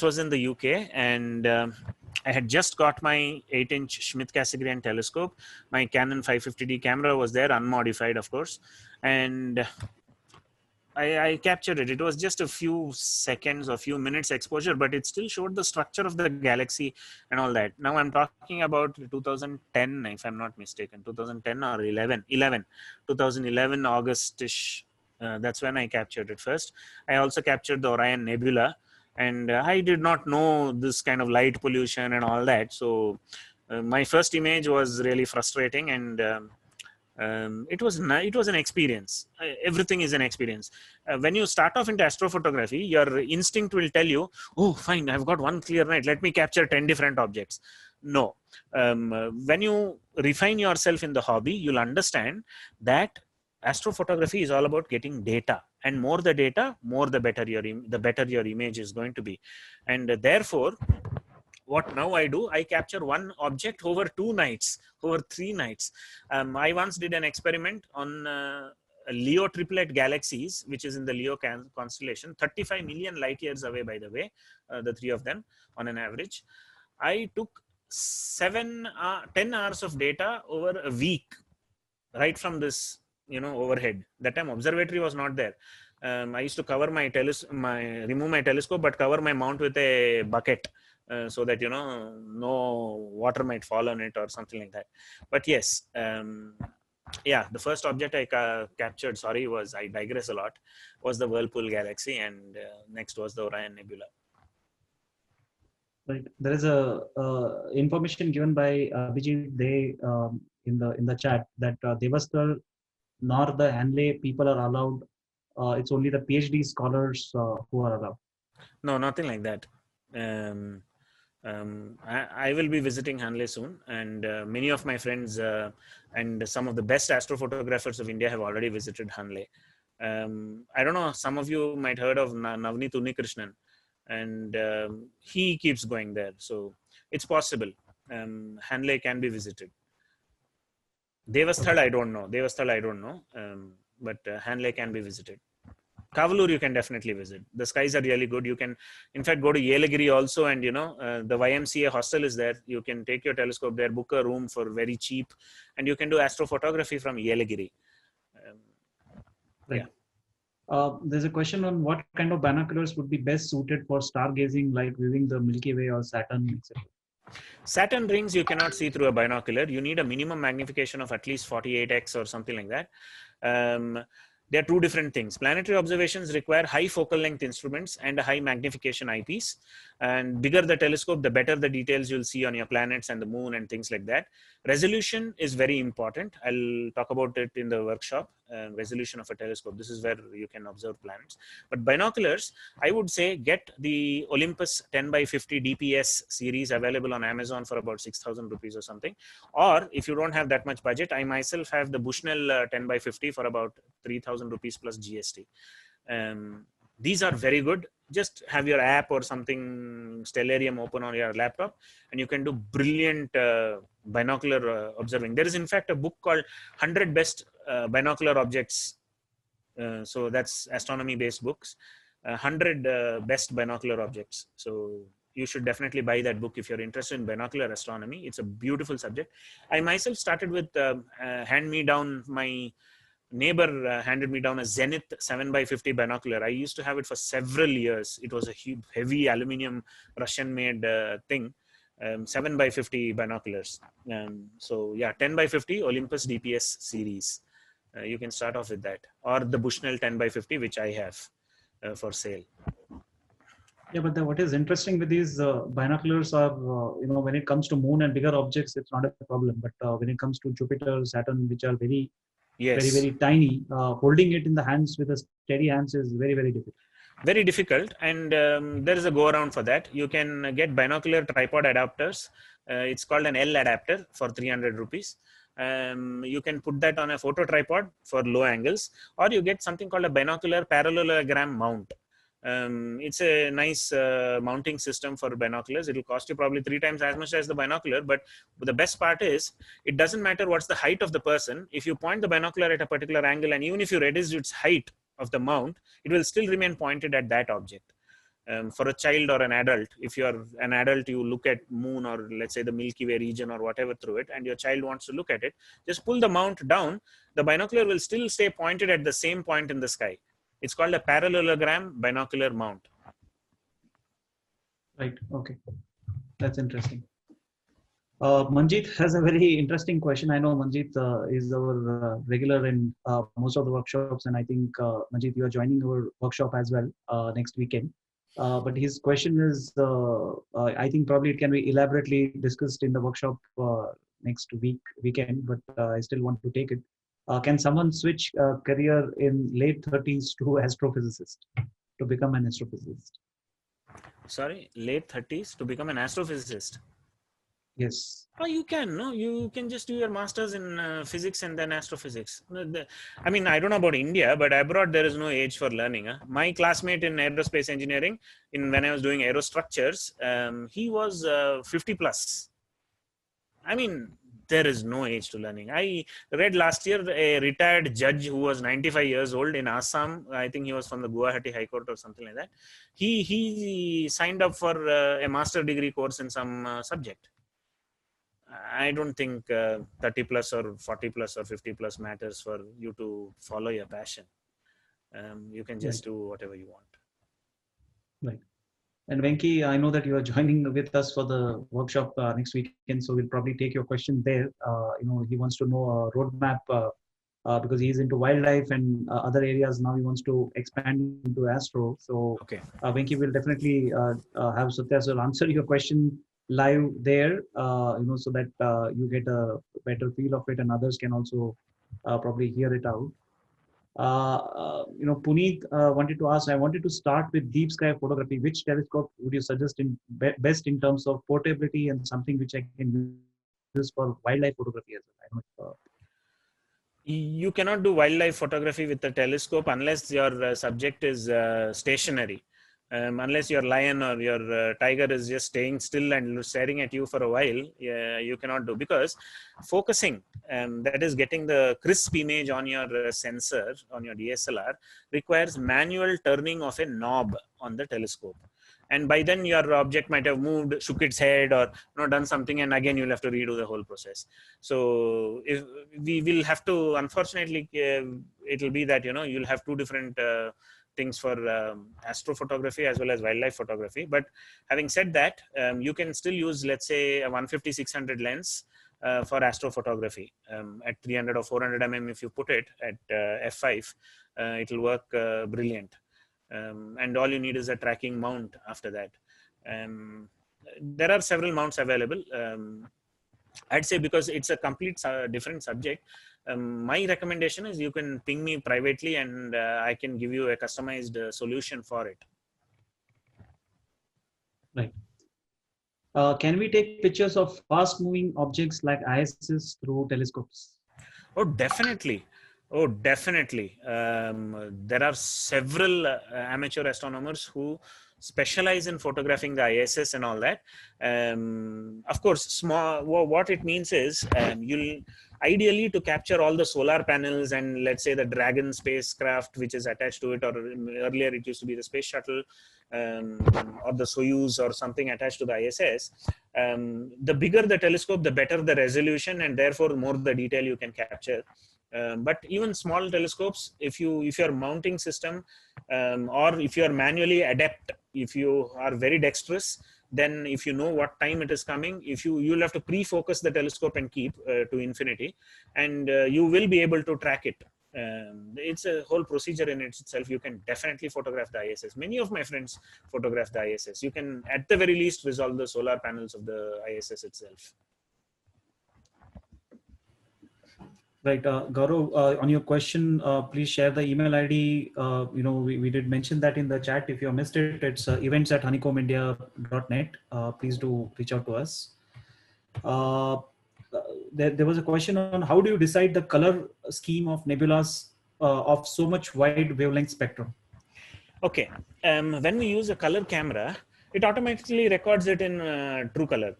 was in the UK, and I had just got my 8-inch Schmidt-Cassegrain telescope. My Canon 550D camera was there, unmodified, of course. And I captured it. It was just a few seconds or few minutes exposure, but it still showed the structure of the galaxy and all that. Now I'm talking about 2010, if I'm not mistaken, 2010 or 2011 Augustish. That's when I captured it first. I also captured the Orion Nebula, and I did not know this kind of light pollution and all that. So my first image was really frustrating, and it was an experience. Everything is an experience. When you start off into astrophotography, your instinct will tell you, oh fine, I've got one clear night, let me capture 10 different objects. No. When you refine yourself in the hobby, you'll understand that astrophotography is all about getting data, and more the data, more the better your image is going to be. And therefore, what now I do, I capture one object over 2 nights, over 3 nights. I once did an experiment on Leo triplet galaxies, which is in the Leo constellation, 35 million light years away, by the way, the three of them on an average. I took 10 hours of data over a week, right from this, overhead. That time observatory was not there. I used to cover remove my telescope, but cover my mount with a bucket, so that no water might fall on it or something like that. But yes, yeah, the first object I captured, I digress a lot, was the Whirlpool galaxy, and next was the Orion Nebula. Right. There is a information given by Abhijit in the chat that Devasthal nor the Hanley people are allowed. It's only the PhD scholars who are allowed. No, nothing like that. I will be visiting Hanley soon, and many of my friends and some of the best astrophotographers of India have already visited Hanley. I don't know, some of you might heard of Navneet Unnikrishnan, and he keeps going there. So it's possible. Hanley can be visited. Devasthal, I don't know. But Hanley can be visited. Kavalur you can definitely visit. The skies are really good. You can, in fact, go to Yelagiri also, and the YMCA hostel is there. You can take your telescope there, book a room for very cheap, and you can do astrophotography from Yelagiri. Right. Yeah. There's a question on what kind of binoculars would be best suited for stargazing, like viewing the Milky Way or Saturn, etc. Saturn rings you cannot see through a binocular. You need a minimum magnification of at least 48x or something like that. There are two different things. Planetary observations require high focal length instruments and a high magnification eyepiece. And bigger the telescope, the better the details you'll see on your planets and the moon and things like that. Resolution is very important. I'll talk about it in the workshop. Resolution of a telescope. This is where you can observe planets. But binoculars, I would say get the Olympus 10x50 DPS series available on Amazon for about 6,000 rupees or something. Or if you don't have that much budget, I myself have the Bushnell 10x50 for about 3,000 rupees plus GST. These are very good. Just have your app or something, Stellarium, open on your laptop, and you can do brilliant binocular observing. There is in fact a book called 100 Best Binocular Objects. So that's astronomy based books. 100 Best Binocular Objects. So you should definitely buy that book if you're interested in binocular astronomy. It's a beautiful subject. I myself started with my neighbor handed me down a Zenith 7x50 binocular. I used to have it for several years. It was a huge, heavy aluminum Russian made thing. 7x50 binoculars. So yeah, 10x50 Olympus DPS series. You can start off with that, or the Bushnell 10x50, which I have for sale. Yeah, but what is interesting with these binoculars are, when it comes to moon and bigger objects, it's not a problem. But when it comes to Jupiter, Saturn, which are very, yes, very tiny, holding it in the hands with a steady hands is very, very difficult. Very difficult, and there is a go around for that. You can get binocular tripod adapters. It's called an L adapter for 300 rupees. You can put that on a photo tripod for low angles, or you get something called a binocular parallelogram mount. It's a nice mounting system for binoculars. It will cost you probably 3 times as much as the binocular, but the best part is it doesn't matter what's the height of the person. If you point the binocular at a particular angle, and even if you reduce its height of the mount, it will still remain pointed at that object. For a child or an adult, if you're an adult, you look at moon or let's say the Milky Way region or whatever through it, and your child wants to look at it, just pull the mount down. The binocular will still stay pointed at the same point in the sky. It's called a parallelogram binocular mount. Right. Okay. That's interesting. Manjeet has a very interesting question. I know Manjeet is our regular in most of the workshops, and I think Manjeet, you are joining our workshop as well next weekend. But his question is, I think probably it can be elaborately discussed in the workshop next weekend, but I still want to take it. Can someone switch career in late 30s to astrophysicist, to become an astrophysicist? Sorry, late 30s to become an astrophysicist? Yes. Oh, you can. No, you can just do your master's in physics and then astrophysics. I mean, I don't know about India, but abroad there is no age for learning. Huh? My classmate in aerospace engineering, when I was doing aerostructures, he was 50 plus. I mean, there is no age to learning. I read last year a retired judge who was 95 years old in Assam. I think he was from the Guwahati High Court or something like that. He signed up for a master degree course in some subject. I don't think 30 plus or 40 plus or 50 plus matters for you to follow your passion. You can just do whatever you want. Right. And Venki, I know that you are joining with us for the workshop next weekend, so we'll probably take your question there. He wants to know a roadmap because he's into wildlife and other areas. Now he wants to expand into astro. So Okay. Venki will definitely have Satya sir answer your question live there, so that you get a better feel of it, and others can also probably hear it out. Puneet wanted to ask, I wanted to start with deep sky photography. Which telescope would you suggest best in terms of portability and something which I can use for wildlife photography as well? I don't know. You cannot do wildlife photography with a telescope unless your subject is stationary. Unless your lion or your tiger is just staying still and staring at you for a while, you cannot do, because focusing, that is getting the crisp image on your sensor, on your DSLR, requires manual turning of a knob on the telescope. And by then your object might have moved, shook its head, or done something, and again you'll have to redo the whole process. So if we will have to, unfortunately, it will be that you'll have two different things for astrophotography as well as wildlife photography. But having said that, you can still use, let's say, a 150-600 lens for astrophotography at 300 or 400 mm. If you put it at f5, it will work brilliant. And all you need is a tracking mount after that. There are several mounts available. I'd say, because it's a complete different subject, my recommendation is you can ping me privately, and I can give you a customized solution for it. Right. Can we take pictures of fast moving objects like ISS through telescopes? Oh, definitely. Oh, definitely. There are several amateur astronomers who specialize in photographing the ISS and all that. Of course, what it means is you'll ideally to capture all the solar panels and, let's say, the Dragon spacecraft which is attached to it, or earlier it used to be the space shuttle, or the Soyuz or something attached to the ISS. The bigger the telescope, the better the resolution, and therefore more the detail you can capture. But even small telescopes, if your mounting system, or if you are manually adept, if you are very dexterous, then if you know what time it is coming, you'll have to pre-focus the telescope and keep to infinity, and you will be able to track it. It's a whole procedure in itself. You can definitely photograph the ISS. Many of my friends photograph the ISS. You can, at the very least, resolve the solar panels of the ISS itself. Right, Gaurav, on your question, please share the email ID. We did mention that in the chat. If you missed it, it's events@honeycombindia.net. Please do reach out to us. There was a question on how do you decide the color scheme of nebulas of so much wide wavelength spectrum? Okay, when we use a color camera, it automatically records it in true color.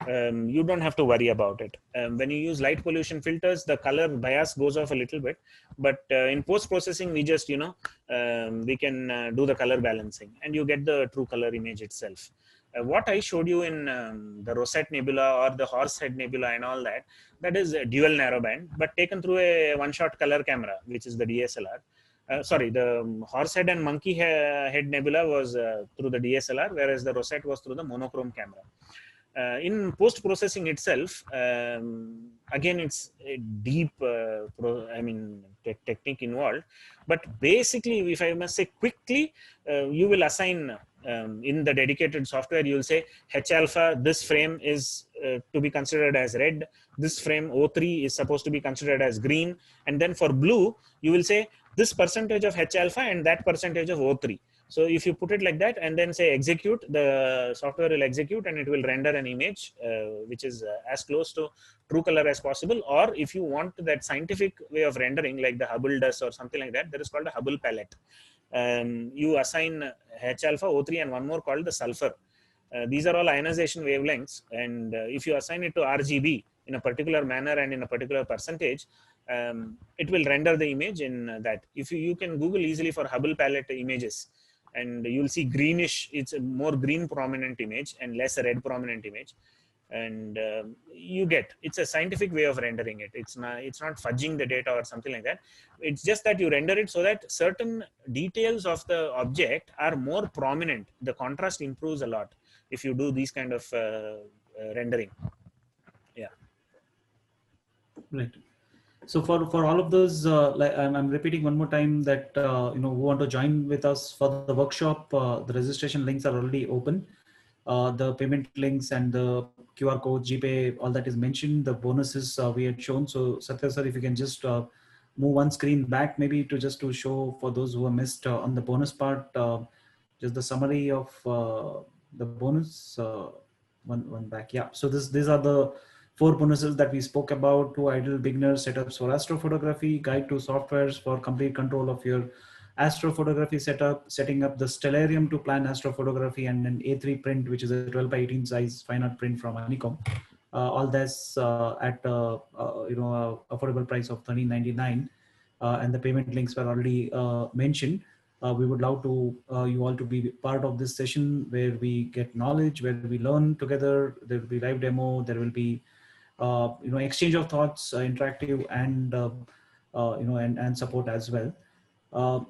You don't have to worry about it. When you use light pollution filters, the color bias goes off a little bit, but in post-processing, we just, we can do the color balancing, and you get the true color image itself. What I showed you in the Rosette Nebula or the Horsehead Nebula and all that is a dual narrowband, but taken through a one-shot color camera, which is the DSLR. sorry, the horse head and monkey head nebula was through the DSLR, whereas the Rosette was through the monochrome camera. In post processing itself, again, it's a deep technique involved, but basically, if I must say quickly, you will assign in the dedicated software, you will say H alpha, this frame is to be considered as red, this frame O3 is supposed to be considered as green, and then for blue you will say this percentage of H alpha and that percentage of O3. So if you put it like that and then say execute, the software will execute and it will render an image which is as close to true color as possible. Or if you want that scientific way of rendering like the Hubble does or something like that, there is called a Hubble palette. You assign H alpha, O3 and one more called the sulfur. These are all ionization wavelengths, and if you assign it to RGB in a particular manner and in a particular percentage, it will render the image in that. If you can Google easily for Hubble palette images, and you'll see greenish, it's a more green prominent image and less red prominent image, and you get, it's a scientific way of rendering it. It's not fudging the data or something like that. It's just that you render it so that certain details of the object are more prominent. The contrast improves a lot if you do these kind of rendering. Yeah. Right. So for all of those, like I'm repeating one more time that who want to join with us for the workshop, the registration links are already open. The payment links and the QR code, GPay, all that is mentioned. The bonuses we had shown. So Satya sir, if you can just move one screen back, maybe to show for those who are missed on the bonus part, just the summary of the bonus. One back, yeah. So these are the 4 bonuses that we spoke about: 2 ideal beginner setups for astrophotography, guide to softwares for complete control of your astrophotography setup, setting up the stellarium to plan astrophotography, and an A3 print, which is a 12 by 18 size fine art print from Honeycomb. All this at affordable price of $13.99, and the payment links were already mentioned. We would love to you all to be part of this session where we get knowledge, where we learn together. There will be live demo. There will be exchange of thoughts, interactive, and and support as well.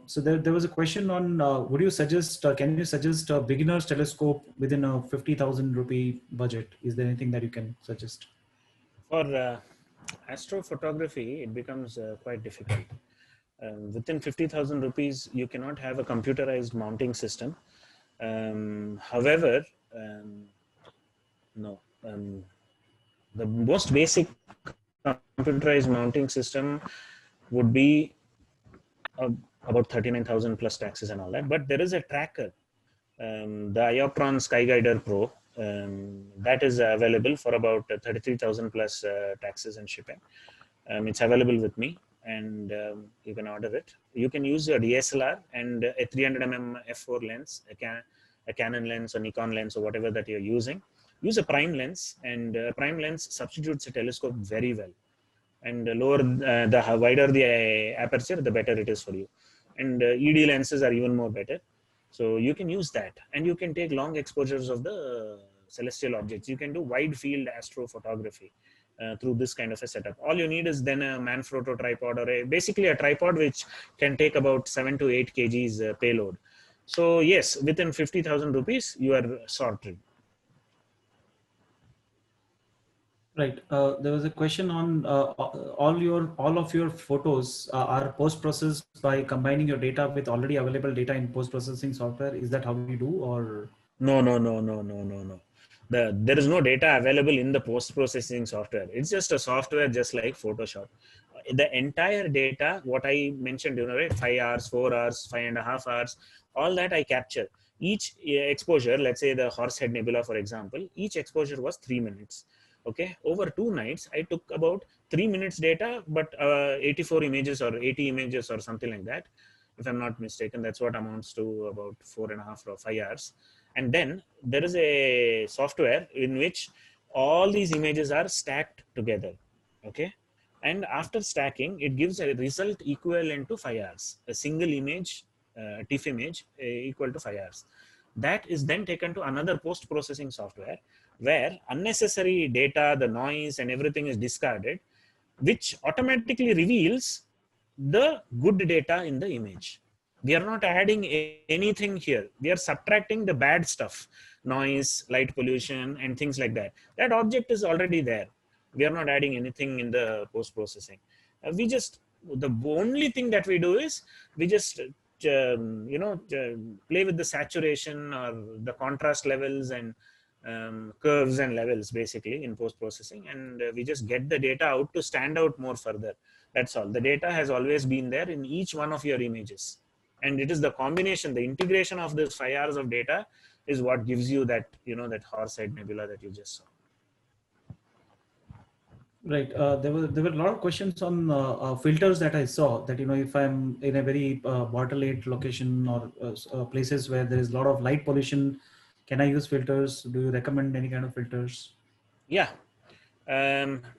So there was a question on would you suggest can you suggest a beginner's telescope within a 50,000 rupee budget? Is there anything that you can suggest? For astrophotography, it becomes quite difficult. Within 50,000 rupees, you cannot have a computerized mounting system. However, no. The most basic computerized mounting system would be about 39,000 plus taxes and all that. But there is a tracker, the Ioptron Skyguider Pro, that is available for about 33,000 plus taxes and shipping. It's available with me, and you can order it. You can use your DSLR and a 300mm f4 lens, a Canon lens or Nikon lens or whatever that you're using. Use a prime lens, and prime lens substitutes a telescope very well. And lower the wider the aperture, the better it is for you. And ED lenses are even more better. So you can use that, and you can take long exposures of the celestial objects. You can do wide field astrophotography through this kind of a setup. All you need is then a Manfrotto tripod, or basically a tripod which can take about 7 to 8 kgs payload. So yes, within 50,000 rupees, you are sorted. Right. There was a question on all of your photos are post-processed by combining your data with already available data in post-processing software. Is that how you do, or? No. There is no data available in the post-processing software. It's just a software, just like Photoshop. The entire data, what I mentioned, right, 5 hours, 4 hours, 5.5 hours, all that I capture. Each exposure, let's say the Horsehead Nebula, for example, each exposure was 3 minutes. Okay, over 2 nights, I took about 3 minutes data, but 84 images or 80 images or something like that. If I'm not mistaken, that's what amounts to about 4.5 or 5 hours. And then there is a software in which all these images are stacked together. Okay. And after stacking, it gives a result equivalent to 5 hours. A single image, TIFF image, equal to 5 hours. That is then taken to another post-processing software where unnecessary data, the noise and everything is discarded, which automatically reveals the good data in the image. We are not adding anything here. We are subtracting the bad stuff, noise, light pollution, and things like that. That object is already there. We are not adding anything in the post-processing. We just, the only thing that we do is we just play with the saturation or the contrast levels and curves and levels basically in post-processing, and we just get the data out to stand out more further. That's all. The data has always been there in each one of your images, and it is the combination, the integration of this 5 hours of data is what gives you that, that horse-head nebula that you just saw. Right. There were a lot of questions on filters that I saw. That if I'm in a very water-late location or places where there is a lot of light pollution, can I use filters? Do you recommend any kind of filters? Yeah.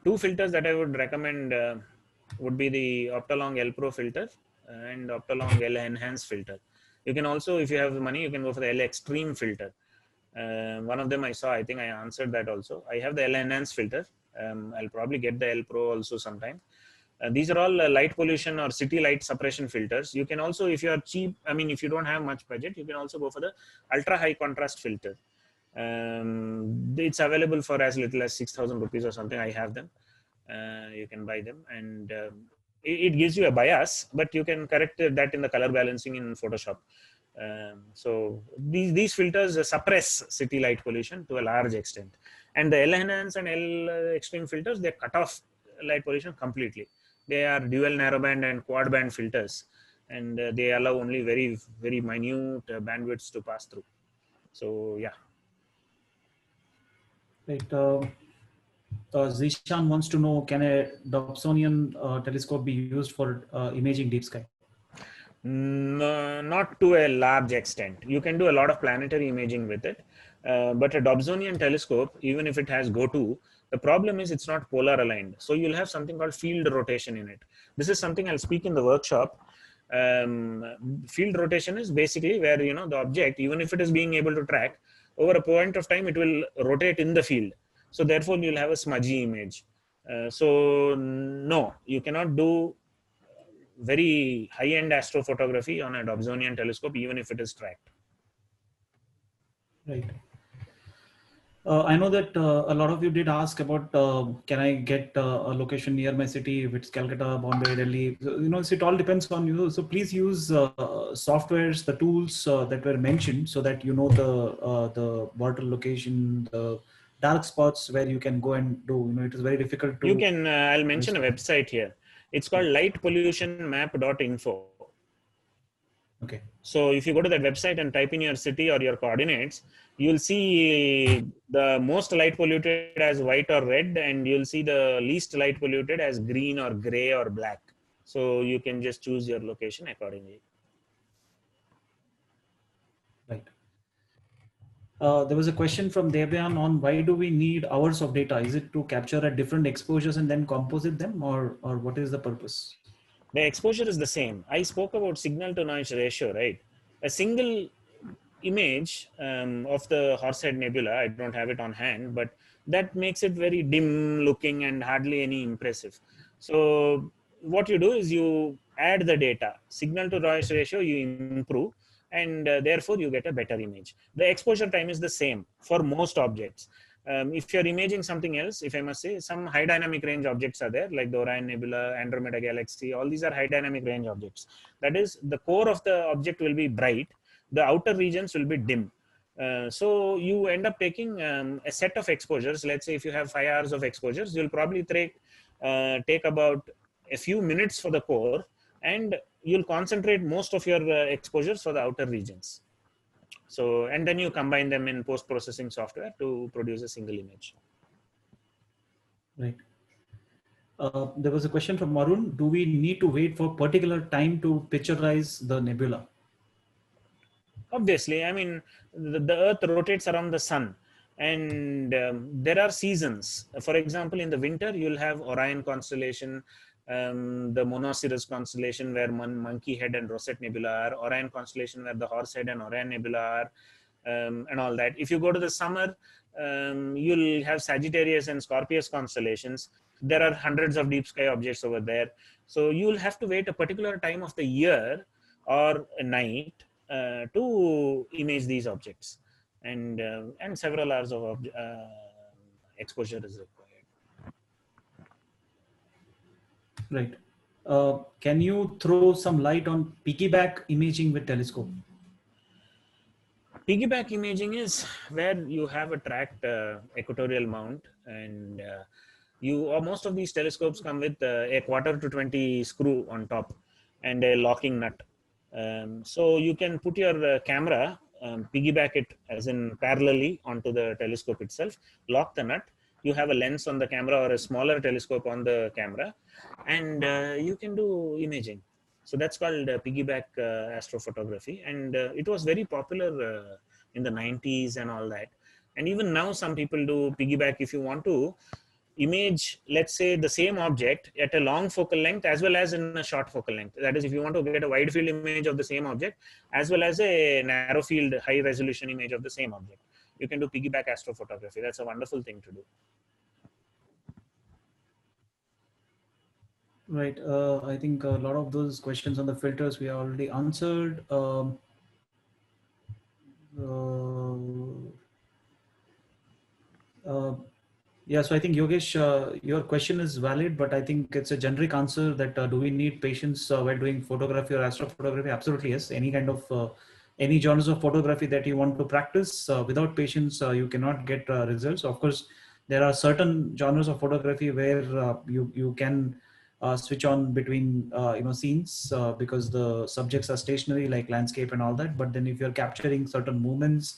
Two filters that I would recommend would be the Optolong L Pro filter and Optolong L Enhance filter. You can also, if you have money, you can go for the L Extreme filter. One of them I saw, I think I answered that also. I have the L Enhance filter. I'll probably get the L Pro also sometime. These are all light pollution or city light suppression filters. You can also, if you are cheap, if you don't have much budget, you can also go for the ultra high contrast filter. It's available for as little as 6,000 rupees or something. I have them. You can buy them, and it gives you a bias, but you can correct that in the color balancing in Photoshop. So these filters suppress city light pollution to a large extent, and the L Enhance and L Extreme filters, they cut off light pollution completely. They are dual narrowband and quad band filters, and they allow only very, very minute bandwidths to pass through. So yeah. Right. Zishan wants to know, can a Dobsonian telescope be used for imaging deep sky? No, not to a large extent. You can do a lot of planetary imaging with it, but a Dobsonian telescope, even if it has GOTO, the problem is it's not polar aligned. So you'll have something called field rotation in it. This is something I'll speak in the workshop. Field rotation is basically where the object, even if it is being able to track, over a point of time it will rotate in the field. So therefore you'll have a smudgy image. So no, you cannot do very high-end astrophotography on a Dobsonian telescope, even if it is tracked. Right. I know that a lot of you did ask about can I get a location near my city, if it's Calcutta, Bombay, Delhi. So it all depends on you. So please use softwares, the tools that were mentioned, so that the water location, the dark spots where you can go and do. It is very difficult to. You can. I'll mention a website here. It's called lightpollutionmap.info. Okay. So if you go to that website and type in your city or your coordinates, you'll see the most light polluted as white or red, and you'll see the least light polluted as green or gray or black. So you can just choose your location accordingly. Right. There was a question from Devyan on why do we need hours of data? Is it to capture at different exposures and then composite them, or what is the purpose? The exposure is the same. I spoke about signal to noise ratio, right? A single image of the Horsehead Nebula, I don't have it on hand, but that makes it very dim looking and hardly any impressive. So what you do is you add the data, signal to noise ratio, you improve, and therefore you get a better image. The exposure time is the same for most objects. If you're imaging something else, if I must say, some high dynamic range objects are there, like the Orion Nebula, Andromeda Galaxy, all these are high dynamic range objects. That is, the core of the object will be bright, the outer regions will be dim. So you end up taking a set of exposures. Let's say if you have 5 hours of exposures, you'll probably take about a few minutes for the core, and you'll concentrate most of your exposures for the outer regions. So, and then you combine them in post-processing software to produce a single image. Right. There was a question from Arun. Do we need to wait for particular time to picturize the nebula? Obviously, the Earth rotates around the sun, and there are seasons. For example, in the winter, you'll have Orion constellation, the Monoceros constellation where Monkey Head and Rosette Nebula are, Orion constellation where the Horsehead and Orion Nebula are, and all that. If you go to the summer, you'll have Sagittarius and Scorpius constellations. There are hundreds of deep sky objects over there. So you'll have to wait a particular time of the year or a night to image these objects, and several hours of exposure is required. Right. Can you throw some light on piggyback imaging with telescope? Piggyback imaging is where you have a tracked equatorial mount, and most of these telescopes come with a 1/4 to 20 screw on top and a locking nut. So you can put your camera, piggyback it as in parallelly onto the telescope itself, lock the nut. You have a lens on the camera or a smaller telescope on the camera, and you can do imaging. So that's called piggyback astrophotography, and it was very popular in the 90s and all that. And even now, some people do piggyback. If you want to image, let's say, the same object at a long focal length as well as in a short focal length. That is, if you want to get a wide field image of the same object as well as a narrow field high resolution image of the same object, you can do piggyback astrophotography. That's a wonderful thing to do. Right. I think a lot of those questions on the filters we already answered. Yeah, so I think Yogesh, your question is valid, but I think it's a generic answer that do we need patience while doing photography or astrophotography? Absolutely, yes. Any kind of any genres of photography that you want to practice without patience, you cannot get results. Of course, there are certain genres of photography where you can switch on between scenes because the subjects are stationary, like landscape and all that. But then if you're capturing certain movements,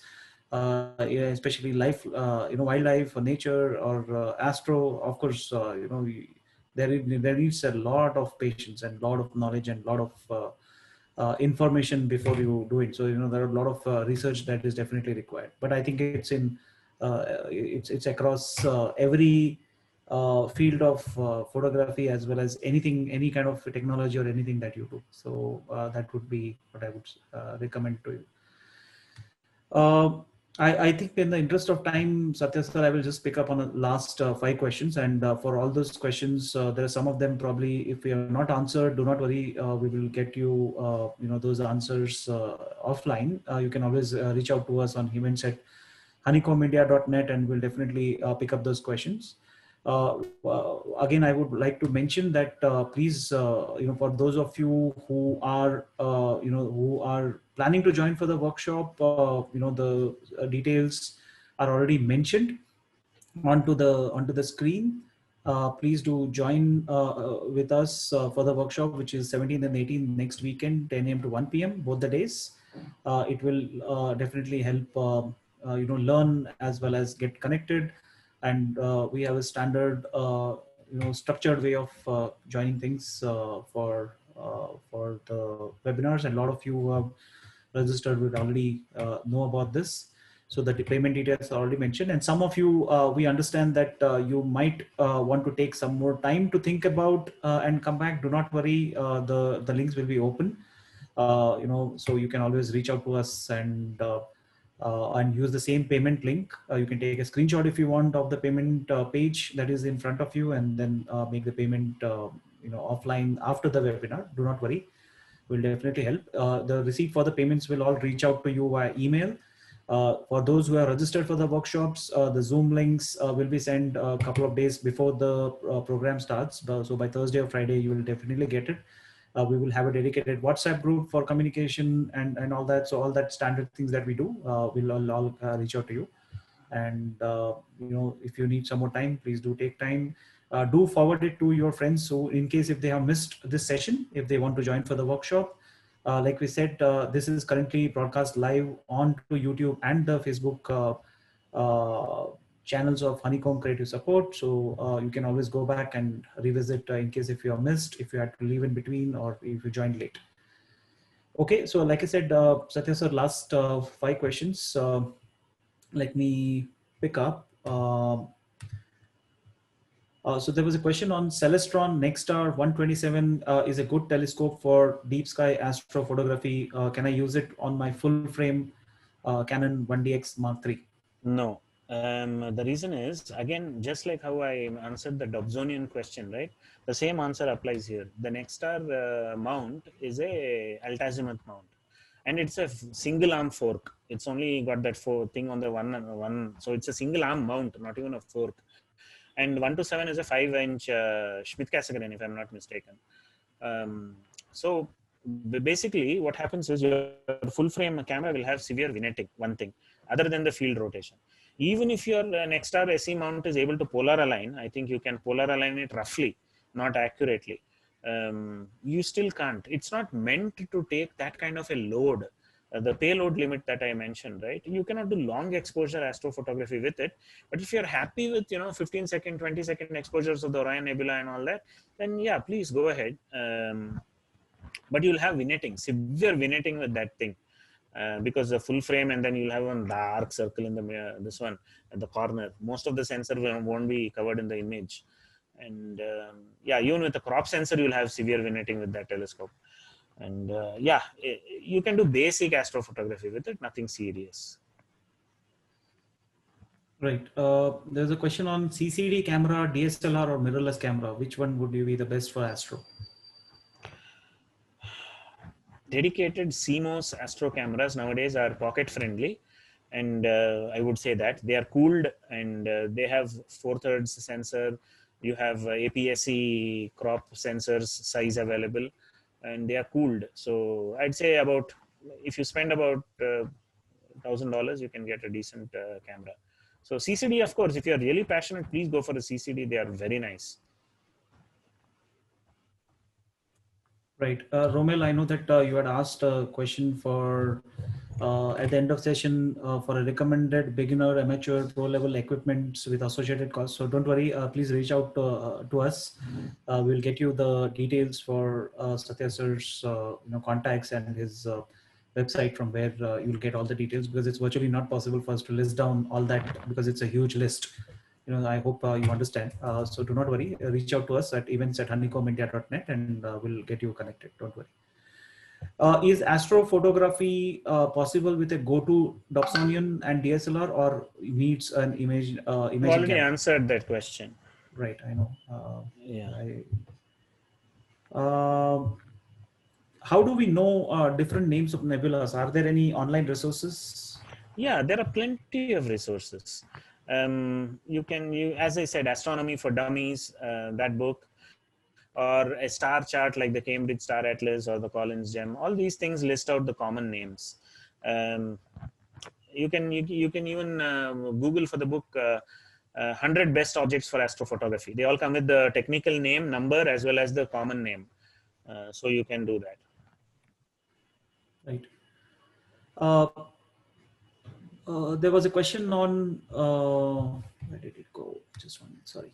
yeah, especially life, wildlife or nature or astro, of course, there needs a lot of patience and lot of knowledge and lot of information before you do it. So there are a lot of research that is definitely required. But I think it's in it's across every field of photography, as well as any kind of technology or anything that you do. So that would be what I would recommend to you. I think in the interest of time, Satya sir, I will just pick up on the last 5 questions. And for all those questions, there are some of them probably, if we are not answered, do not worry. We will get you, those answers offline. You can always reach out to us on events@honeycombemedia.net, and we'll definitely pick up those questions. Again, I would like to mention that please, for those of you who are, who are planning to join for the workshop, the details are already mentioned onto the screen. Please do join with us for the workshop, which is 17th and 18th next weekend, 10 a.m. to 1 p.m. both the days. It will definitely help learn as well as get connected. And we have a standard structured way of joining things for the webinars, and a lot of you who have registered would already know about this. So the payment details are already mentioned, and some of you, we understand that you might want to take some more time to think about and come back. Do not worry, the links will be open. So you can always reach out to us and use the same payment link. You can take a screenshot if you want of the payment page that is in front of you, and then make the payment offline after the webinar. Do not worry, will definitely help. The receipt for the payments will all reach out to you via email. For those who are registered for the workshops, the Zoom links will be sent a couple of days before the program starts. So by Thursday or Friday, you will definitely get it. We will have a dedicated WhatsApp group for communication and all that. So all that standard things that we do, we'll all reach out to you. And if you need some more time, please do take time. Do forward it to your friends. So in case if they have missed this session, if they want to join for the workshop, like we said, this is currently broadcast live on to YouTube and the Facebook channels of Honeycomb Creative Support. So you can always go back and revisit in case if you have missed, if you had to leave in between, or if you joined late. Okay, so like I said, Satya sir, last 5 questions. Let me pick up. So there was a question on Celestron Nexstar 127 is a good telescope for deep sky astrophotography. Can I use it on my full frame Canon 1DX Mark III? No, The reason is, again, just like how I answered the Dobsonian question, right? The same answer applies here. The Nexstar mount is a altazimuth mount, and it's a single arm fork. It's only got that thing on the one. So it's a single arm mount, not even a fork. And 1:7 is a 5-inch Schmidt-Cassegrain, if I'm not mistaken. So basically, what happens is your full frame camera will have severe vignetting. One thing, other than the field rotation. Even if your Nexstar SE mount is able to polar align, I think you can polar align it roughly, not accurately. You still can't. It's not meant to take that kind of a load. The payload limit that I mentioned, right? You cannot do long exposure astrophotography with it. But if you're happy with 15-second, 20-second exposures of the Orion Nebula and all that, then yeah, please go ahead. But you'll have vignetting, severe vignetting with that thing. Because the full frame, and then you'll have one dark circle in the mirror, this one at the corner. Most of the sensor won't be covered in the image. And yeah, even with the crop sensor, you'll have severe vignetting with that telescope. And yeah, you can do basic astrophotography with it, nothing serious. Right. There's a question on CCD camera, DSLR, or mirrorless camera. Which one would be the best for astro? Dedicated CMOS astro cameras nowadays are pocket friendly, and I would say that they are cooled, and they have 4/3 sensor. You have APS-C crop sensors size available, and they are cooled. So I'd say about, if you spend about $1,000, you can get a decent camera. So CCD, of course, if you're really passionate, please go for a CCD. They are very nice. Right. Romel, I know that you had asked a question for at the end of session for a recommended beginner, amateur, pro level equipments with associated costs. So don't worry, please reach out to us. We'll get you the details for Sathya sir's contacts and his website from where you'll get all the details, because it's virtually not possible for us to list down all that because it's a huge list. I hope you understand. So do not worry. Reach out to us at events@honeycomb.india.net, and we'll get you connected. Don't worry. Is astrophotography possible with a go-to Dobsonian and DSLR, or needs an image? You already answered that question. Right, I know. Yeah. How do we know different names of nebulas? Are there any online resources? Yeah, there are plenty of resources. As I said, Astronomy for Dummies, that book, or a star chart like the Cambridge Star Atlas or the Collins Gem. All these things list out the common names. You can even Google for the book 100 Best Objects for Astrophotography. They all come with the technical name, number, as well as the common name. So you can do that. Right. There was a question on, where did it go? Just 1 minute, sorry.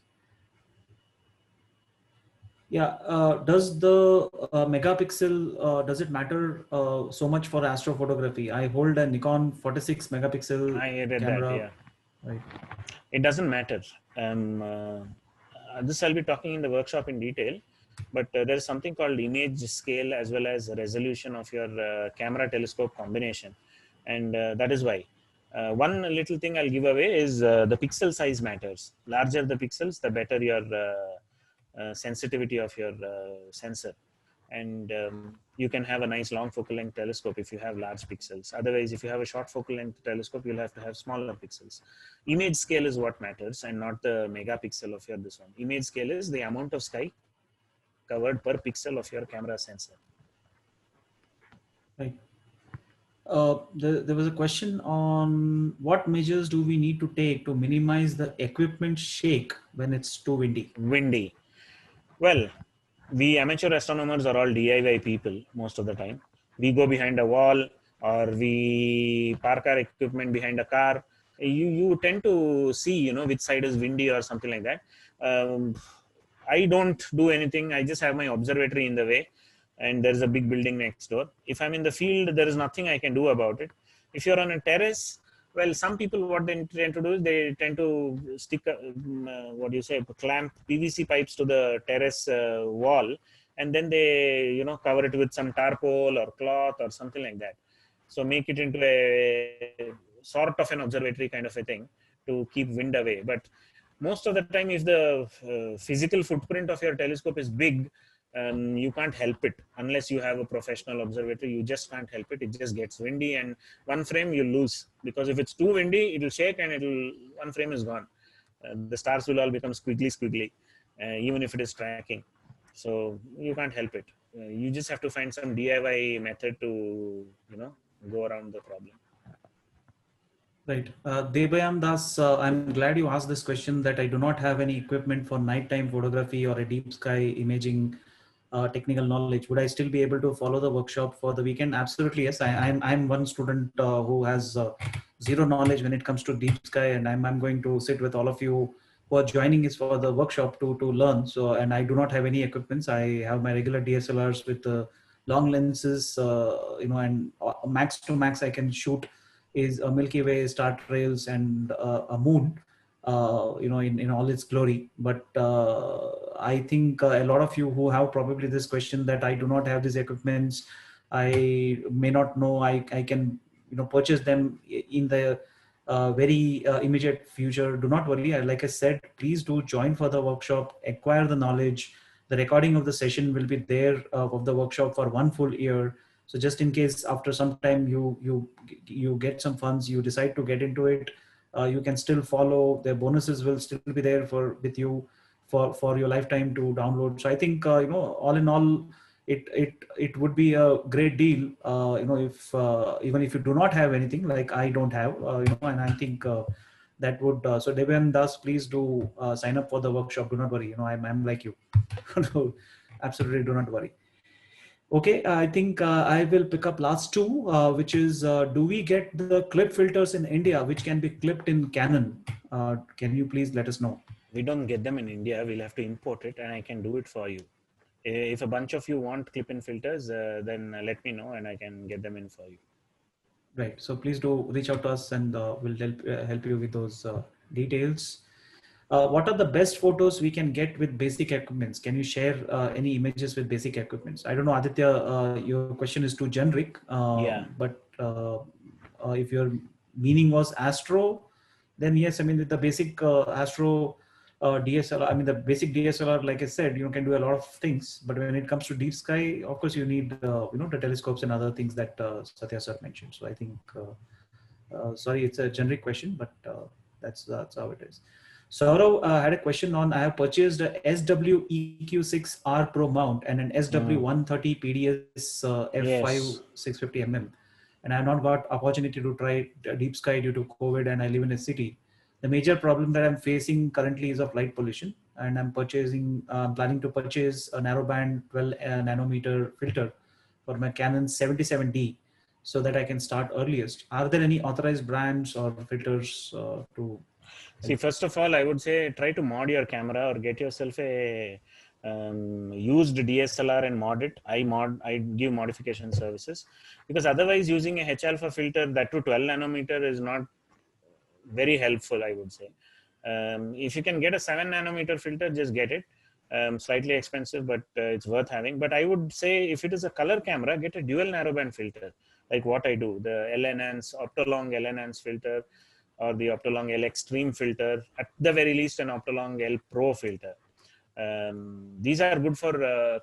Yeah, does the megapixel, does it matter so much for astrophotography? I hold a Nikon 46 megapixel camera. That, yeah. Right. It doesn't matter. This I'll be talking in the workshop in detail, but there is something called image scale as well as resolution of your camera telescope combination. And that is why. One little thing I'll give away is the pixel size matters. Larger the pixels, the better your sensitivity of your sensor. And you can have a nice long focal length telescope if you have large pixels. Otherwise, if you have a short focal length telescope, you'll have to have smaller pixels. Image scale is what matters, and not the megapixel of your this one. Image scale is the amount of sky covered per pixel of your camera sensor. Right. There was a question on what measures do we need to take to minimize the equipment shake when it's too windy? Well, we amateur astronomers are all DIY people most of the time. We go behind a wall, or we park our equipment behind a car. You tend to see, which side is windy or something like that. I don't do anything. I just have my observatory in the way, and there's a big building next door. If I'm in the field, there is nothing I can do about it. If you're on a terrace, well, some people, what they tend to do is they tend to stick, clamp PVC pipes to the terrace wall, and then they, cover it with some tarpaul or cloth or something like that. So make it into a sort of an observatory kind of a thing. to keep wind away. But most of the time, if the physical footprint of your telescope is big, you can't help it unless you have a professional observatory. You just can't help it. It just gets windy, and one frame you lose, because if it's too windy, it'll shake and one frame is gone. The stars will all become squiggly, even if it is tracking. So you can't help it. You just have to find some DIY method to go around the problem. Right. Debayam Das, I'm glad you asked this question, that I do not have any equipment for nighttime photography or a deep sky imaging technical knowledge. Would I still be able to follow the workshop for the weekend? Absolutely, yes. I'm one student who has zero knowledge when it comes to deep sky, and I'm going to sit with all of you who are joining us for the workshop to learn. So, and I do not have any equipments. I have my regular DSLRs with long lenses, and max to max I can shoot is a Milky Way, star trails, and a moon, in all its glory. But I think a lot of you who have probably this question, that I do not have these equipments, I may not know I can purchase them in the very immediate future. Do not worry. Like I said, please do join for the workshop, acquire the knowledge. The recording of the session will be there of the workshop for 1 full year. So just in case after some time you get some funds, you decide to get into it, you can still follow. The bonuses will still be there with you for your lifetime to download. So I think all in all, it would be a great deal. If even if you do not have anything, like I don't have, and I think that would. So Devan Das, please do sign up for the workshop. Do not worry. I'm like you. No, absolutely, do not worry. Okay, I think I will pick up last two, which is, do we get the clip filters in India, which can be clipped in Canon? Can you please let us know? We don't get them in India. We'll have to import it, and I can do it for you. If a bunch of you want clip-in filters, then let me know, and I can get them in for you. Right. So please do reach out to us, and we'll help you with those details. What are the best photos we can get with basic equipments? Can you share any images with basic equipments? I don't know, Aditya, your question is too generic. Yeah. But if your meaning was astro, then yes, I mean, with the basic astro DSLR, I mean, the basic DSLR, like I said, you can do a lot of things. But when it comes to deep sky, of course, you need, the telescopes and other things that Satya sir mentioned. So I think, sorry, it's a generic question, but that's how it is. Saurav had a question on, I have purchased a SW-EQ6R Pro mount and an SW-130 PDS f5 650mm, and I have not got opportunity to try deep sky due to COVID, and I live in a city. The major problem that I'm facing currently is of light pollution, and I'm planning to purchase a narrowband 12 nanometer filter for my Canon 77D, so that I can start earliest. Are there any authorized brands or filters to? See, first of all, I would say try to mod your camera, or get yourself a used DSLR and mod it. I give modification services, because otherwise using a H alpha filter, that to 12 nanometer, is not very helpful, I would say. If you can get a 7 nanometer filter, just get it. Slightly expensive, but it's worth having. But I would say, if it is a color camera, get a dual narrowband filter, like what I do, the L Enhance, Optolong L Enhance filter, or the Optolong L Extreme filter, at the very least an Optolong L Pro filter. These are good for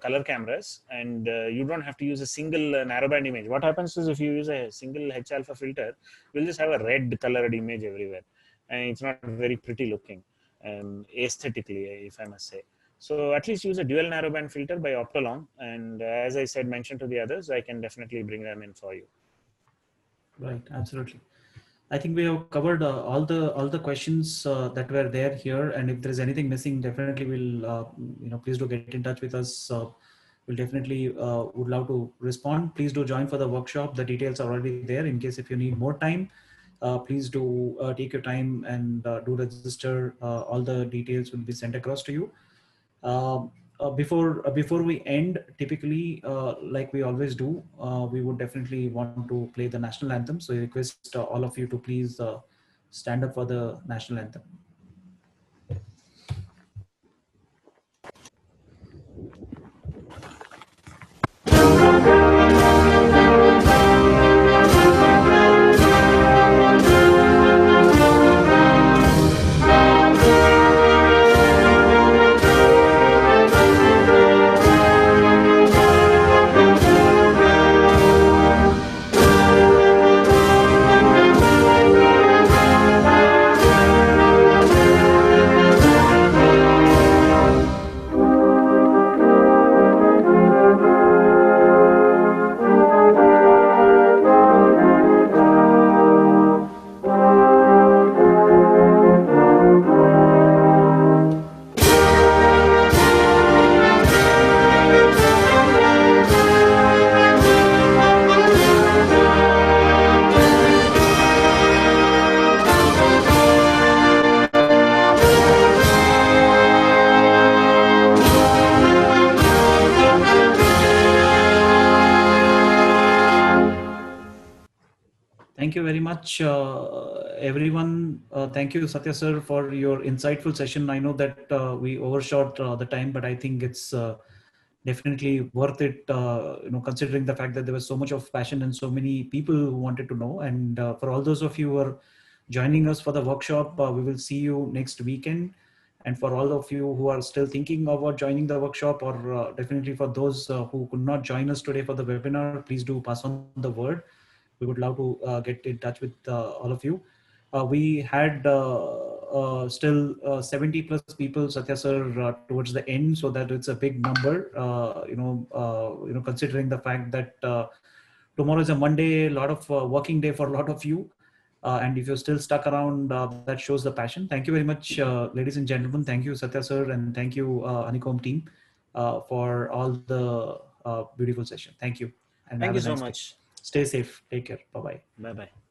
color cameras, and you don't have to use a single narrowband image. What happens is, if you use a single H alpha filter, you'll just have a red colored image everywhere, and it's not very pretty looking aesthetically, if I must say. So at least use a dual narrowband filter by Optolong, and as I said, mention to the others, I can definitely bring them in for you. Right, absolutely. I think we have covered all the questions that were there here, and if there is anything missing, definitely we'll please do get in touch with us. We'll definitely would love to respond. Please do join for the workshop. The details are already there. In case if you need more time, please do take your time and do register. All the details will be sent across to you. Before we end, typically, like we always do, we would definitely want to play the national anthem. So I request all of you to please stand up for the national anthem. you very much, everyone. Thank you, Satya sir, for your insightful session. I know that we overshot the time, but I think it's definitely worth it, considering the fact that there was so much of passion and so many people who wanted to know. And for all those of you who are joining us for the workshop, we will see you next weekend. And for all of you who are still thinking about joining the workshop, or definitely for those who could not join us today for the webinar, please do pass on the word. We would love to get in touch with all of you. We had still 70 plus people, Satya sir, towards the end, so that it's a big number. Considering the fact that tomorrow is a Monday, a lot of working day for a lot of you. And if you're still stuck around, that shows the passion. Thank you very much, ladies and gentlemen. Thank you, Satya sir, and thank you, Honeycomb team, for all the beautiful session. Thank you, and Thank have you a so nice day. much. Stay safe. Take care. Bye-bye. Bye-bye.